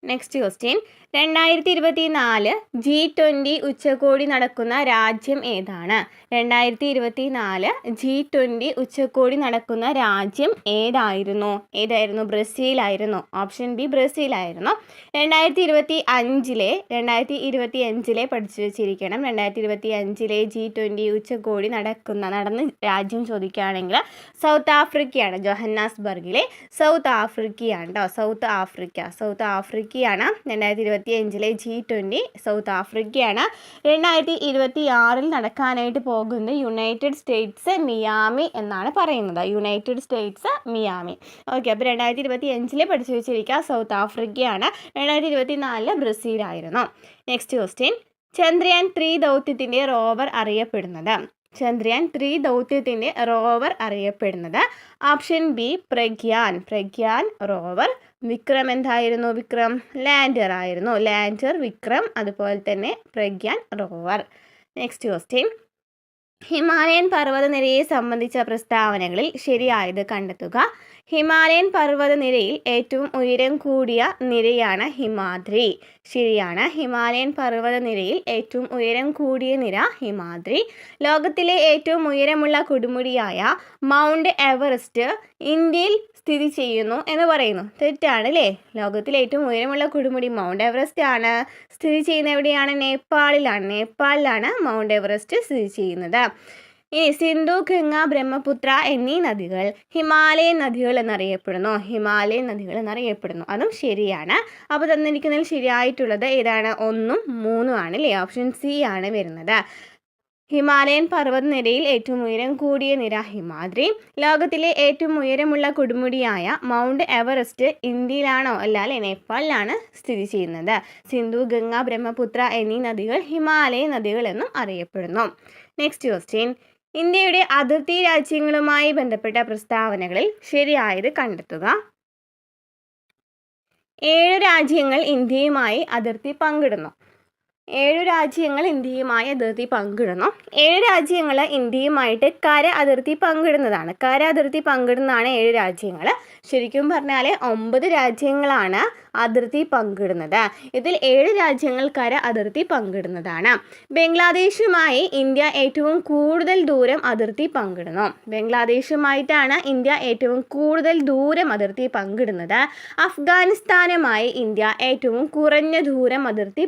A: നെക്സ്റ്റ് ക്വസ്റ്റ്യൻ, 2024 G20 ഉച്ചകോടി നടക്കുന്ന രാജ്യം ഏതാണ്? 2024 G20 ഉച്ചകോടി നടക്കുന്ന രാജ്യം ഏതായിരുന്നു? ബ്രസീലായിരുന്നു. Option B ബ്രസീലായിരുന്നു. 2025 പഠിച്ചു വെച്ചിരിക്കണം. 2025 G20 ഉച്ചകോടി നടന്ന രാജ്യം ചോദിക്കുകയാണെങ്കിൽ സൗത്ത് ആഫ്രിക്കയാണ്. ജോഹന്നാസ്ബർഗിലെ സൗത്ത് ആഫ്രിക്കയാണ് കേട്ടോ. South ആഫ്രിക്കയാണ് 2025 G20 south ആഫ്രിക്കയാണ്. 2026 നടക്കാനായിട്ട് പോകുന്നത് യുണൈറ്റഡ് സ്റ്റേറ്റ്സ് മിയാമി എന്നാണ് പറയുന്നത്. United States Miami. ഓക്കെ, അപ്പോൾ 2025 പഠിച്ചു വെച്ചിരിക്കുക സൗത്ത് ആഫ്രിക്കയാണ്. 2024 ബ്രസീലായിരുന്നു. നെക്സ്റ്റ് ക്വസ്റ്റ്യൻ, ചന്ദ്രയാൻ 3 ദൗത്യത്തിൻ്റെ റോവർ അറിയപ്പെടുന്നത്? ചന്ദ്രയാൻ 3 ദൗത്യത്തിൻ്റെ റോവർ അറിയപ്പെടുന്നത് option B Pragyan rover. Vikram എന്തായിരുന്നു? വിക്രം ലാൻഡർ ആയിരുന്നു. വിക്രം, അതുപോലെ തന്നെ Pragyan rover. Next question, Himalayan പർവ്വതനിരയെ സംബന്ധിച്ച പ്രസ്താവനകളിൽ ശരിയായത് കണ്ടെത്തുക. ഹിമാലയൻ പർവ്വതനിരയിൽ ഏറ്റവും ഉയരം കൂടിയ നിരയാണ് ഹിമാദ്രി. ശരിയാണ്. ഹിമാലയൻ പർവ്വതനിരയിൽ ഏറ്റവും ഉയരം കൂടിയ നിര ഹിമാദ്രി. ലോകത്തിലെ ഏറ്റവും ഉയരമുള്ള കൊടുമുടിയായ മൗണ്ട് എവറസ്റ്റ് ഇന്ത്യയിൽ സ്ഥിതി ചെയ്യുന്നു എന്ന് പറയുന്നു. തെറ്റാണ് അല്ലേ? ലോകത്തിലെ ഏറ്റവും ഉയരമുള്ള കൊടുമുടി മൗണ്ട് എവറസ്റ്റ് ആണ്. സ്ഥിതി ചെയ്യുന്നത് എവിടെയാണ്? നേപ്പാളിലാണ് മൗണ്ട് എവറസ്റ്റ് സ്ഥിതി ചെയ്യുന്നത്. ഇനി സിന്ധു, ഗംഗ, ബ്രഹ്മപുത്ര എന്നീ നദികൾ ഹിമാലയൻ നദികൾ എന്നറിയപ്പെടുന്നു. അതും ശരിയാണ്. അപ്പോൾ തന്നിരിക്കുന്നതിൽ ശരിയായിട്ടുള്ളത് ഏതാണ്? 1ഉം 3ഉം ആണ് അല്ലേ? ഓപ്ഷൻ സി ആണ് വരുന്നത്. ഹിമാലയൻ പർവ്വതനിരയിൽ ഏറ്റവും ഉയരം കൂടിയ നിര ഹിമാദ്രി. ലോകത്തിലെ ഏറ്റവും ഉയരമുള്ള കൊടുമുടിയായ മൗണ്ട് എവറസ്റ്റ് ഇന്ത്യയിലാണോ? അല്ല അല്ലേ, നേപ്പാളിലാണ് സ്ഥിതി ചെയ്യുന്നത്. സിന്ധു, ഗംഗ, ബ്രഹ്മപുത്ര എന്നീ നദികൾ ഹിമാലയൻ നദികൾ എന്നും അറിയപ്പെടുന്നു. നെക്സ്റ്റ് ക്വസ്റ്റ്യൻ, ഇന്ത്യയുടെ അതിർത്തി രാജ്യങ്ങളുമായി ബന്ധപ്പെട്ട പ്രസ്താവനകളിൽ ശരിയായത് കണ്ടെത്തുക. 7 രാജ്യങ്ങൾ ഇന്ത്യയുമായി അതിർത്തി പങ്കിടുന്നു. 7 രാജ്യങ്ങൾ ഇന്ത്യയുമായി അതിർത്തി പങ്കിടുന്നു. 7 രാജ്യങ്ങൾ ഇന്ത്യയുമായിട്ട് കര അതിർത്തി പങ്കിടുന്നതാണ്. 7 രാജ്യങ്ങൾ. ശരിക്കും പറഞ്ഞാൽ 9 രാജ്യങ്ങളാണ് അതിർത്തി പങ്കിടുന്നത്. ഇതിൽ 7 രാജ്യങ്ങൾ കര അതിർത്തി പങ്കിടുന്നതാണ്. ബംഗ്ലാദേശുമായി ഇന്ത്യ ഏറ്റവും കൂടുതൽ ദൂരം അതിർത്തി പങ്കിടുന്നു. ബംഗ്ലാദേശുമായിട്ടാണ് ഇന്ത്യ ഏറ്റവും കൂടുതൽ ദൂരം അതിർത്തി പങ്കിടുന്നത്. അഫ്ഗാനിസ്ഥാനുമായി ഇന്ത്യ ഏറ്റവും കുറഞ്ഞ ദൂരം അതിർത്തി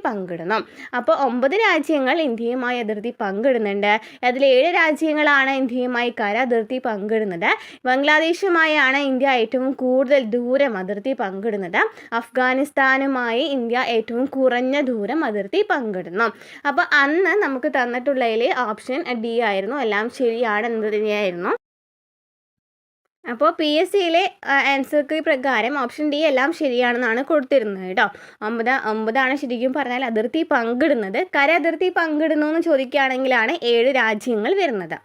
A: പങ്കിടുന്നു. അപ്പോൾ 9 രാജ്യങ്ങൾ ഇന്ത്യയുമായി അതിർത്തി പങ്കിടുന്നുണ്ട്. അതിൽ 7 രാജ്യങ്ങളാണ് ഇന്ത്യയുമായി കര അതിർത്തി പങ്കിടുന്നത്. ബംഗ്ലാദേശുമായാണ് ഇന്ത്യ ഏറ്റവും കൂടുതൽ ദൂരം അതിർത്തി പങ്കിടുന്നത്. അഫ്ഗാനിസ്ഥാനുമായി ഇന്ത്യ ഏറ്റവും കുറഞ്ഞ ദൂരം അതിർത്തി പങ്കിടുന്നു. അപ്പോൾ അന്ന് നമുക്ക് തന്നിട്ടുള്ളതിൽ ഓപ്ഷൻ ഡി ആയിരുന്നു. എല്ലാം ശരിയാണ് എന്ന് തന്നെയായിരുന്നു. അപ്പോൾ PSCയിലെ ആൻസർ കീ പ്രകാരം ഓപ്ഷൻ ഡി എല്ലാം ശരിയാണെന്നാണ് കൊടുത്തിരുന്നത് കേട്ടോ. 9 ശരിക്കും പറഞ്ഞാൽ അതിർത്തി പങ്കിടുന്നത്. കര അതിർത്തി പങ്കിടുന്നു എന്ന് ചോദിക്കുകയാണെങ്കിലാണ് 7 രാജ്യങ്ങൾ വരുന്നത്.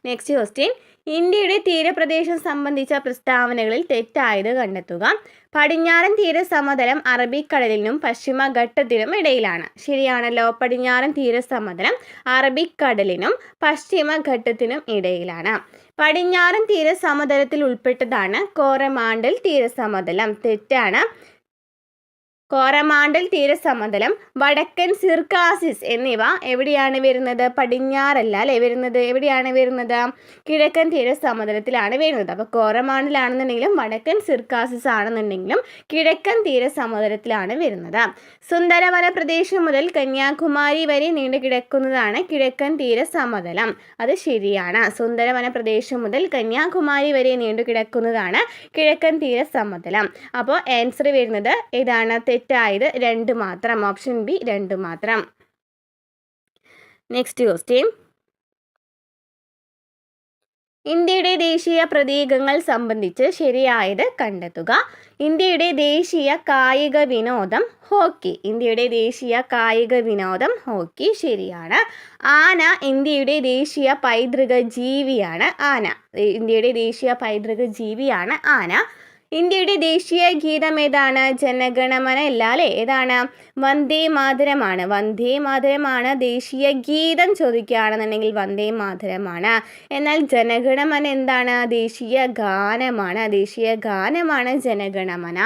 A: നെക്സ്റ്റ് ക്വസ്റ്റ്യൻ, ഇന്ത്യയുടെ തീരപ്രദേശം സംബന്ധിച്ച പ്രസ്താവനകളിൽ തെറ്റായത് കണ്ടെത്തുക. പടിഞ്ഞാറൻ തീരസമതലം അറബിക്കടലിനും പശ്ചിമഘട്ടത്തിനും ഇടയിലാണ്. ശരിയാണല്ലോ. പടിഞ്ഞാറൻ തീരസമതലം അറബിക്കടലിനും പശ്ചിമഘട്ടത്തിനും ഇടയിലാണ്. പടിഞ്ഞാറൻ തീരസമതലത്തിൽ ഉൾപ്പെട്ടതാണ് കോറമാണ്ടൽ തീരസമതലം. തെറ്റാണ്. കോറമാണ്ടൽ തീരസമതലം, വടക്കൻ സിർക്കാസിസ് എന്നിവ എവിടെയാണ് വരുന്നത്? പടിഞ്ഞാറല്ല അല്ലേ വരുന്നത്. എവിടെയാണ് വരുന്നത്? കിഴക്കൻ തീരസമതലത്തിലാണ് വരുന്നത്. അപ്പോൾ കോറമാണ്ടലാണെന്നുണ്ടെങ്കിലും വടക്കൻ സിർക്കാസിസ് ആണെന്നുണ്ടെങ്കിലും കിഴക്കൻ തീരസമതലത്തിലാണ് വരുന്നത്. സുന്ദരവന പ്രദേശം മുതൽ കന്യാകുമാരി വരെ നീണ്ടു കിടക്കുന്നതാണ് കിഴക്കൻ തീരസമതലം. അത് ശരിയാണ്. സുന്ദരവന പ്രദേശം മുതൽ കന്യാകുമാരി വരെ നീണ്ടു കിടക്കുന്നതാണ് കിഴക്കൻ തീരസമതലം. അപ്പോൾ ആൻസർ വരുന്നത് ഏതാണ്? തെറ്റായത് 2 മാത്രം. ഓപ്ഷൻ ബി 2 മാത്രം. Next question. ഇന്ത്യയുടെ ദേശീയ പ്രതീകങ്ങൾ സംബന്ധിച്ച് ശരിയായത് കണ്ടെത്തുക. ഇന്ത്യയുടെ ദേശീയ കായിക വിനോദം ഹോക്കി. ഇന്ത്യയുടെ ദേശീയ കായിക വിനോദം ഹോക്കി, ശരിയാണ്. ആന ഇന്ത്യയുടെ ദേശീയ പൈതൃക ജീവിയാണ്. ഇന്ത്യയുടെ ദേശീയ പൈതൃക ജീവിയാണ് ആന. ഇന്ത്യയുടെ ദേശീയ ഗീതം ഏതാണ്? ജനഗണമന അല്ല അല്ലേ, ഏതാണ്? വന്ദേ മാതരമാണ്. വന്ദേ മാതരമാണ് ദേശീയ ഗീതം ചോദിക്കുകയാണെന്നുണ്ടെങ്കിൽ വന്ദേ മാതരമാണ്. എന്നാൽ ജനഗണമന എന്താണ്? ദേശീയ ഗാനമാണ്. ദേശീയ ഗാനമാണ് ജനഗണമന.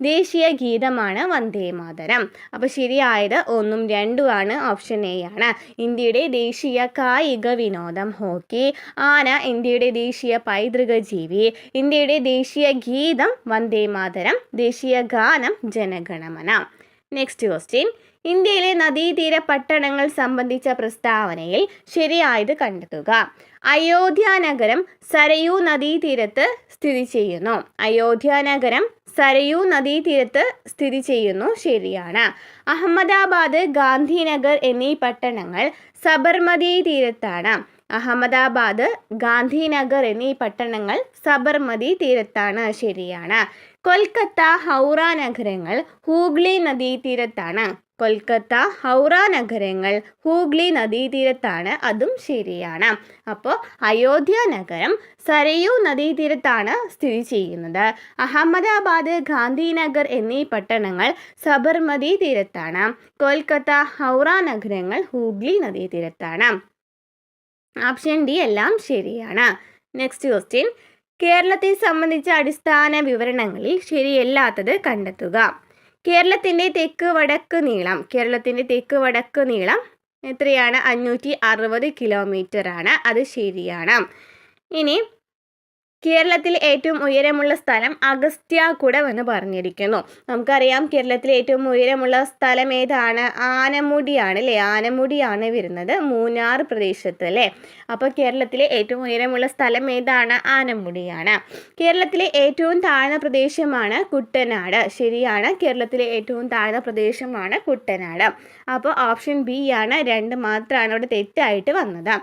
A: ദേശീയ ഗീതമാണ് വന്ദേ മാതരം. അപ്പോൾ ശരിയായത് 1ഉം 2ഉം ആണ്. ഓപ്ഷൻ എ ആണ്. ഇന്ത്യയുടെ ദേശീയ കായിക വിനോദം ഹോക്കി. ആന ഇന്ത്യയുടെ ദേശീയ പൈതൃക ജീവി. ഇന്ത്യയുടെ ദേശീയ ഗീതം വന്ദേ മാതരം. ദേശീയ ഗാനം ജനഗണമന. Next question. ഇന്ത്യയിലെ നദീതീര പട്ടണങ്ങൾ സംബന്ധിച്ച പ്രസ്താവനയിൽ ശരിയായത് കണ്ടെത്തുക. അയോധ്യ നഗരം സരയൂ നദീതീരത്ത് സ്ഥിതി ചെയ്യുന്നു. അയോധ്യ നഗരം സരയൂ നദീതീരത്ത് സ്ഥിതി ചെയ്യുന്നു, ശരിയാണ്. അഹമ്മദാബാദ്, ഗാന്ധിനഗർ എന്നീ പട്ടണങ്ങൾ സബർമതി തീരത്താണ്. അഹമ്മദാബാദ്, ഗാന്ധിനഗർ എന്നീ പട്ടണങ്ങൾ സബർമതി തീരത്താണ്, ശരിയാണ്. കൊൽക്കത്ത, ഹൗറ നഗരങ്ങൾ ഹൂഗ്ലി നദീതീരത്താണ്. കൊൽക്കത്ത, ഹൗറ നഗരങ്ങൾ ഹൂഗ്ലി നദീതീരത്താണ്, അതും ശരിയാണ്. അപ്പോൾ അയോധ്യ നഗരം സരയൂ നദീതീരത്താണ് സ്ഥിതി ചെയ്യുന്നത്. അഹമ്മദാബാദ്, ഗാന്ധിനഗർ എന്നീ പട്ടണങ്ങൾ സബർമതി തീരത്താണ്. കൊൽക്കത്ത, ഹൗറ നഗരങ്ങൾ ഹൂഗ്ലി നദീതീരത്താണ്. ഓപ്ഷൻ ഡി എല്ലാം ശരിയാണ്. Next question. കേരളത്തെ സംബന്ധിച്ച അടിസ്ഥാന വിവരണങ്ങളിൽ ശരിയല്ലാത്തത് കണ്ടെത്തുക. കേരളത്തിൻ്റെ തെക്ക് വടക്ക് നീളം. കേരളത്തിൻ്റെ തെക്ക് വടക്ക് നീളം എത്രയാണ്? 560 കിലോമീറ്റർ ആണ്, അത് ശരിയാണ്. ഇനി കേരളത്തിൽ ഏറ്റവും ഉയരമുള്ള സ്ഥലം അഗസ്ത്യാർകൂടം എന്ന് പറഞ്ഞിരിക്കുന്നു. നമുക്കറിയാം കേരളത്തിലെ ഏറ്റവും ഉയരമുള്ള സ്ഥലം ഏതാണ്? ആനമുടിയാണ് അല്ലേ. ആനമുടിയാണ് വരുന്നത് മൂന്നാർ പ്രദേശത്ത് അല്ലേ. അപ്പോൾ കേരളത്തിലെ ഏറ്റവും ഉയരമുള്ള സ്ഥലം ഏതാണ്? ആനമുടിയാണ്. കേരളത്തിലെ ഏറ്റവും താഴ്ന്ന പ്രദേശമാണ് കുട്ടനാട്, ശരിയാണ്. കേരളത്തിലെ ഏറ്റവും താഴ്ന്ന പ്രദേശമാണ് കുട്ടനാട്. അപ്പോൾ ഓപ്ഷൻ ബി ആണ്. 2 മാത്രമാണ് അവിടെ തെറ്റായിട്ട് വന്നത്.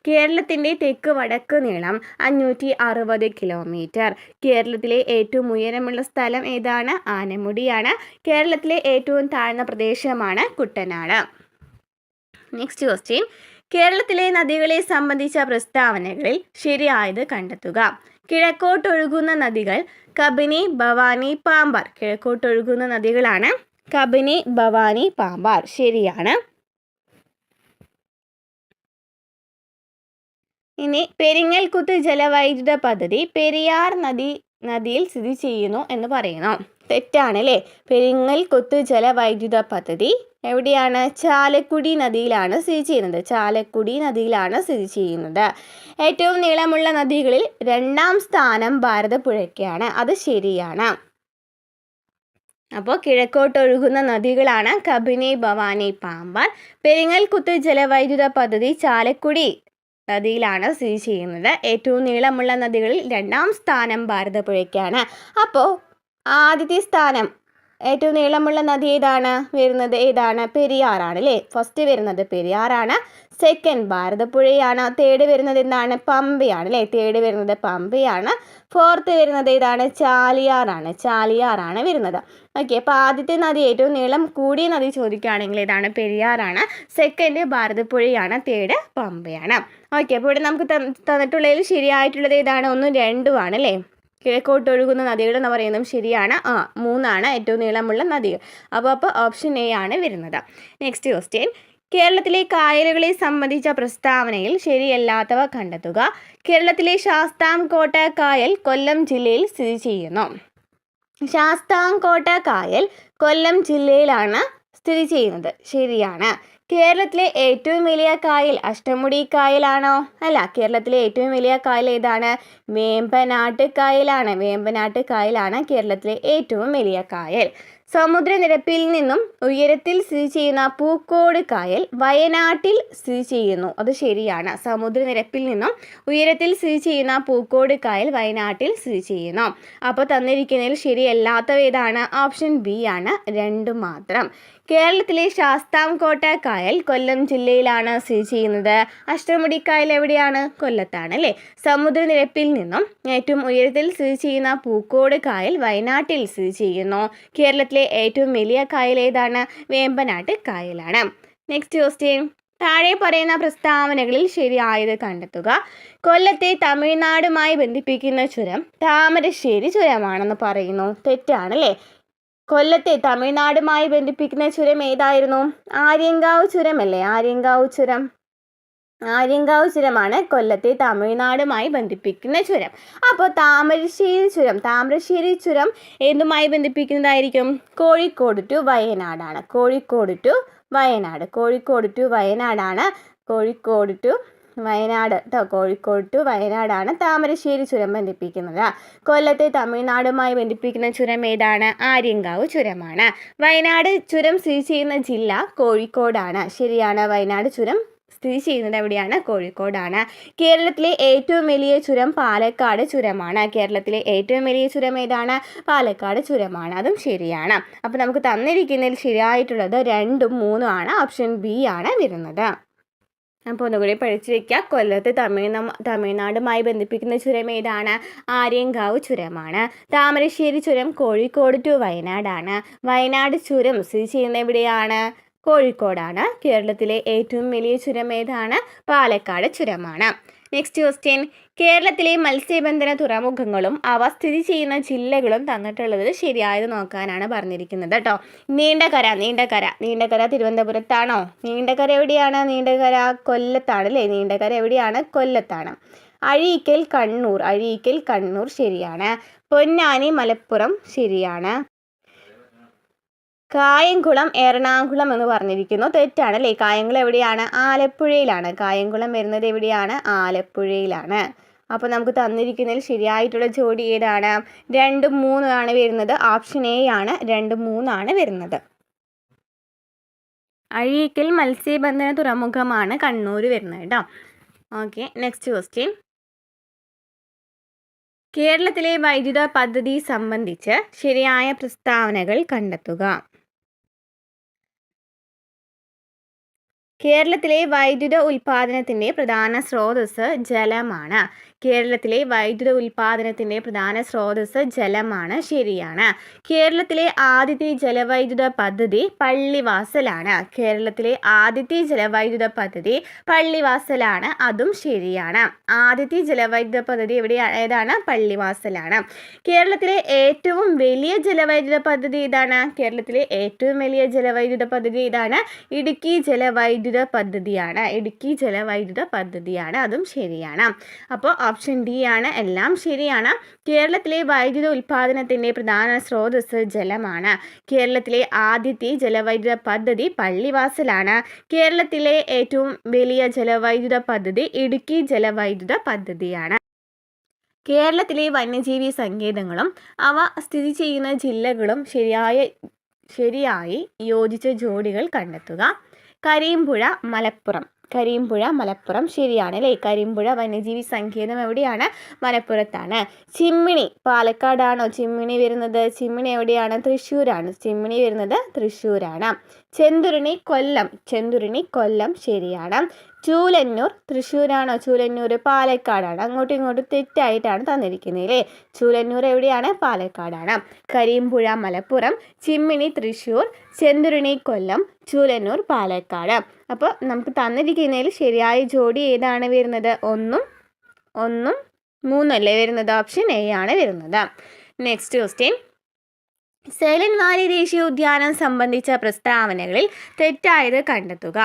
A: കേരളത്തിൻ്റെ തെക്ക് വടക്ക് നീളം 560 കിലോമീറ്റർ. കേരളത്തിലെ ഏറ്റവും ഉയരമുള്ള സ്ഥലം ഏതാണ്? ആനമുടിയാണ്. കേരളത്തിലെ ഏറ്റവും താഴ്ന്ന പ്രദേശമാണ് കുട്ടനാട്. Next question. കേരളത്തിലെ നദികളെ സംബന്ധിച്ച പ്രസ്താവനകളിൽ ശരിയായത് കണ്ടെത്തുക. കിഴക്കോട്ടൊഴുകുന്ന നദികൾ കബനി, ഭവാനി, പാമ്പാർ. കിഴക്കോട്ടൊഴുകുന്ന നദികളാണ് കബനി, ഭവാനി, പാമ്പാർ, ശരിയാണ്. ഇനി പെരിങ്ങൽകുത്ത് ജലവൈദ്യുത പദ്ധതി പെരിയാർ നദിയിൽ സ്ഥിതി ചെയ്യുന്നു എന്ന് പറയുന്നു. തെറ്റാണ് അല്ലേ. പെരിങ്ങൽകുത്ത് ജലവൈദ്യുത പദ്ധതി എവിടെയാണ്? ചാലക്കുടി നദിയിലാണ് സ്ഥിതി ചെയ്യുന്നത്. ചാലക്കുടി നദിയിലാണ് സ്ഥിതി ചെയ്യുന്നത്. ഏറ്റവും നീളമുള്ള നദികളിൽ 2ാം സ്ഥാനം ഭാരതപ്പുഴയ്ക്കാണ്, അത് ശരിയാണ്. അപ്പോൾ കിഴക്കോട്ടൊഴുകുന്ന നദികളാണ് കബനി, ഭവാനി, പാമ്പാർ. പെരിങ്ങൽകുത്ത് ജലവൈദ്യുത പദ്ധതി ചാലക്കുടി നദിയിലാണ് സ്ഥിതി ചെയ്യുന്നത്. ഏറ്റവും നീളമുള്ള നദികളിൽ 2ാം സ്ഥാനം ഭാരതപ്പുഴയ്ക്കാണ്. അപ്പോൾ ആദ്യത്തെ സ്ഥാനം ഏറ്റവും നീളമുള്ള നദി ഏതാണ് വരുന്നത്? ഏതാണ്? പെരിയാറാണ് അല്ലേ. ഫസ്റ്റ് വരുന്നത് പെരിയാറാണ്. സെക്കൻഡ് ഭാരതപ്പുഴയാണ്. തേർഡ് വരുന്നത് എന്താണ്? പമ്പയാണ് അല്ലേ. തേർഡ് വരുന്നത് പമ്പയാണ്. ഫോർത്ത് വരുന്നത് ഏതാണ്? ചാലിയാറാണ് വരുന്നത്. ഓക്കെ. അപ്പോൾ ആദ്യത്തെ നദി ഏറ്റവും നീളം കൂടിയ നദി ചോദിക്കുകയാണെങ്കിൽ ഏതാണ്? പെരിയാറാണ്. സെക്കൻഡ് ഭാരതപ്പുഴയാണ്. തേർഡ് പമ്പയാണ്. ഓക്കെ. അപ്പോൾ ഇവിടെ നമുക്ക് തന്നിട്ടുള്ളതിൽ ശരിയായിട്ടുള്ളത് ഏതാണ്? 1ഉം 2ഉം ആണ് അല്ലേ. കിഴക്കോട്ടൊഴുകുന്ന നദികൾ എന്ന് പറയുന്നതും ശരിയാണ്. 3ആണ് ഏറ്റവും നീളമുള്ള നദികൾ. അപ്പോൾ ഓപ്ഷൻ എ ആണ് വരുന്നത്. Next question. കേരളത്തിലെ കായലുകളെ സംബന്ധിച്ച പ്രസ്താവനയിൽ ശരിയല്ലാത്തവ കണ്ടെത്തുക. കേരളത്തിലെ ശാസ്താംകോട്ട കായൽ കൊല്ലം ജില്ലയിൽ സ്ഥിതി ചെയ്യുന്നു. ശാസ്താംകോട്ട കായൽ കൊല്ലം ജില്ലയിലാണ് സ്ഥിതി ചെയ്യുന്നത്, ശരിയാണ്. കേരളത്തിലെ ഏറ്റവും വലിയ കായൽ അഷ്ടമുടി കായലാണോ? അല്ല, കേരളത്തിലെ ഏറ്റവും വലിയ കായൽ ഏതാണ്? വേമ്പനാട്ട് കായലാണ്. വേമ്പനാട്ട് കായലാണ് കേരളത്തിലെ ഏറ്റവും വലിയ കായൽ. സമുദ്രനിരപ്പിൽ നിന്നും ഉയരത്തിൽ സ്ഥിതി ചെയ്യുന്ന പൂക്കോട് കായൽ വയനാട്ടിൽ സ്ഥിതി ചെയ്യുന്നു. അത് ശരിയാണ്. സമുദ്രനിരപ്പിൽ നിന്നും ഉയരത്തിൽ സ്ഥിതി ചെയ്യുന്ന പൂക്കോട് കായൽ വയനാട്ടിൽ സ്ഥിതി ചെയ്യുന്നു. അപ്പോൾ തന്നിരിക്കുന്നതിൽ ശരിയല്ലാത്തവ ഏതാണ്? ഓപ്ഷൻ ബി ആണ്, രണ്ടും മാത്രം. കേരളത്തിലെ ശാസ്താംകോട്ട കായൽ കൊല്ലം ജില്ലയിലാണ് സ്ഥിതി ചെയ്യുന്നത്. അഷ്ടമുടി കായൽ എവിടെയാണ്? കൊല്ലത്താണ് അല്ലേ. സമുദ്രനിരപ്പിൽ നിന്നും ഏറ്റവും ഉയരത്തിൽ സ്ഥിതി ചെയ്യുന്ന പൂക്കോട് കായൽ വയനാട്ടിൽ സ്ഥിതി ചെയ്യുന്നു. കേരളത്തിലെ ഏറ്റവും വലിയ കായൽ ഏതാണ്? വേമ്പനാട്ട് കായലാണ്. Next question. താഴെ പറയുന്ന പ്രസ്താവനകളിൽ ശരിയായത് കണ്ടെത്തുക. കൊല്ലത്തെ തമിഴ്നാടുമായി ബന്ധിപ്പിക്കുന്ന ചുരം താമരശ്ശേരി ചുരമാണെന്ന് പറയുന്നു. തെറ്റാണല്ലേ. കൊല്ലത്തെ തമിഴ്നാടുമായി ബന്ധിപ്പിക്കുന്ന ചുരം ഏതായിരുന്നു? ആര്യങ്കാവ് ചുരമല്ലേ. ആര്യങ്കാവ് ചുരമാണ് കൊല്ലത്തെ തമിഴ്നാടുമായി ബന്ധിപ്പിക്കുന്ന ചുരം. അപ്പോൾ താമരശ്ശേരി ചുരം എന്തുമായി ബന്ധിപ്പിക്കുന്നതായിരിക്കും? കോഴിക്കോട് ടു വയനാടാണ്. കോഴിക്കോട് ടു വയനാടാണ് താമരശ്ശേരി ചുരം ബന്ധിപ്പിക്കുന്നത്. കൊല്ലത്തെ തമിഴ്നാടുമായി ബന്ധിപ്പിക്കുന്ന ചുരം ഏതാണ്? ആര്യങ്കാവ് ചുരമാണ്. വയനാട് ചുരം സ്ഥിതി ചെയ്യുന്ന ജില്ല കോഴിക്കോടാണ്. ശരിയാണ്. വയനാട് ചുരം സ്ഥിതി ചെയ്യുന്നത് എവിടെയാണ്? കോഴിക്കോടാണ്. കേരളത്തിലെ ഏറ്റവും വലിയ ചുരം പാലക്കാട് ചുരമാണ്. കേരളത്തിലെ ഏറ്റവും വലിയ ചുരം ഏതാണ്? പാലക്കാട് ചുരമാണ്. അതും ശരിയാണ്. അപ്പോൾ നമുക്ക് തന്നിരിക്കുന്നതിൽ ശരിയായിട്ടുള്ളത് 2ഉം 3ഉം ആണ്. ഓപ്ഷൻ ബി ആണ് വരുന്നത്. അപ്പോൾ ഒന്നുകൂടി പഠിച്ചു വയ്ക്കുക. കൊല്ലത്ത് തമിഴ്നാടുമായി ബന്ധിപ്പിക്കുന്ന ചുരം ഏതാണ്? ആര്യങ്കാവ് ചുരമാണ്. താമരശ്ശേരി ചുരം കോഴിക്കോട് ടു വയനാടാണ്. വയനാട് ചുരം സ്ഥിതി ചെയ്യുന്നത് എവിടെയാണ്? കോഴിക്കോടാണ്. കേരളത്തിലെ ഏറ്റവും വലിയ ചുരം ഏതാണ്? പാലക്കാട് ചുരമാണ്. Next question. കേരളത്തിലെ മത്സ്യബന്ധന തുറമുഖങ്ങളും അവ സ്ഥിതി ചെയ്യുന്ന ജില്ലകളും തന്നിട്ടുള്ളത് ശരിയായത് നോക്കാനാണ് പറഞ്ഞിരിക്കുന്നത് കേട്ടോ. നീണ്ടകര തിരുവനന്തപുരത്താണോ? നീണ്ടകര എവിടെയാണ്? നീണ്ടകര കൊല്ലത്താണ് അല്ലേ. നീണ്ടകര എവിടെയാണ്? കൊല്ലത്താണ്. അഴീക്കൽ കണ്ണൂർ ശരിയാണ്. പൊന്നാനി മലപ്പുറം ശരിയാണ്. കായംകുളം എറണാകുളം എന്ന് പറഞ്ഞിരിക്കുന്നു. തെറ്റാണ് അല്ലേ. കായംകുളം എവിടെയാണ്? ആലപ്പുഴയിലാണ്. കായംകുളം വരുന്നത് എവിടെയാണ്? ആലപ്പുഴയിലാണ്. അപ്പോൾ നമുക്ക് തന്നിരിക്കുന്നതിൽ ശരിയായിട്ടുള്ള ജോഡി ഏതാണ്? 2ഉം 3ഉം ആണ് വരുന്നത്. ഓപ്ഷൻ എ ആണ്. 2ഉം 3ഉം ആണ് വരുന്നത്. അഴീക്കൽ മത്സ്യബന്ധന തുറമുഖമാണ് കണ്ണൂർ വരുന്നത് കേട്ടോ. ഓക്കെ. Next question. കേരളത്തിലെ വൈദ്യുത പദ്ധതി സംബന്ധിച്ച് ശരിയായ പ്രസ്താവനകൾ കണ്ടെത്തുക. കേരളത്തിലെ വൈദ്യുത ഉൽപാദനത്തിൻ്റെ പ്രധാന സ്രോതസ്സ് ജലമാണ്. ശരിയാണ്. കേരളത്തിലെ ആദ്യത്തെ ജലവൈദ്യുത പദ്ധതി പള്ളിവാസലാണ്. അതും ശരിയാണ്. ആദ്യത്തെ ജലവൈദ്യുത പദ്ധതി ഏതാണ്? പള്ളിവാസലാണ്. കേരളത്തിലെ ഏറ്റവും വലിയ ജലവൈദ്യുത പദ്ധതി ഏതാണ്? ഇടുക്കി ജലവൈദ്യുത പദ്ധതിയാണ്. അതും ശരിയാണ്. അപ്പോൾ ഓപ്ഷൻ ഡി ആണ്. എല്ലാം ശരിയാണ്. കേരളത്തിലെ വൈദ്യുത ഉൽപാദനത്തിൻ്റെ പ്രധാന സ്രോതസ്സ് ജലമാണ്. കേരളത്തിലെ ആദ്യത്തെ ജലവൈദ്യുത പദ്ധതി പള്ളിവാസലാണ്. കേരളത്തിലെ ഏറ്റവും വലിയ ജലവൈദ്യുത പദ്ധതി ഇടുക്കി ജലവൈദ്യുത പദ്ധതിയാണ്. കേരളത്തിലെ വന്യജീവി സങ്കേതങ്ങളും അവ സ്ഥിതി ചെയ്യുന്ന ജില്ലകളും ശരിയായി യോജിച്ച ജോഡികൾ കണ്ടെത്തുക. കരിമ്പുഴ മലപ്പുറം ശരിയാണ് അല്ലേ. കരിമ്പുഴ വന്യജീവി സങ്കേതം എവിടെയാണ്? മലപ്പുറത്താണ്. ചിമ്മിണി പാലക്കാടാണോ ചിമ്മിണി വരുന്നത്? ചിമ്മിണി എവിടെയാണ്? തൃശ്ശൂരാണ്. ചിമ്മിണി വരുന്നത് തൃശ്ശൂരാണ്. ചെന്തുരുണി കൊല്ലം ശരിയാണ്. ചൂലന്നൂർ തൃശ്ശൂരാണോ? ചൂലന്നൂർ പാലക്കാടാണ്. അങ്ങോട്ടും ഇങ്ങോട്ടും തെറ്റായിട്ടാണ് തന്നിരിക്കുന്നത് അല്ലേ. ചൂലന്നൂർ എവിടെയാണ്? പാലക്കാടാണ്. കരിമ്പുഴ മലപ്പുറം, ചിമ്മിണി തൃശ്ശൂർ, ചെന്തുരുണി കൊല്ലം, ചൂലന്നൂർ പാലക്കാട്. അപ്പോൾ നമുക്ക് തന്നിരിക്കുന്നതിൽ ശരിയായ ജോഡി ഏതാണ് വരുന്നത്? 1ഉം 3ഉം അല്ലേ വരുന്നത്. ഓപ്ഷൻ എ ആണ് വരുന്നത്. Next question. സൈലന്റ് വാലി ദേശീയ ഉദ്യാനം സംബന്ധിച്ച പ്രസ്താവനകളിൽ തെറ്റായത് കണ്ടെത്തുക.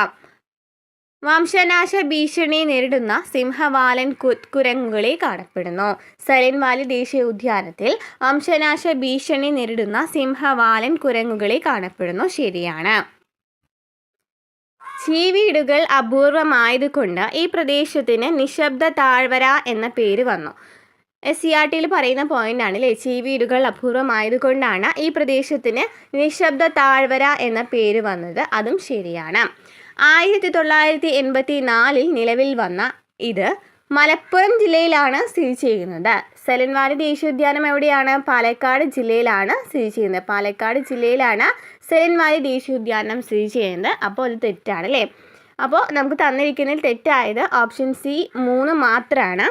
A: വംശനാശ ഭീഷണി നേരിടുന്ന സിംഹവാലൻ കുരങ്ങുകളെ കാണപ്പെടുന്നു. സൈലന്റ് വാലി ദേശീയ ഉദ്യാനത്തിൽ വംശനാശ ഭീഷണി നേരിടുന്ന സിംഹവാലൻ കുരങ്ങുകളെ കാണപ്പെടുന്നു. ശരിയാണ്. ചീവീടുകൾ അപൂർവമായതുകൊണ്ട് ഈ പ്രദേശത്തിന് നിശബ്ദ താഴ്വര എന്ന പേര് വന്നു. SCERTയിൽ പറയുന്ന പോയിന്റാണ് അല്ലേ, ചീവീടുകൾ അപൂർവമായതുകൊണ്ടാണ് ഈ പ്രദേശത്തിന് നിശബ്ദ താഴ്വര എന്ന പേര് വന്നത്. അതും ശരിയാണ്. 1984 നിലവിൽ വന്ന ഇത് മലപ്പുറം ജില്ലയിലാണ് സ്ഥിതി ചെയ്യുന്നത്. സൈലന്റ് വാലി ദേശീയോദ്യാനം എവിടെയാണ്? പാലക്കാട് ജില്ലയിലാണ് സ്ഥിതി ചെയ്യുന്നത്. പാലക്കാട് ജില്ലയിലാണ് സൈലന്റ് വാലി ദേശീയോദ്യാനം സ്ഥിതി ചെയ്യുന്നത്. അപ്പോൾ അത് തെറ്റാണ് അല്ലേ. അപ്പോൾ നമുക്ക് തന്നിരിക്കുന്നതിൽ തെറ്റായത് ഓപ്ഷൻ സി 3 മാത്രമാണ്.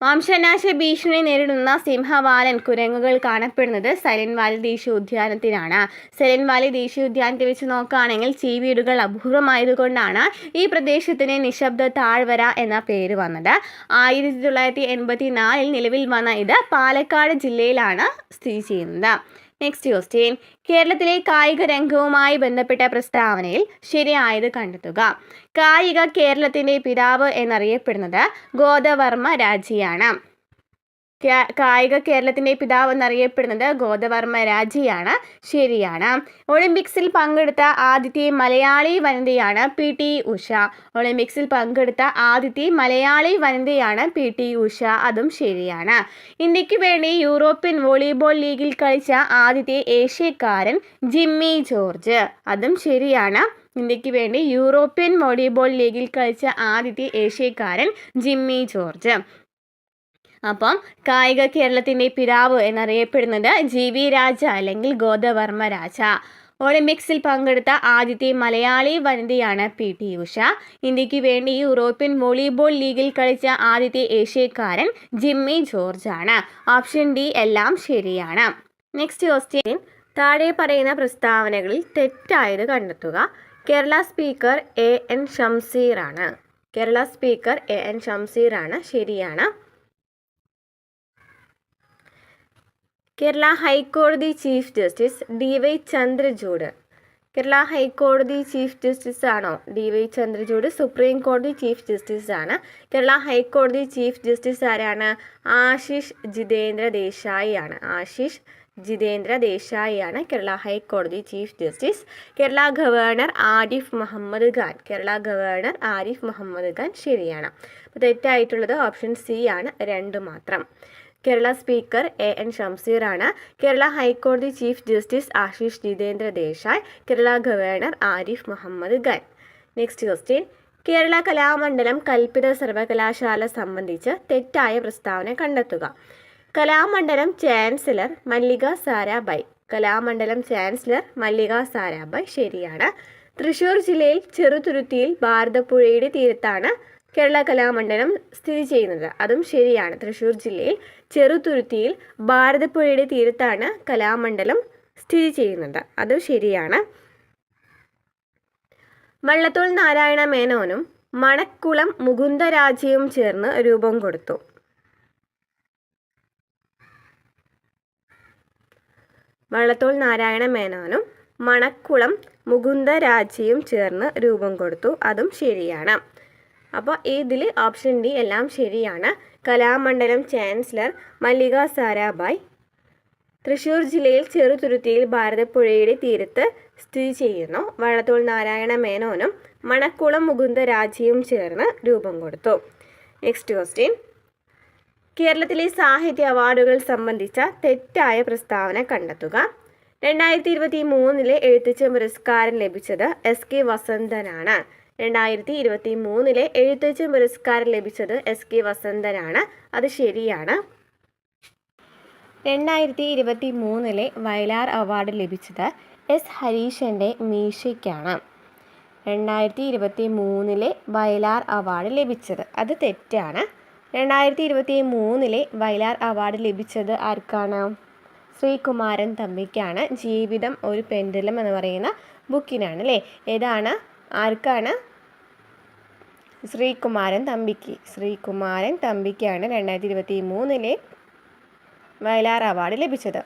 A: വംശനാശ ഭീഷണി നേരിടുന്ന സിംഹവാലൻ കുരങ്ങുകൾ കാണപ്പെടുന്നത് സൈലന്റ് വാലി ദേശീയോദ്യാനത്തിനാണ്. സൈലന്റ് വാലി ദേശീയോദ്യാനത്തെ വെച്ച് നോക്കുകയാണെങ്കിൽ ചീവീടുകൾ അപൂർവമായതുകൊണ്ടാണ് ഈ പ്രദേശത്തിന് നിശബ്ദ താഴ്വര എന്ന പേര് വന്നത്. 1984 നിലവിൽ വന്ന ഇത് പാലക്കാട് ജില്ലയിലാണ് സ്ഥിതി ചെയ്യുന്നത്. Next question. കേരളത്തിലെ കായിക രംഗവുമായി ബന്ധപ്പെട്ട പ്രസ്താവനയിൽ ശരിയായത് കണ്ടെത്തുക. കായിക കേരളത്തിൻ്റെ പിതാവ് എന്നറിയപ്പെടുന്നത് ഗോദവർമ്മ രാജയാണ്. കായിക കേരളത്തിൻ്റെ പിതാവ് എന്നറിയപ്പെടുന്നത് ഗോദവർമ്മ രാജയാണ്. ശരിയാണ്. ഒളിമ്പിക്സിൽ പങ്കെടുത്ത ആദ്യത്തെ മലയാളി വനിതയാണ് PT ഉഷ. ഒളിമ്പിക്സിൽ പങ്കെടുത്ത ആദ്യത്തെ മലയാളി വനിതയാണ് PT ഉഷ. അതും ശരിയാണ്. ഇന്ത്യക്ക് വേണ്ടി യൂറോപ്യൻ വോളിബോൾ ലീഗിൽ കളിച്ച ആദ്യത്തെ ഏഷ്യക്കാരൻ ജിമ്മി ജോർജ്. അതും ശരിയാണ്. ഇന്ത്യക്ക് വേണ്ടി യൂറോപ്യൻ വോളിബോൾ ലീഗിൽ കളിച്ച ആദ്യത്തെ ഏഷ്യക്കാരൻ ജിമ്മി ജോർജ്. അപ്പം കായിക കേരളത്തിൻ്റെ പിതാവ് എന്നറിയപ്പെടുന്നത് GV രാജ അല്ലെങ്കിൽ ഗോദവർമ്മ രാജ. ഒളിമ്പിക്സിൽ പങ്കെടുത്ത ആദ്യത്തെ മലയാളി വനിതയാണ് PT ഉഷ. ഇന്ത്യക്ക് വേണ്ടി യൂറോപ്യൻ വോളിബോൾ ലീഗിൽ കളിച്ച ആദ്യത്തെ ഏഷ്യക്കാരൻ ജിമ്മി ജോർജ് ആണ്. ഓപ്ഷൻ ഡി എല്ലാം ശരിയാണ്. Next question. താഴെ പറയുന്ന പ്രസ്താവനകളിൽ തെറ്റായത് കണ്ടെത്തുക. കേരള സ്പീക്കർ AN ഷംസീർ ആണ്. കേരള സ്പീക്കർ AN ഷംസീർ ആണ്. ശരിയാണ്. കേരള ഹൈക്കോടതി chief justice DY Chandrachud. Kerala ഹൈക്കോടതി ചീഫ് ജസ്റ്റിസ് ആണോ DY ചന്ദ്രചൂഡ്? സുപ്രീം കോടതി ചീഫ് ജസ്റ്റിസ് ആണ്. കേരള ഹൈക്കോടതി ചീഫ് ജസ്റ്റിസ് ആരാണ്? ആശിഷ് ജിതേന്ദ്ര ദേശായി ആണ്. ആശിഷ് ജിതേന്ദ്ര ദേശായി ആണ് കേരള ഹൈക്കോടതി chief justice. Kerala governor Arif Muhammad Khan. Kerala governor Arif Muhammad Khan. ശരിയാണ്. അപ്പോൾ തെറ്റായിട്ടുള്ളത് ഓപ്ഷൻ സി ആണ്. 2 മാത്രം. കേരള സ്പീക്കർ AN ഷംസീർ ആണ്. കേരള ഹൈക്കോടതി chief justice Ashish Jitendra Desai. Kerala governor Arif Muhammad Khan. Next question. Kerala Kalamandalam കൽപ്പിത സർവകലാശാല സംബന്ധിച്ച് തെറ്റായ പ്രസ്താവന കണ്ടെത്തുക. കലാമണ്ഡലം ചാൻസലർ മല്ലിക സാരാഭായ്. കലാമണ്ഡലം ചാൻസലർ മല്ലിക സാരാഭായ്. ശരിയാണ്. തൃശ്ശൂർ ജില്ലയിൽ ചെറുതുരുത്തിയിൽ ഭാരതപ്പുഴയുടെ തീരത്താണ് കേരള കലാമണ്ഡലം സ്ഥിതി ചെയ്യുന്നത്. അതും ശരിയാണ്. തൃശ്ശൂർ ജില്ലയിൽ ചെറുതുരുത്തിയിൽ ഭാരതപ്പുഴയുടെ തീരത്താണ് കലാമണ്ഡലം സ്ഥിതി ചെയ്യുന്നത്. അതും ശരിയാണ്. വള്ളത്തോൾ നാരായണ മേനോനും മണക്കുളം മുകുന്ദരാജയും ചേർന്ന് രൂപം കൊടുത്തു. വള്ളത്തോൾ നാരായണ മേനോനും മണക്കുളം മുകുന്ദരാജയും ചേർന്ന് രൂപം കൊടുത്തു. അതും ശരിയാണ്. അപ്പോൾ ഇതിൽ ഓപ്ഷൻ ഡി എല്ലാം ശരിയാണ്. കലാമണ്ഡലം ചാൻസലർ മല്ലിക സാരാഭായ് തൃശ്ശൂർ ജില്ലയിൽ ചെറുതുരുത്തിയിൽ ഭാരതപ്പുഴയുടെ തീരത്ത് സ്ഥിതി ചെയ്യുന്നു. വള്ളത്തോൾ നാരായണ മേനോനും മണക്കുളം മുകുന്ദരാജയും ചേർന്ന് രൂപം കൊടുത്തു. Next question. കേരളത്തിലെ സാഹിത്യ അവാർഡുകൾ സംബന്ധിച്ച തെറ്റായ പ്രസ്താവന കണ്ടെത്തുക. 2023 എഴുത്തച്ഛൻ പുരസ്കാരം ലഭിച്ചത് SK വസന്തനാണ്. 2023 എഴുത്തച്ഛൻ പുരസ്കാരം ലഭിച്ചത് SK വസന്തനാണ്. അത് ശരിയാണ്. 2023 വയലാർ അവാർഡ് ലഭിച്ചത് S ഹരീശൻ്റെ മീശയ്ക്കാണ്. 2023 വയലാർ അവാർഡ് ലഭിച്ചത് അത് തെറ്റാണ്. 2023 വയലാർ അവാർഡ് ലഭിച്ചത് ആർക്കാണ്? ശ്രീകുമാരൻ തമ്പിക്കാണ്. ജീവിതം ഒരു പെൻഡുലം എന്ന് പറയുന്ന ബുക്കിനാണ് അല്ലേ. ഏതാണ്? ആർക്കാണ്? ശ്രീകുമാരൻ തമ്പിക്ക്. ശ്രീകുമാരൻ തമ്പിക്കാണ് 2023 വയലാർ അവാർഡ് ലഭിച്ചത്.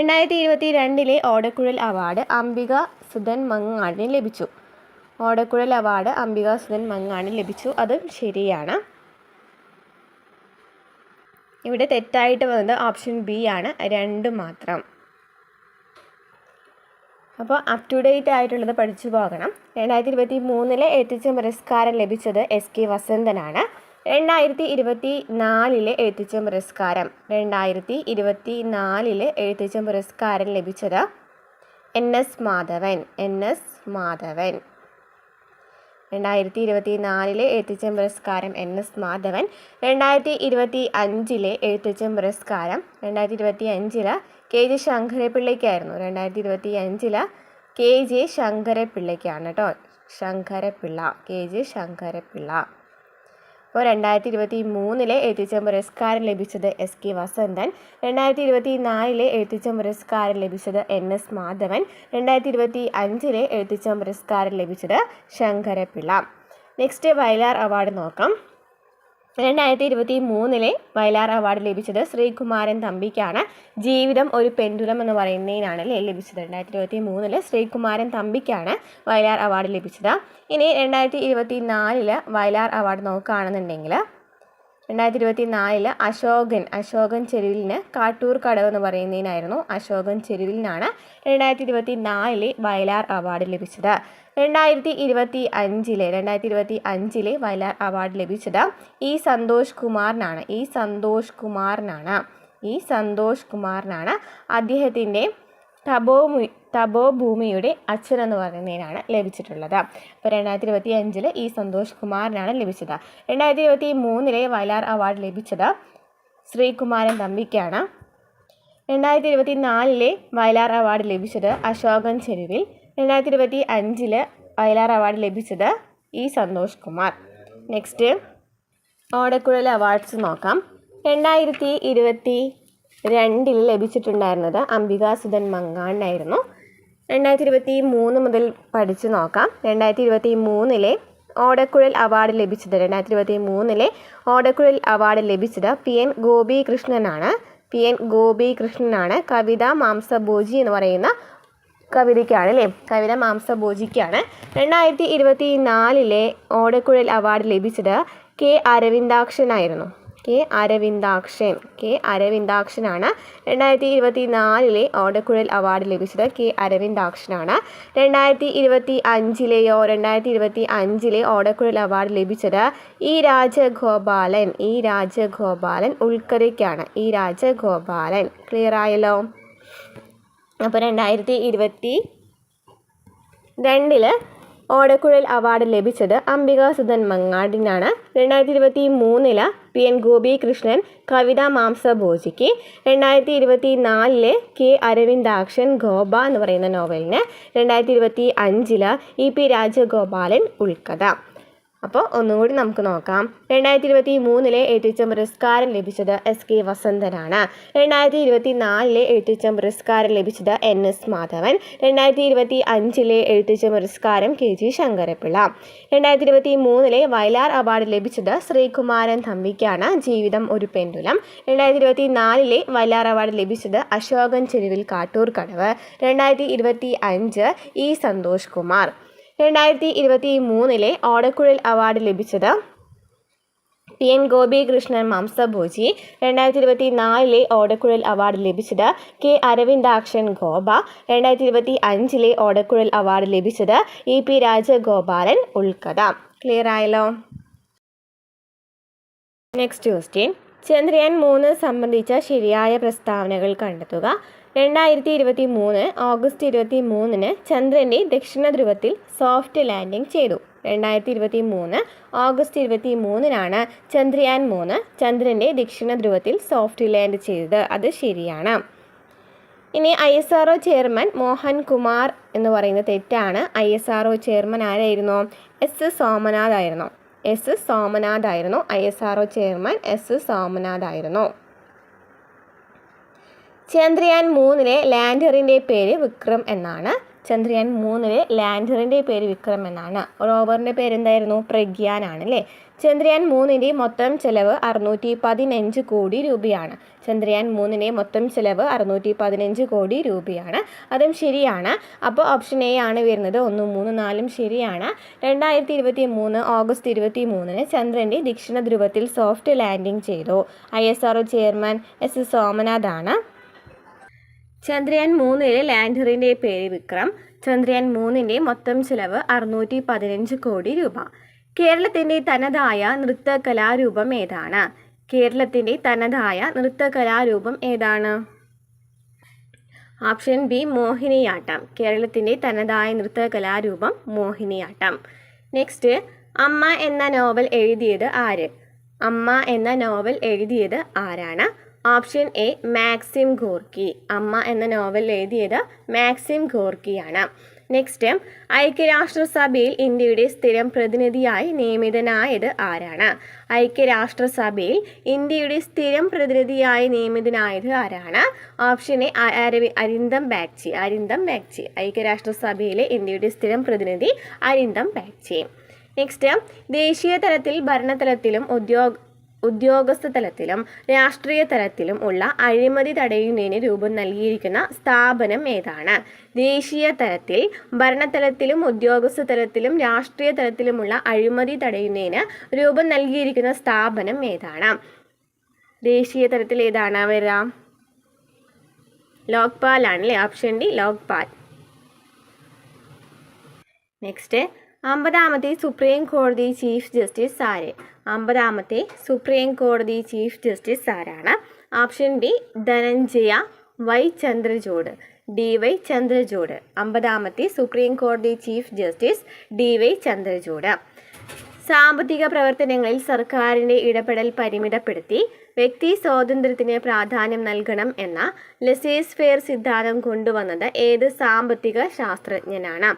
A: 2022 ഓടക്കുഴൽ അവാർഡ് അംബിക സുധൻ മങ്ങാടിന് ലഭിച്ചു. ഓടക്കുഴൽ അവാർഡ് അംബിക സുധൻ മങ്ങാടിന് ലഭിച്ചു. അതും ശരിയാണ്. ഇവിടെ തെറ്റായിട്ട് വന്നത് ഓപ്ഷൻ ബി ആണ്. 2 മാത്രം. അപ്പോൾ അപ് ടു ഡേറ്റ് ആയിട്ടുള്ളത് പഠിച്ചു പോകണം. 2023 എഴുത്തച്ഛൻ പുരസ്കാരം ലഭിച്ചത് SK വസന്തനാണ്. 2024 എഴുത്തച്ഛൻ പുരസ്കാരം 2024 എഴുത്തച്ഛൻ പുരസ്കാരം ലഭിച്ചത് NS മാധവൻ. 2024 എഴുത്തച്ഛൻ പുരസ്കാരം NS മാധവൻ. 2025 എഴുത്തച്ഛൻ പുരസ്കാരം 2025 KJ ശങ്കരപ്പിള്ളയ്ക്കായിരുന്നു. 2025 KJ ശങ്കരപ്പിള്ളയ്ക്കാണ് കേട്ടോ. KJ ശങ്കരപ്പിള്ള. അപ്പോൾ 2023 എഴുത്തച്ഛൻ പുരസ്കാരം ലഭിച്ചത് SK വസന്തൻ. 2024 എഴുത്തച്ഛൻ പുരസ്കാരം ലഭിച്ചത് NS മാധവൻ. 2025 എഴുത്തച്ഛൻ പുരസ്കാരം ലഭിച്ചത് ശങ്കരപ്പിള്ള. നെക്സ്റ്റ് വയലാർ അവാർഡ് നോക്കാം. 2023 വയലാർ അവാർഡ് ലഭിച്ചത് ശ്രീകുമാരൻ തമ്പിക്കാണ്. ജീവിതം ഒരു പെൻഡുലം എന്ന് പറയുന്നതിനാണ് ലഭിച്ചത്. 2023 ശ്രീകുമാരൻ തമ്പിക്കാണ് വയലാർ അവാർഡ് ലഭിച്ചത്. ഇനി 2024 വയലാർ അവാർഡ് നോക്കുകയാണെന്നുണ്ടെങ്കിൽ 2024 അശോകൻ ചെരുവിലിന് കാട്ടൂർ കടവ് എന്ന് പറയുന്നതിനായിരുന്നു. അശോകൻ ചെരുവിലിനാണ് 2024 വയലാർ അവാർഡ് ലഭിച്ചത്. 2025 വയലാർ അവാർഡ് ലഭിച്ചത് സന്തോഷ് കുമാറിനാണ്. അദ്ദേഹത്തിൻ്റെ തപോഭൂമിയുടെ അച്ഛൻ എന്ന് പറയുന്നതിനാണ് ലഭിച്ചിട്ടുള്ളത്. അപ്പോൾ 2025 സന്തോഷ് കുമാറിനാണ് ലഭിച്ചത്. 2023 വയലാർ അവാർഡ് ലഭിച്ചത് ശ്രീകുമാരൻ തമ്പിക്കാണ്. 2024 വയലാർ അവാർഡ് ലഭിച്ചത് അശോകൻ ചെരുവിൽ. 2025 വയലാർ അവാർഡ് ലഭിച്ചത് സന്തോഷ് കുമാർ. നെക്സ്റ്റ് ഓടക്കുഴൽ അവാർഡ്സ് നോക്കാം. 2022 ലഭിച്ചിട്ടുണ്ടായിരുന്നത് അംബികാസുധൻ മങ്ങാടിനായിരുന്നു. 2023 മുതൽ പഠിച്ചു നോക്കാം. 2023 ഓടക്കുഴൽ അവാർഡ് ലഭിച്ചത് 2023 ഓടക്കുഴൽ അവാർഡ് ലഭിച്ചത് PN ഗോപികൃഷ്ണനാണ്. കവിത മാംസഭോജി എന്ന് പറയുന്ന കവിതയ്ക്കാണ് കവിത മാംസഭോജിക്കാണ്. 2024 ഓടക്കുഴൽ അവാർഡ് ലഭിച്ചത് K അരവിന്ദാക്ഷനായിരുന്നു. K അരവിന്ദാക്ഷനാണ്. 2024 ഓടക്കുഴൽ അവാർഡ് ലഭിച്ചത് K അരവിന്ദാക്ഷനാണ്. 2025 ഓടക്കുഴൽ അവാർഡ് ലഭിച്ചത് രാജഗോപാലൻ ഉൾക്കരയ്ക്കാണ്. രാജഗോപാലൻ. ക്ലിയർ ആയല്ലോ. അപ്പോൾ 2022 ഓടക്കുഴൽ അവാർഡ് ലഭിച്ചത് അംബികാസുധൻ മങ്ങാടിനാണ്. 2023 PN ഗോപികൃഷ്ണൻ കവിത മാംസഭോജിക്ക്. 2024 K അരവിന്ദാക്ഷൻ ഗോപ എന്ന് പറയുന്ന നോവലിന്. 2025 EP രാജഗോപാലൻ ഉൾക്കഥ. അപ്പോൾ ഒന്നുകൂടി നമുക്ക് നോക്കാം. 2023 എഴുത്തച്ഛൻ പുരസ്കാരം ലഭിച്ചത് SK വസന്തനാണ്. 2024 എഴുത്തച്ഛൻ പുരസ്കാരം ലഭിച്ചത് NS മാധവൻ. 2025 എഴുത്തച്ഛൻ പുരസ്കാരം KG ശങ്കരപ്പിള്ള. 2023 വയലാർ അവാർഡ് ലഭിച്ചത് ശ്രീകുമാരൻ തമ്പിക്കാണ്. ജീവിതം ഒരു പെൻഡുലം. 2024 വയലാർ അവാർഡ് ലഭിച്ചത് അശോകൻ ചെരുവിൽ കാട്ടൂർ കടവ്. 2025 സന്തോഷ് കുമാർ. 2023 ഓടക്കുഴൽ അവാർഡ് ലഭിച്ചത് PN ഗോപികൃഷ്ണൻ മാംസഭോജി. 2024 ഓടക്കുഴൽ അവാർഡ് ലഭിച്ചത് K അരവിന്ദാക്ഷൻ ഗോപ. 2025 ഓടക്കുഴൽ അവാർഡ് ലഭിച്ചത് EP രാജഗോപാലൻ ഉൾക്കഥ. ക്ലിയർ ആയല്ലോ. Next question. ചന്ദ്രയാൻ 3 സംബന്ധിച്ച ശരിയായ പ്രസ്താവനകൾ കണ്ടെത്തുക. 2023 ഓഗസ്റ്റ് 23 ചന്ദ്രൻ്റെ ദക്ഷിണ ധ്രുവത്തിൽ സോഫ്റ്റ് ലാൻഡിംഗ് ചെയ്തു. 2023 ഓഗസ്റ്റ് 23 ചന്ദ്രയാൻ 3 ചന്ദ്രൻ്റെ ദക്ഷിണ ധ്രുവത്തിൽ സോഫ്റ്റ് ലാൻഡ് ചെയ്തത്. അത് ശരിയാണ്. ഇനി ISRO ചെയർമാൻ മോഹൻ കുമാർ എന്ന് പറയുന്നത് തെറ്റാണ്. ISRO ചെയർമാൻ ആരായിരുന്നു? S സോമനാഥ് ആയിരുന്നു. ISRO ചെയർമാൻ S സോമനാഥ് ആയിരുന്നു. ചന്ദ്രയാൻ 3 ലാൻഡറിൻ്റെ പേര് വിക്രം എന്നാണ്. ചന്ദ്രയാൻ 3 ലാൻഡറിൻ്റെ പേര് വിക്രം എന്നാണ്. റോവറിൻ്റെ പേരെന്തായിരുന്നു? പ്രഗ്യാനാണ് അല്ലേ. ചന്ദ്രയാൻ 3 മൊത്തം ചെലവ് 615 കോടി രൂപയാണ്. ചന്ദ്രയാൻ 3 മൊത്തം ചെലവ് 615 കോടി രൂപയാണ്. അതും ശരിയാണ്. അപ്പോൾ ഓപ്ഷൻ A ആണ് വരുന്നത്. 1, 3, 4 ശരിയാണ്. 2023 ഓഗസ്റ്റ് 23 ചന്ദ്രൻ്റെ ദക്ഷിണ ധ്രുവത്തിൽ സോഫ്റ്റ് ലാൻഡിംഗ് ചെയ്തു. ISRO ചെയർമാൻ S സോമനാഥ് ആണ്. ചന്ദ്രയാൻ 3 ലാൻഡറിൻ്റെ പേര് വിക്രം. ചന്ദ്രയാൻ 3ൻ്റെ മൊത്തം ചിലവ് 615 കോടി രൂപ. കേരളത്തിൻ്റെ തനതായ നൃത്ത കലാരൂപം ഏതാണ്? കേരളത്തിൻ്റെ തനതായ നൃത്ത കലാരൂപം ഏതാണ്? Option B Mohiniyattam. കേരളത്തിൻ്റെ തനതായ നൃത്ത കലാരൂപം മോഹിനിയാട്ടം. നെക്സ്റ്റ്, അമ്മ എന്ന നോവൽ എഴുതിയത് ആര്? അമ്മ എന്ന നോവൽ എഴുതിയത് ആരാണ്? Option A Maxim Gorky. അമ്മ എന്ന നോവൽ എഴുതിയത് മാക്സിം ഗോർക്കിയാണ്. നെക്സ്റ്റ്, ഐക്യരാഷ്ട്രസഭയിൽ ഇന്ത്യയുടെ സ്ഥിരം പ്രതിനിധിയായി നിയമിതനായത് ആരാണ്? ഐക്യരാഷ്ട്രസഭയിൽ ഇന്ത്യയുടെ സ്ഥിരം പ്രതിനിധിയായി നിയമിതനായത് ആരാണ്? Option A Arindam Bagchi. അരിന്ദം ബാഗ്ചി. ഐക്യരാഷ്ട്രസഭയിലെ ഇന്ത്യയുടെ സ്ഥിരം പ്രതിനിധി അരിന്ദം ബാഗ്ചി. നെക്സ്റ്റ്, ദേശീയ തലത്തിൽ ഭരണതലത്തിലും ഉദ്യോഗസ്ഥ തലത്തിലും രാഷ്ട്രീയ തലത്തിലും ഉള്ള അഴിമതി തടയുന്നതിന് രൂപം നൽകിയിരിക്കുന്ന സ്ഥാപനം ഏതാണ്? ദേശീയ തലത്തിൽ ഭരണതലത്തിലും ഉദ്യോഗസ്ഥ തലത്തിലും രാഷ്ട്രീയ തലത്തിലുമുള്ള അഴിമതി തടയുന്നതിന് രൂപം നൽകിയിരിക്കുന്ന സ്ഥാപനം ഏതാണ്? ദേശീയ തലത്തിൽ ഏതാണ് വരിക? ലോക്പാൽ ആണല്ലേ. Option D Lokpal. നെക്സ്റ്റ്, 50ാമത്തെ സുപ്രീം കോടതി ചീഫ് ജസ്റ്റിസ് ആര്? 50ാമത്തെ സുപ്രീം കോടതി ചീഫ് ജസ്റ്റിസ് ആരാണ്? Option D Dhananjaya Y Chandrachud. D Y Chandrachud. 50ാമത്തെ സുപ്രീം കോടതി chief justice D Y Chandrachud. സാമ്പത്തിക പ്രവർത്തനങ്ങളിൽ സർക്കാരിൻ്റെ ഇടപെടൽ പരിമിതപ്പെടുത്തി വ്യക്തി സ്വാതന്ത്ര്യത്തിന് പ്രാധാന്യം നൽകണം എന്ന ലെസേസ് ഫെയർ സിദ്ധാന്തം കൊണ്ടുവന്നത് ഏത് സാമ്പത്തിക ശാസ്ത്രജ്ഞനാണ്?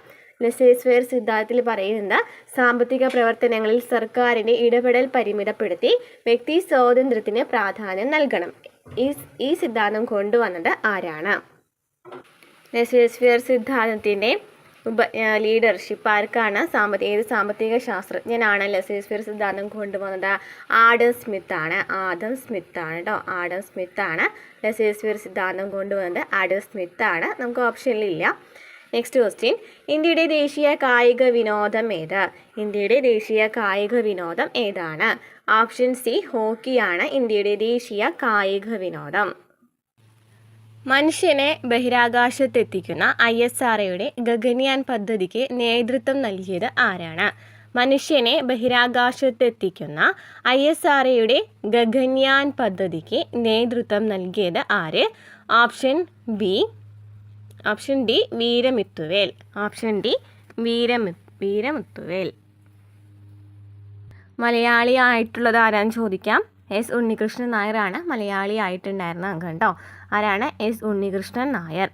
A: ലെസേസ് ഫെയർ സിദ്ധാന്തത്തിൽ പറയുന്നത് സാമ്പത്തിക പ്രവർത്തനങ്ങളിൽ സർക്കാരിൻ്റെ ഇടപെടൽ പരിമിതപ്പെടുത്തി വ്യക്തി സ്വാതന്ത്ര്യത്തിന് പ്രാധാന്യം നൽകണം. ഈ സിദ്ധാന്തം കൊണ്ടുവന്നത് ആരാണ്? ലെസേസ് ഫെയർ സിദ്ധാന്തത്തിൻ്റെ ലീഡർഷിപ്പ് ആർക്കാണ്? ഏത് സാമ്പത്തിക ശാസ്ത്രജ്ഞനാണ് ലെസേസ് ഫെയർ സിദ്ധാന്തം കൊണ്ടുവന്നത്? ആഡം സ്മിത്ത് ആണ്. ആഡം സ്മിത്ത് ആണ് കേട്ടോ. ആഡം സ്മിത്ത് ആണ് ലെസേസ് ഫെയർ സിദ്ധാന്തം കൊണ്ടുവന്നത്. ആഡം സ്മിത്ത് ആണ്. നമുക്ക് ഓപ്ഷനിലില്ല. നെക്സ്റ്റ് ക്വസ്റ്റ്യൻ, ഇന്ത്യയുടെ ദേശീയ കായിക വിനോദം ഏത്? ഇന്ത്യയുടെ ദേശീയ കായിക വിനോദം ഏതാണ്? ഓപ്ഷൻ സി ഹോക്കിയാണ് ഇന്ത്യയുടെ ദേശീയ കായിക വിനോദം. മനുഷ്യനെ ബഹിരാകാശത്തെത്തിക്കുന്ന ISROയുടെ ഗഗൻയാൻ പദ്ധതിക്ക് നേതൃത്വം നൽകിയത് ആരാണ്? മനുഷ്യനെ ബഹിരാകാശത്തെത്തിക്കുന്ന ISROയുടെ ഗഗൻയാൻ പദ്ധതിക്ക് നേതൃത്വം നൽകിയത് ആര്? Option D Veeramuthuvel. Option D Veeramuthuvel. Malayali ആയിട്ടുള്ളത് ആരാന്ന് ചോദിക്കാം. എസ് ഉണ്ണികൃഷ്ണൻ നായരാണ് മലയാളി ആയിട്ടുണ്ടായിരുന്ന അംഗം കേട്ടോ. ആരാണ്? എസ് ഉണ്ണികൃഷ്ണൻ നായർ.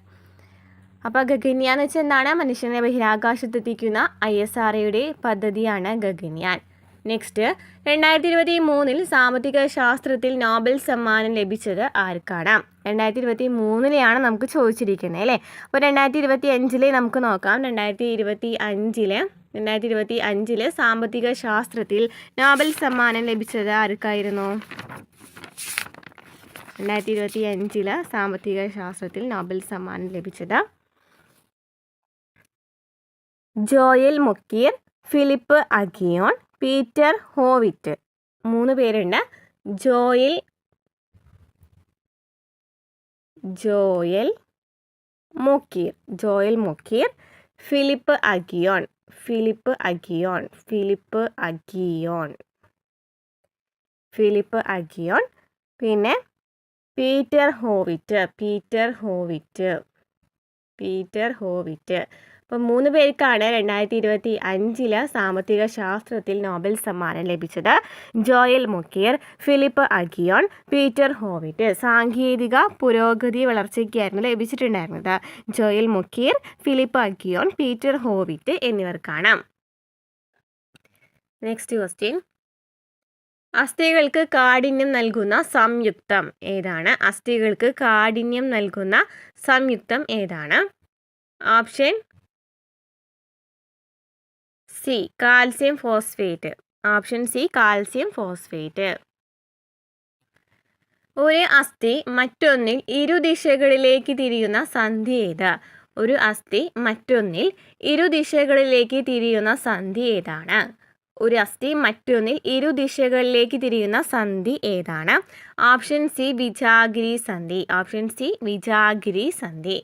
A: അപ്പോൾ ഗഗൻയാൻ എന്ന് വെച്ചാൽ എന്താണ്? മനുഷ്യനെ ബഹിരാകാശത്തെത്തിക്കുന്ന ISROയുടെ പദ്ധതിയാണ് ഗഗൻയാൻ. നെക്സ്റ്റ്, 2023 സാമ്പത്തിക ശാസ്ത്രത്തിൽ നോബൽ സമ്മാനം ലഭിച്ചത് ആർക്കാണ്? 2023 നമുക്ക് ചോദിച്ചിരിക്കുന്നത് അല്ലേ. അപ്പോൾ 2025 നമുക്ക് നോക്കാം. 2025 സാമ്പത്തിക ശാസ്ത്രത്തിൽ നോബൽ സമ്മാനം ലഭിച്ചത് ആർക്കായിരുന്നു? 2025 സാമ്പത്തിക ശാസ്ത്രത്തിൽ നോബൽ സമ്മാനം ലഭിച്ചത് Joel Mokyr, Philippe Aghion, Peter Howitt. 3 പേരുണ്ട്. ജോയൽ മൊക്കീർ, ഫിലിപ്പ് അഗിയോൺ, പിന്നെ പീറ്റർ ഹോവിറ്റ്. അപ്പം 3 പേർക്കാണ് 2025 സാമ്പത്തിക ശാസ്ത്രത്തിൽ നോബൽ സമ്മാനം ലഭിച്ചത്. Joel Mokyr, Philippe Aghion, Peter Howitt. സാങ്കേതിക പുരോഗതി വളർച്ചയ്ക്കായിരുന്നു ലഭിച്ചിട്ടുണ്ടായിരുന്നത്. Joel Mokyr, Philippe Aghion, Peter Howitt എന്നിവർക്കാണ്. നെക്സ്റ്റ് ക്വസ്റ്റ്യൻ, അസ്ഥികൾക്ക് കാഠിന്യം നൽകുന്ന സംയുക്തം ഏതാണ്? അസ്ഥികൾക്ക് കാഠിന്യം നൽകുന്ന സംയുക്തം ഏതാണ്? Option C calcium phosphate. ഒരു അസ്ഥി മറ്റൊന്നിൽ ഇരുദിശകളിലേക്ക് തിരിയുന്ന സന്ധി ഏത്? ഒരു അസ്ഥി മറ്റൊന്നിൽ ഇരുദിശകളിലേക്ക് തിരിയുന്ന സന്ധി ഏതാണ്? ഒരു അസ്ഥി മറ്റൊന്നിൽ ഇരുദിശകളിലേക്ക് തിരിയുന്ന സന്ധി ഏതാണ്? ഓപ്ഷൻ സി വിജാഗിരി സന്ധി. ഓപ്ഷൻ സി വിജാഗിരി സന്ധി.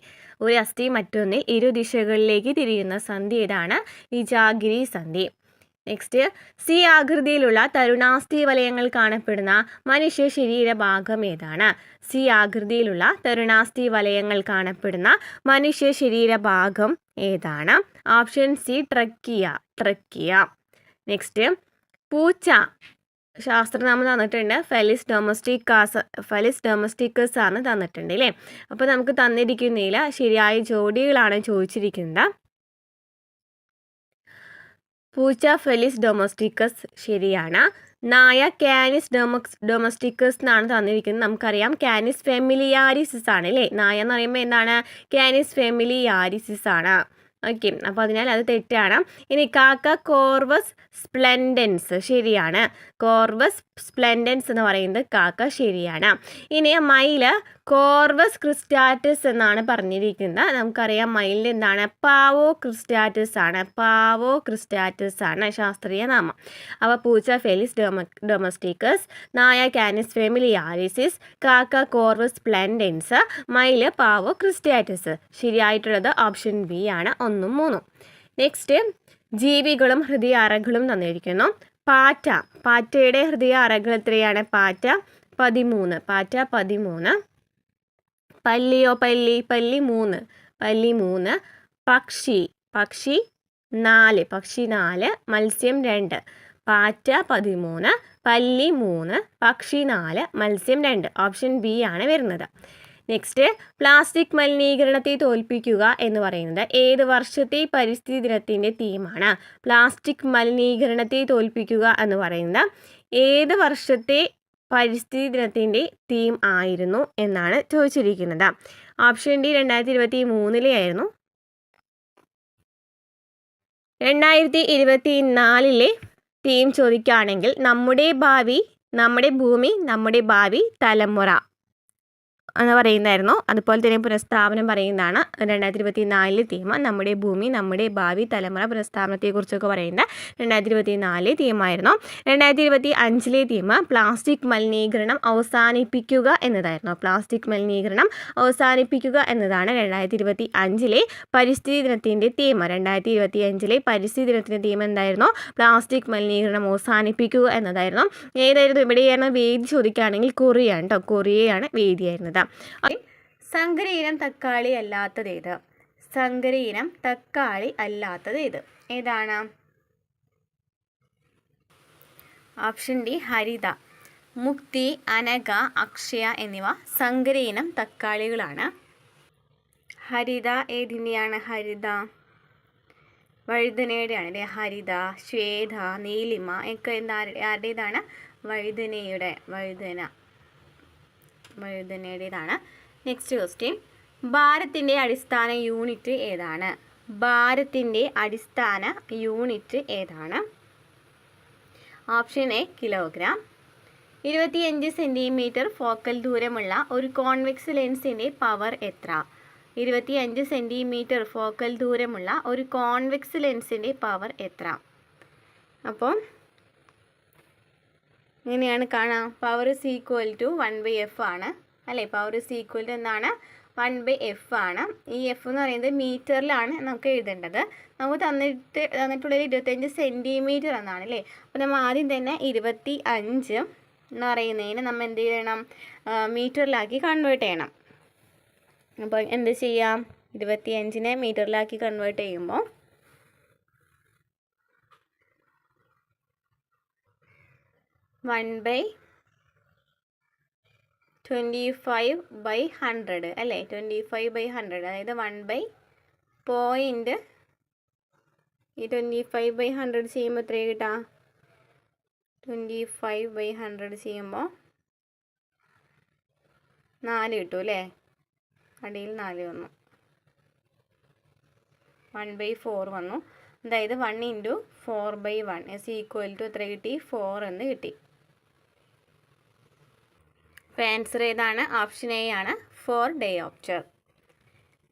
A: ഒരു അസ്ഥി മറ്റൊന്നിൽ ഇരുദിശകളിലേക്ക് തിരിയുന്ന സന്ധി ഏതാണ്? വിജാഗിരി സന്ധി. നെക്സ്റ്റ്, സി ആകൃതിയിലുള്ള തരുണാസ്ഥി വലയങ്ങൾ കാണപ്പെടുന്ന മനുഷ്യ ശരീരഭാഗം ഏതാണ്? സി ആകൃതിയിലുള്ള തരുണാസ്ഥി വലയങ്ങൾ കാണപ്പെടുന്ന മനുഷ്യ ശരീരഭാഗം ഏതാണ്? Option C trachea. Trachea. Next, പൂച്ച ശാസ്ത്രനാമം തന്നിട്ടുണ്ട്. ഫെലിസ് ഡൊമസ്റ്റിക്കസ് ആണ് തന്നിട്ടുണ്ട് അല്ലേ. അപ്പോൾ നമുക്ക് തന്നിരിക്കുന്നതിൽ ശരിയായ ജോഡികളാണ് ചോദിച്ചിരിക്കുന്നത്. പൂച്ച ഫെലിസ് ഡൊമസ്റ്റിക്കസ് ശരിയാണ്. നായ കാനിസ് ഡൊമസ്റ്റിക്കസ് എന്നാണ് തന്നിരിക്കുന്നത്. നമുക്കറിയാം കാനിസ് ഫെമിലിയാരിസിസ് ആണ് അല്ലേ. നായ എന്ന് പറയുമ്പോൾ എന്താണ്? കാനിസ് ഫെമിലിയാരിസിസ് ആണ്. ഓക്കെ, അപ്പോൾ അതിനാൽ അത് തെറ്റാണ്. ഇനി കാക്ക കോർവസ് സ്പ്ലെൻഡൻസ് ശരിയാണ്. കോർവസ് സ്പ്ലെൻഡൻസ് എന്ന് പറയുന്നത് കാക്ക ശരിയാണ്. ഇനി മയിൽ കോർവസ് ക്രിസ്റ്റാറ്റസ് എന്നാണ് പറഞ്ഞിരിക്കുന്നത്. നമുക്കറിയാം മയിലിൻ്റെ എന്താണ്? പാവോ ക്രിസ്റ്റാറ്റസ് ആണ്. പാവോ ക്രിസ്റ്റാറ്റസ് ആണ് ശാസ്ത്രീയ നാമം. അപ്പോൾ പൂച്ച ഫെലിസ് ഡൊമസ്റ്റിക്കസ്, നായ കാനിസ് ഫെമിലിയാരിസിസ്, കാക്ക കോർവസ് സ്പ്ലെൻഡൻസ്, മയിൽ പാവോ ക്രിസ്റ്റാറ്റസ്. ശരിയായിട്ടുള്ളത് ഓപ്ഷൻ ബി ആണ്, 1ഉം 3ഉം. നെക്സ്റ്റ്, ജീവികളും ഹൃദയ അറകളും തന്നിരിക്കുന്നു. പാറ്റ. പാറ്റയുടെ ഹൃദയ അറകൾ എത്രയാണ്? പാറ്റ 13. പാറ്റ 13. പല്ലിയോ? പല്ലി 3. പല്ലി 3. പക്ഷി 4. പക്ഷി 4. മത്സ്യം 2. പാറ്റ 13, പല്ലി 3, പക്ഷി 4, മത്സ്യം 2. ഓപ്ഷൻ ബി ആണ് വരുന്നത്. നെക്സ്റ്റ്, പ്ലാസ്റ്റിക് മലിനീകരണത്തെ തോൽപ്പിക്കുക എന്ന് പറയുന്നത് ഏത് വർഷത്തെ പരിസ്ഥിതി ദിനത്തിൻ്റെ തീമാണ്? പ്ലാസ്റ്റിക് മലിനീകരണത്തെ തോൽപ്പിക്കുക എന്ന് പറയുന്നത് ഏത് വർഷത്തെ പരിസ്ഥിതി ദിനത്തിൻ്റെ തീം ആയിരുന്നു എന്നാണ് ചോദിച്ചിരിക്കുന്നത്. ഓപ്ഷൻ ഡി 2023 ആയിരുന്നു. 2024 തീം ചോദിക്കുകയാണെങ്കിൽ നമ്മുടെ ഭൂമി നമ്മുടെ ഭാവി തലമുറ എന്ന് പറയുന്നതായിരുന്നു. അതുപോലെ തന്നെ പുനഃസ്ഥാപനം പറയുന്നതാണ് 2024 തീം. നമ്മുടെ ഭൂമി നമ്മുടെ ഭാവി തലമുറ പുനഃസ്ഥാപനത്തെക്കുറിച്ചൊക്കെ പറയുന്ന 2024 തീമായിരുന്നു. 2025 തീം പ്ലാസ്റ്റിക് മലിനീകരണം അവസാനിപ്പിക്കുക എന്നതായിരുന്നു. പ്ലാസ്റ്റിക് മലിനീകരണം അവസാനിപ്പിക്കുക എന്നതാണ് 2025 പരിസ്ഥിതി ദിനത്തിൻ്റെ തീം. 2025 പരിസ്ഥിതി ദിനത്തിൻ്റെ തീം എന്തായിരുന്നു? പ്ലാസ്റ്റിക് മലിനീകരണം അവസാനിപ്പിക്കുക എന്നതായിരുന്നു. ഏതായിരുന്നു? ഇവിടെയാണ് വേദി ചോദിക്കുകയാണെങ്കിൽ കൊറിയയാണ് കേട്ടോ. കൊറിയയാണ് വേദിയായിരുന്നത്. സങ്കര ഇനം തക്കാളി അല്ലാത്തത് ഏത്? സങ്കര ഇനം തക്കാളി അല്ലാത്തത് ഏത്? ഏതാണ്? ഓപ്ഷൻ ഡി ഹരിത. മുക്തി, അനഘ, അക്ഷയ എന്നിവ സങ്കര ഇനം തക്കാളികളാണ്. ഹരിത ഏതിൻ്റെയാണ്? ഹരിത വഴുതനയുടെയാണ് അല്ലേ. ഹരിത, ശ്വേത, നീലിമ ഒക്കെ ആരുടേതാണ്? വഴുതനയുടേതാണ്. നെക്സ്റ്റ് ക്വസ്റ്റ്യൻ, ഭാരത്തിൻ്റെ അടിസ്ഥാന യൂണിറ്റ് ഏതാണ്? ഭാരത്തിൻ്റെ അടിസ്ഥാന യൂണിറ്റ് ഏതാണ്? Option A kilogram. 25 centimetre focal ദൂരമുള്ള ഒരു കോൺവെക്സ് ലെൻസിൻ്റെ പവർ എത്ര? 25 സെൻറ്റിമീറ്റർ ഫോക്കൽ ദൂരമുള്ള ഒരു കോൺവെക്സ് ലെൻസിൻ്റെ പവർ എത്ര? അപ്പോൾ ഇങ്ങനെയാണ് കാണാം. Power is equal to 1/f ആണ് അല്ലേ. പവർ is equal to എന്താണ്? 1/f ആണ്. ഈ എഫ് എന്ന് പറയുന്നത് മീറ്ററിലാണ് നമുക്ക് എഴുതേണ്ടത്. നമുക്ക് തന്നിട്ടുള്ളത് 25 സെൻറ്റിമീറ്റർ എന്നാണ് അല്ലേ. അപ്പോൾ നമ്മൾ ആദ്യം തന്നെ 25 എന്ന് പറയുന്നതിന് നമ്മൾ എന്ത് ചെയ്യണം? മീറ്ററിലാക്കി കൺവേർട്ട് ചെയ്യണം. അപ്പോൾ എന്ത് ചെയ്യാം? 25നെ മീറ്ററിലാക്കി കൺവേർട്ട് ചെയ്യുമ്പോൾ 1/25/100 അല്ലേ. 25/100 അതായത് 1/0. ഈ 25/100 ചെയ്യുമ്പോൾ എത്ര കിട്ടാം? 25/100 ചെയ്യുമ്പോൾ 4 കിട്ടും അല്ലേ. അടിയിൽ 4 വന്നു. 1/4 വന്നു. അതായത് 1 × 4/1 is equal to എത്ര കിട്ടി? 4 എന്ന് കിട്ടി. അപ്പോൾ ആൻസർ ഏതാണ്? ഓപ്ഷൻ എ ആണ്, 4 dioptre.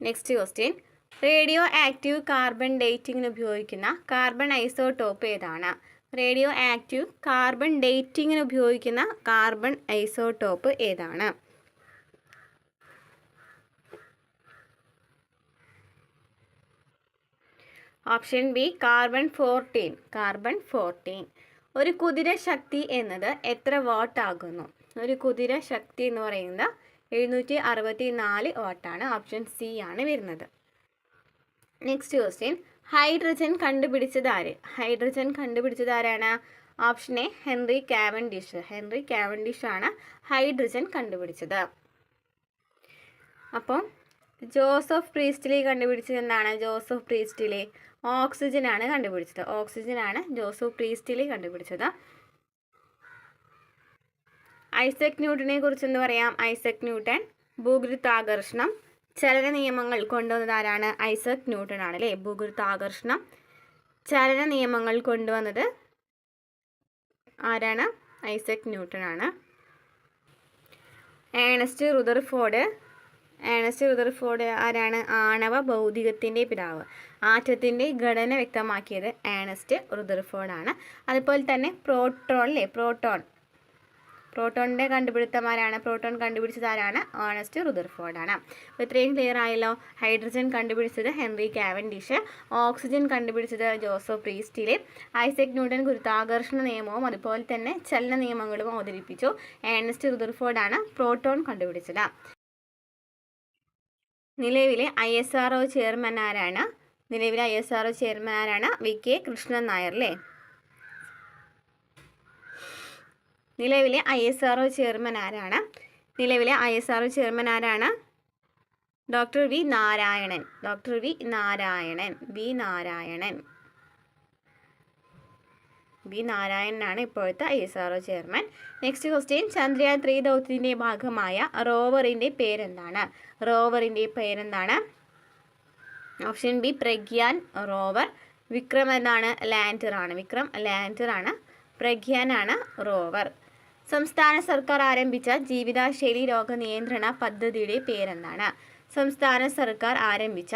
A: Next question, radioactive carbon ഡേറ്റിങ്ങിന് ഉപയോഗിക്കുന്ന കാർബൺ ഐസോടോപ്പ് ഏതാണ്? റേഡിയോ ആക്റ്റീവ് കാർബൺ ഡേറ്റിങ്ങിന് ഉപയോഗിക്കുന്ന കാർബൺ ഐസോടോപ്പ് ഏതാണ്? Option B carbon 14. കാർബൺ 14. ഒരു കുതിര ശക്തി എന്നത് എത്ര വാട്ട് ആകുന്നു? ഒരു കുതിര ശക്തി എന്ന് പറയുന്നത് 764 വാട്ടാണ്. ഓപ്ഷൻ സി ആണ് വരുന്നത്. നെക്സ്റ്റ് ക്വസ്റ്റ്യൻ, ഹൈഡ്രജൻ കണ്ടുപിടിച്ചത് ആര്? ഹൈഡ്രജൻ കണ്ടുപിടിച്ചത് ആരാണ്? Option A Henry Cavendish. Henry Cavendish ആണ് ഹൈഡ്രജൻ കണ്ടുപിടിച്ചത്. അപ്പം ജോസഫ് പ്രീസ്റ്റ്ലി കണ്ടുപിടിച്ചത് എന്താണ്? ജോസഫ് പ്രീസ്റ്റ്ലി ഓക്സിജൻ ആണ് കണ്ടുപിടിച്ചത്. ഓക്സിജൻ ആണ് ജോസഫ് പ്രീസ്റ്റ്ലി കണ്ടുപിടിച്ചത്. ഐസക് ന്യൂട്ടനെ കുറിച്ച് എന്ത് പറയാം? ഐസക് ന്യൂട്ടൻ ഭൂഗുരുത്വാകർഷണം ചലന നിയമങ്ങൾ കൊണ്ടുവന്നത് ആരാണ്? ഐസക് ന്യൂട്ടൻ ആണ് അല്ലേ. ഭൂഗുരുത്വാകർഷണം ചലന നിയമങ്ങൾ കൊണ്ടുവന്നത് ആരാണ്? ഐസക് ന്യൂട്ടൻ ആണ്. ഏണസ്റ്റ് റുദർഫോർഡ് ആരാണ്? ആണവ ഭൗതികത്തിൻ്റെ പിതാവ്. ആറ്റത്തിൻ്റെ ഘടന വ്യക്തമാക്കിയത് ഏണസ്റ്റ് റുദർഫോർഡ് ആണ്. അതുപോലെ തന്നെ പ്രോട്ടോണിൻ്റെ കണ്ടുപിടുത്തമാരാണ്? പ്രോട്ടോൺ കണ്ടുപിടിച്ചത് ആരാണ്? ഏണസ്റ്റ് റുദർഫോർഡ് ആണ്. അപ്പോൾ ഇത്രയും ക്ലിയർ ആയല്ലോ. ഹൈഡ്രജൻ കണ്ടുപിടിച്ചത് ഹെൻറി കാവൻഡിഷ്, ഓക്സിജൻ കണ്ടുപിടിച്ചത് ജോസഫ് പ്രീസ്റ്റ്ലി, ഐസക് ന്യൂട്ടൻ ഗുരുത്വാകർഷണ നിയമവും അതുപോലെ തന്നെ ചലന നിയമങ്ങളും അവതരിപ്പിച്ചു. ഏണസ്റ്റ് റുദർഫോർഡ് ആണ് പ്രോട്ടോൺ കണ്ടുപിടിച്ചത്. നിലവിലെ ISRO ചെയർമാൻ ആരാണ്? നിലവിലെ ISRO ചെയർമാൻ ആരാണ്? VK കൃഷ്ണൻ നായർ അല്ലേ. നിലവിലെ ISRO ചെയർമാൻ ആരാണ്? നിലവിലെ ISRO ചെയർമാൻ ആരാണ്? Doctor V Narayanan. Doctor V Narayanan. V നാരായണനാണ് ഇപ്പോഴത്തെ ISRO chairman. Next question, Chandrayaan 3 ദൗത്യത്തിൻ്റെ ഭാഗമായ റോവറിൻ്റെ പേരെന്താണ്? റോവറിൻ്റെ പേരെന്താണ്? Option B Pragyan rover. Vikram എന്താണ്? ലാൻഡർ ആണ്. വിക്രം ലാൻഡർ ആണ്. പ്രഗ്യാനാണ് റോവർ. സംസ്ഥാന സർക്കാർ ആരംഭിച്ച ജീവിതശൈലി രോഗനിയന്ത്രണ പദ്ധതിയുടെ പേരെന്താണ്? സംസ്ഥാന സർക്കാർ ആരംഭിച്ച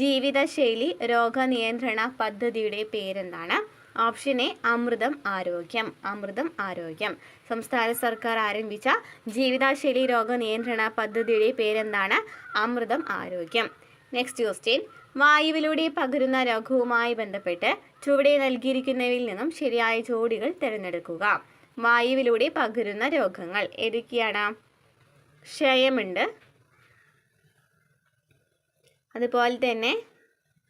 A: ജീവിതശൈലി രോഗനിയന്ത്രണ പദ്ധതിയുടെ പേരെന്താണ്? ഓപ്ഷൻ എ അമൃതം ആരോഗ്യം. അമൃതം ആരോഗ്യം. സംസ്ഥാന സർക്കാർ ആരംഭിച്ച ജീവിതശൈലി രോഗനിയന്ത്രണ പദ്ധതിയുടെ പേരെന്താണ്? അമൃതം ആരോഗ്യം. നെക്സ്റ്റ് ക്വസ്റ്റ്യൻ, വായുവിലൂടെ പകരുന്ന രോഗവുമായി ബന്ധപ്പെട്ട് ചുവടെ നൽകിയിരിക്കുന്നവയിൽ നിന്നും ശരിയായ ജോഡികൾ തിരഞ്ഞെടുക്കുക. വായുവിലൂടെ പകരുന്ന രോഗങ്ങൾ ഏതൊക്കെയാണ്? ക്ഷയമുണ്ട്, അതുപോലെ തന്നെ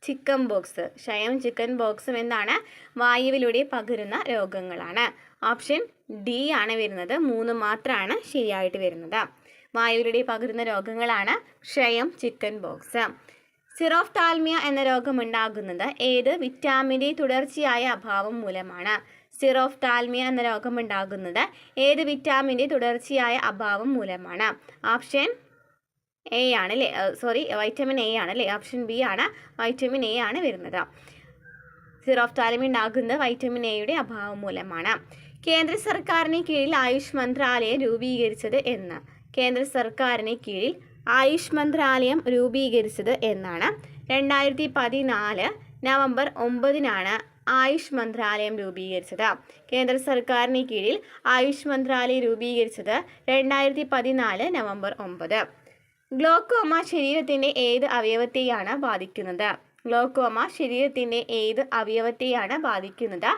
A: ചിക്കൻ ബോക്സ്. ക്ഷയം ചിക്കൻ ബോക്സും എന്താണ്? വായുവിലൂടെ പകരുന്ന രോഗങ്ങളാണ്. ഓപ്ഷൻ ഡി ആണ് വരുന്നത്. 3 മാത്രമാണ് ശരിയായിട്ട് വരുന്നത്. വായുവിലൂടെ പകരുന്ന രോഗങ്ങളാണ് ക്ഷയം, ചിക്കൻ ബോക്സ്. സിറോഫ്താൽമിയ എന്ന രോഗമുണ്ടാകുന്നത് ഏത് വിറ്റാമിൻ്റെ തുടർച്ചയായ അഭാവം മൂലമാണ്? സിറോഫ്താൽമിയ എന്ന രോഗമുണ്ടാകുന്നത് ഏത് വിറ്റാമിൻ്റെ തുടർച്ചയായ അഭാവം മൂലമാണ്? ഓപ്ഷൻ എ ആണ് അല്ലേ. വൈറ്റമിൻ എ ആണ് അല്ലേ. ഓപ്ഷൻ ബി ആണ്, വൈറ്റമിൻ എ ആണ് വരുന്നത്. സിറോഫ്താൽമിയ ഉണ്ടാകുന്നത് വൈറ്റമിൻ എയുടെ അഭാവം മൂലമാണ്. കേന്ദ്ര സർക്കാരിന് കീഴിൽ ആയുഷ് മന്ത്രാലയം രൂപീകരിച്ചത് എന്ന്? കേന്ദ്ര സർക്കാരിന് കീഴിൽ ആയുഷ് മന്ത്രാലയം രൂപീകരിച്ചത് എന്നാണ്? 2014 നവംബർ 9 ആയുഷ് മന്ത്രാലയം രൂപീകരിച്ചത്. കേന്ദ്ര സർക്കാരിന് കീഴിൽ ആയുഷ് മന്ത്രാലയം രൂപീകരിച്ചത് 2014 നവംബർ 9. ഗ്ലോക്കോമ ശരീരത്തിൻ്റെ ഏത് അവയവത്തെയാണ് ബാധിക്കുന്നത്? ഗ്ലോക്കോമ ശരീരത്തിൻ്റെ ഏത് അവയവത്തെയാണ് ബാധിക്കുന്നത്?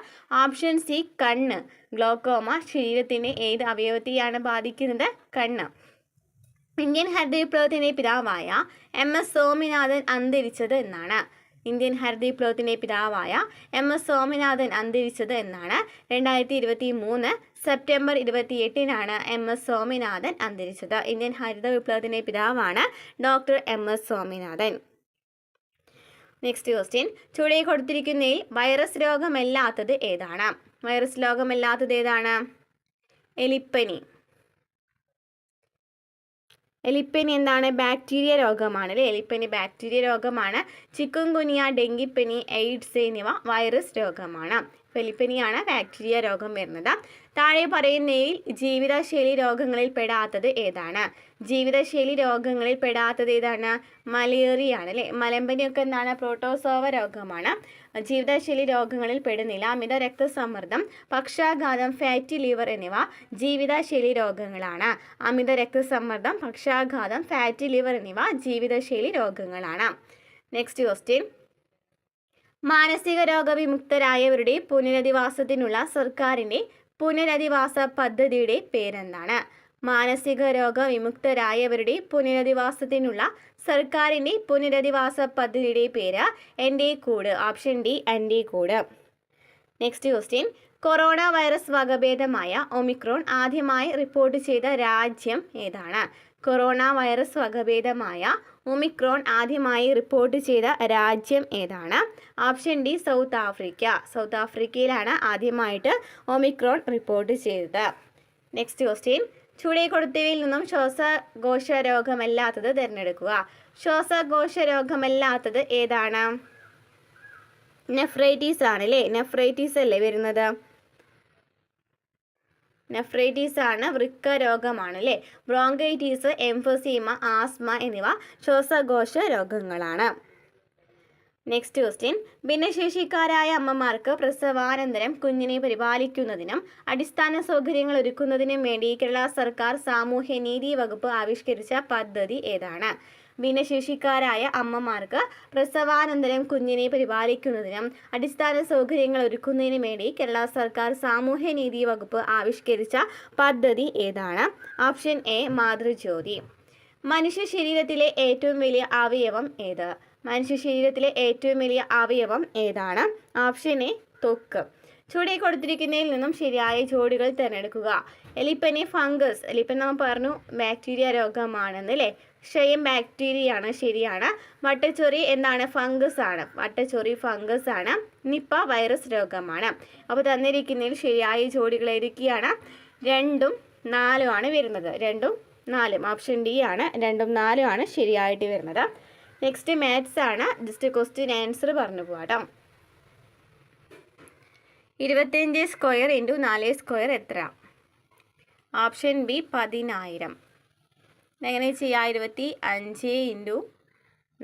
A: ഓപ്ഷൻ സി കണ്ണ്. ഗ്ലോക്കോമ ശരീരത്തിൻ്റെ ഏത് അവയവത്തെയാണ് ബാധിക്കുന്നത്? കണ്ണ്. ഇന്ത്യൻ ഹരിത വിപ്ലവത്തിൻ്റെ പിതാവായ MS സ്വാമിനാഥൻ അന്തരിച്ചത് എന്നാണ്? ഇന്ത്യൻ ഹരിത വിപ്ലവത്തിൻ്റെ പിതാവായ MS സ്വാമിനാഥൻ അന്തരിച്ചത് എന്നാണ്? 2023 സെപ്റ്റംബർ 28 MS സ്വാമിനാഥൻ അന്തരിച്ചത്. ഇന്ത്യൻ ഹരിത വിപ്ലവത്തിൻ്റെ പിതാവാണ് doctor MS Swaminathan. Next question, ചുവടെ കൊടുത്തിരിക്കുന്നതിൽ വൈറസ് രോഗമല്ലാത്തത് ഏതാണ്? വൈറസ് രോഗമല്ലാത്തത് ഏതാണ്? എലിപ്പനി. എലിപ്പനി എന്താണ്? ബാക്ടീരിയ രോഗമാണ് അല്ലേ. എലിപ്പനി ബാക്ടീരിയ രോഗമാണ്. ചിക്കുൻഗുനിയ, ഡെങ്കിപ്പനി, എയ്ഡ്സ് എന്നിവ വൈറസ് രോഗമാണ്. എലിപ്പനിയാണ് ബാക്ടീരിയ രോഗം വരുന്നത്. താഴെ പറയുന്നവയിൽ ജീവിതശൈലി രോഗങ്ങളിൽ പെടാത്തത് ഏതാണ്? ജീവിതശൈലി രോഗങ്ങളിൽ പെടാത്തത് ഏതാണ്? മലേറിയ ആണ് അല്ലേ. മലമ്പനിയൊക്കെ എന്താണ്? പ്രോട്ടോസോവ രോഗമാണ്. ജീവിതശൈലി രോഗങ്ങളിൽ പെടുന്നില്ല. അമിത രക്തസമ്മർദ്ദം, പക്ഷാഘാതം, ഫാറ്റി ലിവർ എന്നിവ ജീവിതശൈലി രോഗങ്ങളാണ്. അമിത രക്തസമ്മർദ്ദം, പക്ഷാഘാതം, ഫാറ്റി ലിവർ എന്നിവ ജീവിതശൈലി രോഗങ്ങളാണ്. Next question. മാനസിക രോഗവിമുക്തരായവരുടെ പുനരധിവാസത്തിനുള്ള സർക്കാരിൻ്റെ പുനരധിവാസ പദ്ധതിയുടെ പേരെന്താണ്? മാനസിക രോഗവിമുക്തരായവരുടെ പുനരധിവാസത്തിനുള്ള സർക്കാരിൻ്റെ പുനരധിവാസ പദ്ധതിയുടെ പേര് എൻ്റെ കൂട്. Option D, Ente Koodu. Next question. Corona virus വകഭേദമായ ഒമിക്രോൺ ആദ്യമായി റിപ്പോർട്ട് ചെയ്ത രാജ്യം ഏതാണ്? കൊറോണ വൈറസ് വകഭേദമായ ഒമിക്രോൺ ആദ്യമായി റിപ്പോർട്ട് ചെയ്ത രാജ്യം ഏതാണ്? Option D, South Africa. South ആഫ്രിക്കയിലാണ് ആദ്യമായിട്ട് ഒമിക്രോൺ റിപ്പോർട്ട് ചെയ്തത്. Next question. ചുവടെ കൊടുത്തവയിൽ നിന്നും ശ്വാസകോശ രോഗമല്ലാത്തത് തിരഞ്ഞെടുക്കുക. ശ്വാസകോശ രോഗമല്ലാത്തത് ഏതാണ്? നെഫ്രൈറ്റീസ് ആണ് അല്ലേ. നെഫ്രൈറ്റീസ് അല്ലേ വരുന്നത്? നെഫ്രൈറ്റീസ് ആണ്, വൃക്ക രോഗമാണ് അല്ലേ. ബ്രോങ്കൈറ്റീസ്, എംഫസീമ, ആസ്മ എന്നിവ ശ്വാസകോശ രോഗങ്ങളാണ്. Next question. ഭിന്നശേഷിക്കാരായ അമ്മമാർക്ക് പ്രസവാനന്തരം കുഞ്ഞിനെ പരിപാലിക്കുന്നതിനും അടിസ്ഥാന സൗകര്യങ്ങൾ ഒരുക്കുന്നതിനും വേണ്ടി കേരള സർക്കാർ സാമൂഹ്യനീതി വകുപ്പ് ആവിഷ്കരിച്ച പദ്ധതി ഏതാണ്? ഭിന്നശേഷിക്കാരായ അമ്മമാർക്ക് പ്രസവാനന്തരം കുഞ്ഞിനെ പരിപാലിക്കുന്നതിനും അടിസ്ഥാന സൗകര്യങ്ങൾ ഒരുക്കുന്നതിനും വേണ്ടി കേരള സർക്കാർ സാമൂഹ്യനീതി വകുപ്പ് ആവിഷ്കരിച്ച പദ്ധതി ഏതാണ്? Option A, Mathrujyothi. മനുഷ്യ ശരീരത്തിലെ ഏറ്റവും വലിയ അവയവം ഏത്? മനുഷ്യ ശരീരത്തിലെ ഏറ്റവും വലിയ അവയവം ഏതാണ്? ഓപ്ഷൻ എ, ത്വക്ക്. ചുവടെ കൊടുത്തിരിക്കുന്നതിൽ നിന്നും ശരിയായ ജോഡികൾ തിരഞ്ഞെടുക്കുക. എലിപ്പനി ഫംഗസ്. എലിപ്പനി നമ്മൾ പറഞ്ഞു ബാക്ടീരിയ രോഗമാണെന്ന് അല്ലേ. ക്ഷയം ബാക്ടീരിയയാണ്, ശരിയാണ്. വട്ടച്ചൊറി എന്താണ്? ഫംഗസ് ആണ്. വട്ടച്ചൊറി ഫംഗസ് ആണ്. നിപ്പ വൈറസ് രോഗമാണ്. അപ്പോൾ തന്നിരിക്കുന്നതിൽ ശരിയായ ജോഡികൾ ഏതൊക്കെയാണ്? 2ഉം 4ഉം ആണ് വരുന്നത്. 2ഉം 4ഉം. ഓപ്ഷൻ ഡി ആണ്. 2ഉം 4ഉം ആണ് ശരിയായിട്ട് വരുന്നത്. നെക്സ്റ്റ് മാത്സ് ആണ്. ജസ്റ്റ് ക്വസ്റ്റ്യൻ ആൻസർ പറഞ്ഞു പോകാം. 25 സ്ക്വയർ ഇൻറ്റു 4 സ്ക്വയർ എത്ര? Option B, 10,000. എങ്ങനെ ചെയ്യാം? 25 ഇൻറ്റു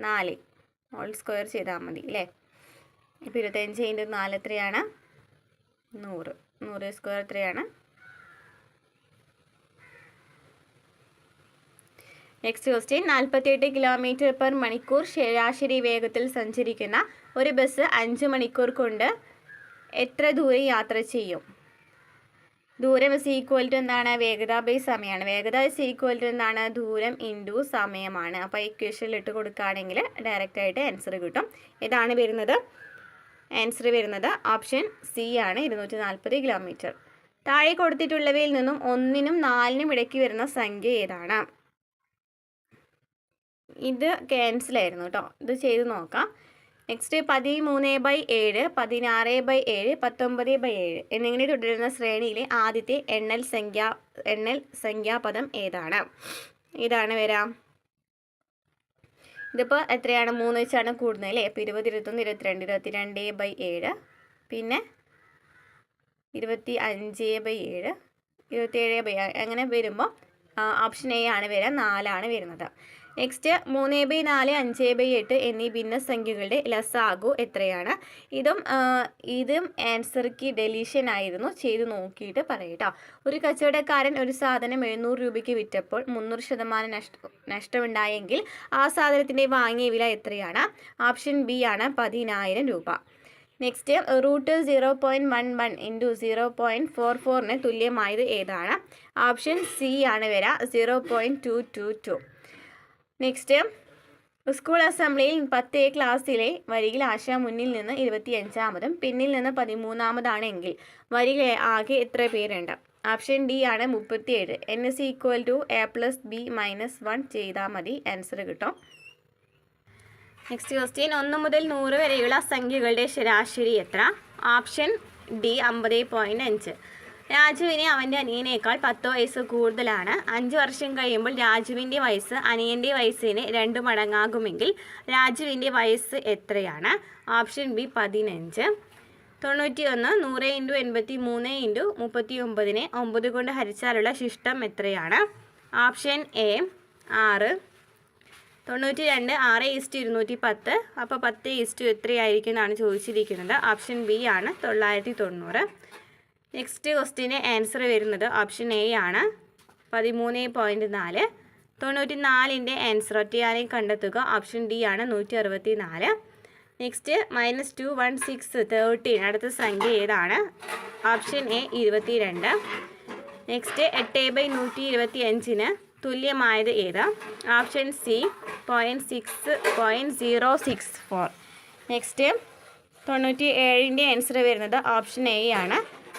A: 4 ഹോൾ സ്ക്വയർ ചെയ്താൽ മതി അല്ലേ. ഇപ്പോൾ 25 ഇൻറ്റു 4 എത്രയാണ്? 100. 100 സ്ക്വയർ എത്രയാണ്? Next question. 48 കിലോമീറ്റർ പെർ മണിക്കൂർ ശരാശരി വേഗത്തിൽ സഞ്ചരിക്കുന്ന ഒരു ബസ് 5 മണിക്കൂർ കൊണ്ട് എത്ര ദൂരം യാത്ര ചെയ്യും? ദൂരം ഇസ് ഈക്വൽ ടു എന്താണ്? വേഗത ബൈ സമയമാണ്. വേഗത ഇസ് ഈക്വൽ ടു എന്താണ്? ദൂരം ഇൻറ്റു സമയമാണ്. അപ്പോൾ ഇക്വേഷനിൽ ഇട്ട് കൊടുക്കുകയാണെങ്കിൽ ഡയറക്റ്റായിട്ട് ആൻസർ കിട്ടും. ഇതാണ് വരുന്നത്. ആൻസർ വരുന്നത് ഓപ്ഷൻ സി ആണ്, 240 കിലോമീറ്റർ. താഴെ കൊടുത്തിട്ടുള്ളവയിൽ നിന്നും 1നും 4നും ഇടയ്ക്ക് വരുന്ന സംഖ്യ ഏതാണ്? ഇത് ക്യാൻസലായിരുന്നു കേട്ടോ. ഇത് ചെയ്ത് നോക്കാം. നെക്സ്റ്റ് 13/7, 16/7, 19/7 എന്നിങ്ങനെ തുടരുന്ന ശ്രേണിയിലെ ആദ്യത്തെ എണ്ണൽ സംഖ്യാപദം ഏതാണ്? ഇതാണ് വരാം. ഇതിപ്പോൾ എത്രയാണ്? 3 വെച്ചാണ് കൂടുന്നത് അല്ലേ. അപ്പോൾ 20, 21, 22, 22/7, പിന്നെ 25/7, 27/7 അങ്ങനെ വരുമ്പോൾ ഓപ്ഷൻ എ ആണ് വരിക. 4 ആണ് വരുന്നത്. നെക്സ്റ്റ് 3/4, 5/8 എന്നീ ഭിന്നസംഖ്യകളുടെ ലസാഗു എത്രയാണ്? ഇതും ആൻസർക്ക് ഡെലീഷൻ ആയിരുന്നു. ചെയ്ത് നോക്കിയിട്ട് പറയട്ടോ. ഒരു കച്ചവടക്കാരൻ ഒരു സാധനം 700 രൂപയ്ക്ക് വിറ്റപ്പോൾ 300% നഷ്ടമുണ്ടായെങ്കിൽ ആ സാധനത്തിൻ്റെ വാങ്ങിയ വില എത്രയാണ്? ഓപ്ഷൻ ബി ആണ്, 10,000 രൂപ. നെക്സ്റ്റ് √0.11 ഇൻറ്റു 0.44 തുല്യമായത് ഏതാണ്? ഓപ്ഷൻ സി ആണ് വരിക, 0.222. നെക്സ്റ്റ് സ്കൂൾ അസംബ്ലിയിൽ 10 ക്ലാസ്സിലെ വരിയിൽ ആശ മുന്നിൽ നിന്ന് 25-ാമതും പിന്നിൽ നിന്ന് 13-ാമതാണെങ്കിൽ വരിയിൽ ആകെ എത്ര പേരുണ്ട്? ഓപ്ഷൻ ഡി ആണ്, 37. n = a+b - 1 ചെയ്താൽ മതി, ആൻസർ കിട്ടും. Next question. 1 മുതൽ 100 വരെയുള്ള സംഖ്യകളുടെ ശരാശരി എത്ര? Option D 50.5. രാജുവിന് അവൻ്റെ അനിയനേക്കാൾ 10 വയസ്സ് കൂടുതലാണ്. 5 വർഷം കഴിയുമ്പോൾ രാജുവിൻ്റെ വയസ്സ് അനിയൻ്റെ വയസ്സിന് 2 മടങ്ങാകുമെങ്കിൽ രാജുവിൻ്റെ വയസ്സ് എത്രയാണ്? Option B 15. 91 100 × 83 × 39 9 കൊണ്ട് ഹരിച്ചാലുള്ള ശിഷ്ടം എത്രയാണ്? Option A 6. 92 6:210. അപ്പോൾ 10 എത്രയായിരിക്കും എന്നാണ് ചോദിച്ചിരിക്കുന്നത്. ഓപ്ഷൻ ബി ആണ് 990. നെക്സ്റ്റ് ക്വസ്റ്റ്യന് ആൻസർ വരുന്നത് ഓപ്ഷൻ എ ആണ് 13.4. 94ൻ്റെ ആൻസർ ഒറ്റയാനെയും കണ്ടെത്തുക. ഓപ്ഷൻ ഡി ആണ് 164. നെക്സ്റ്റ് -2 1 6 13 അടുത്ത സംഖ്യ ഏതാണ്? Option A 22. നെക്സ്റ്റ് 8/125 തുല്യമായത് ഏത്? Option C 0.064. നെക്സ്റ്റ് 97ൻ്റെ ആൻസർ വരുന്നത് ഓപ്ഷൻ എ ആണ്.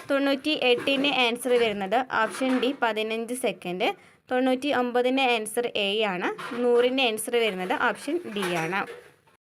A: 98ൻ്റെ ആൻസർ വരുന്നത് ഓപ്ഷൻ ഡി 15 സെക്കൻഡ്. 99ൻ്റെ ആൻസർ എ ആണ്. 100ൻ്റെ ആൻസർ വരുന്നത് ഓപ്ഷൻ ഡി ആണ്.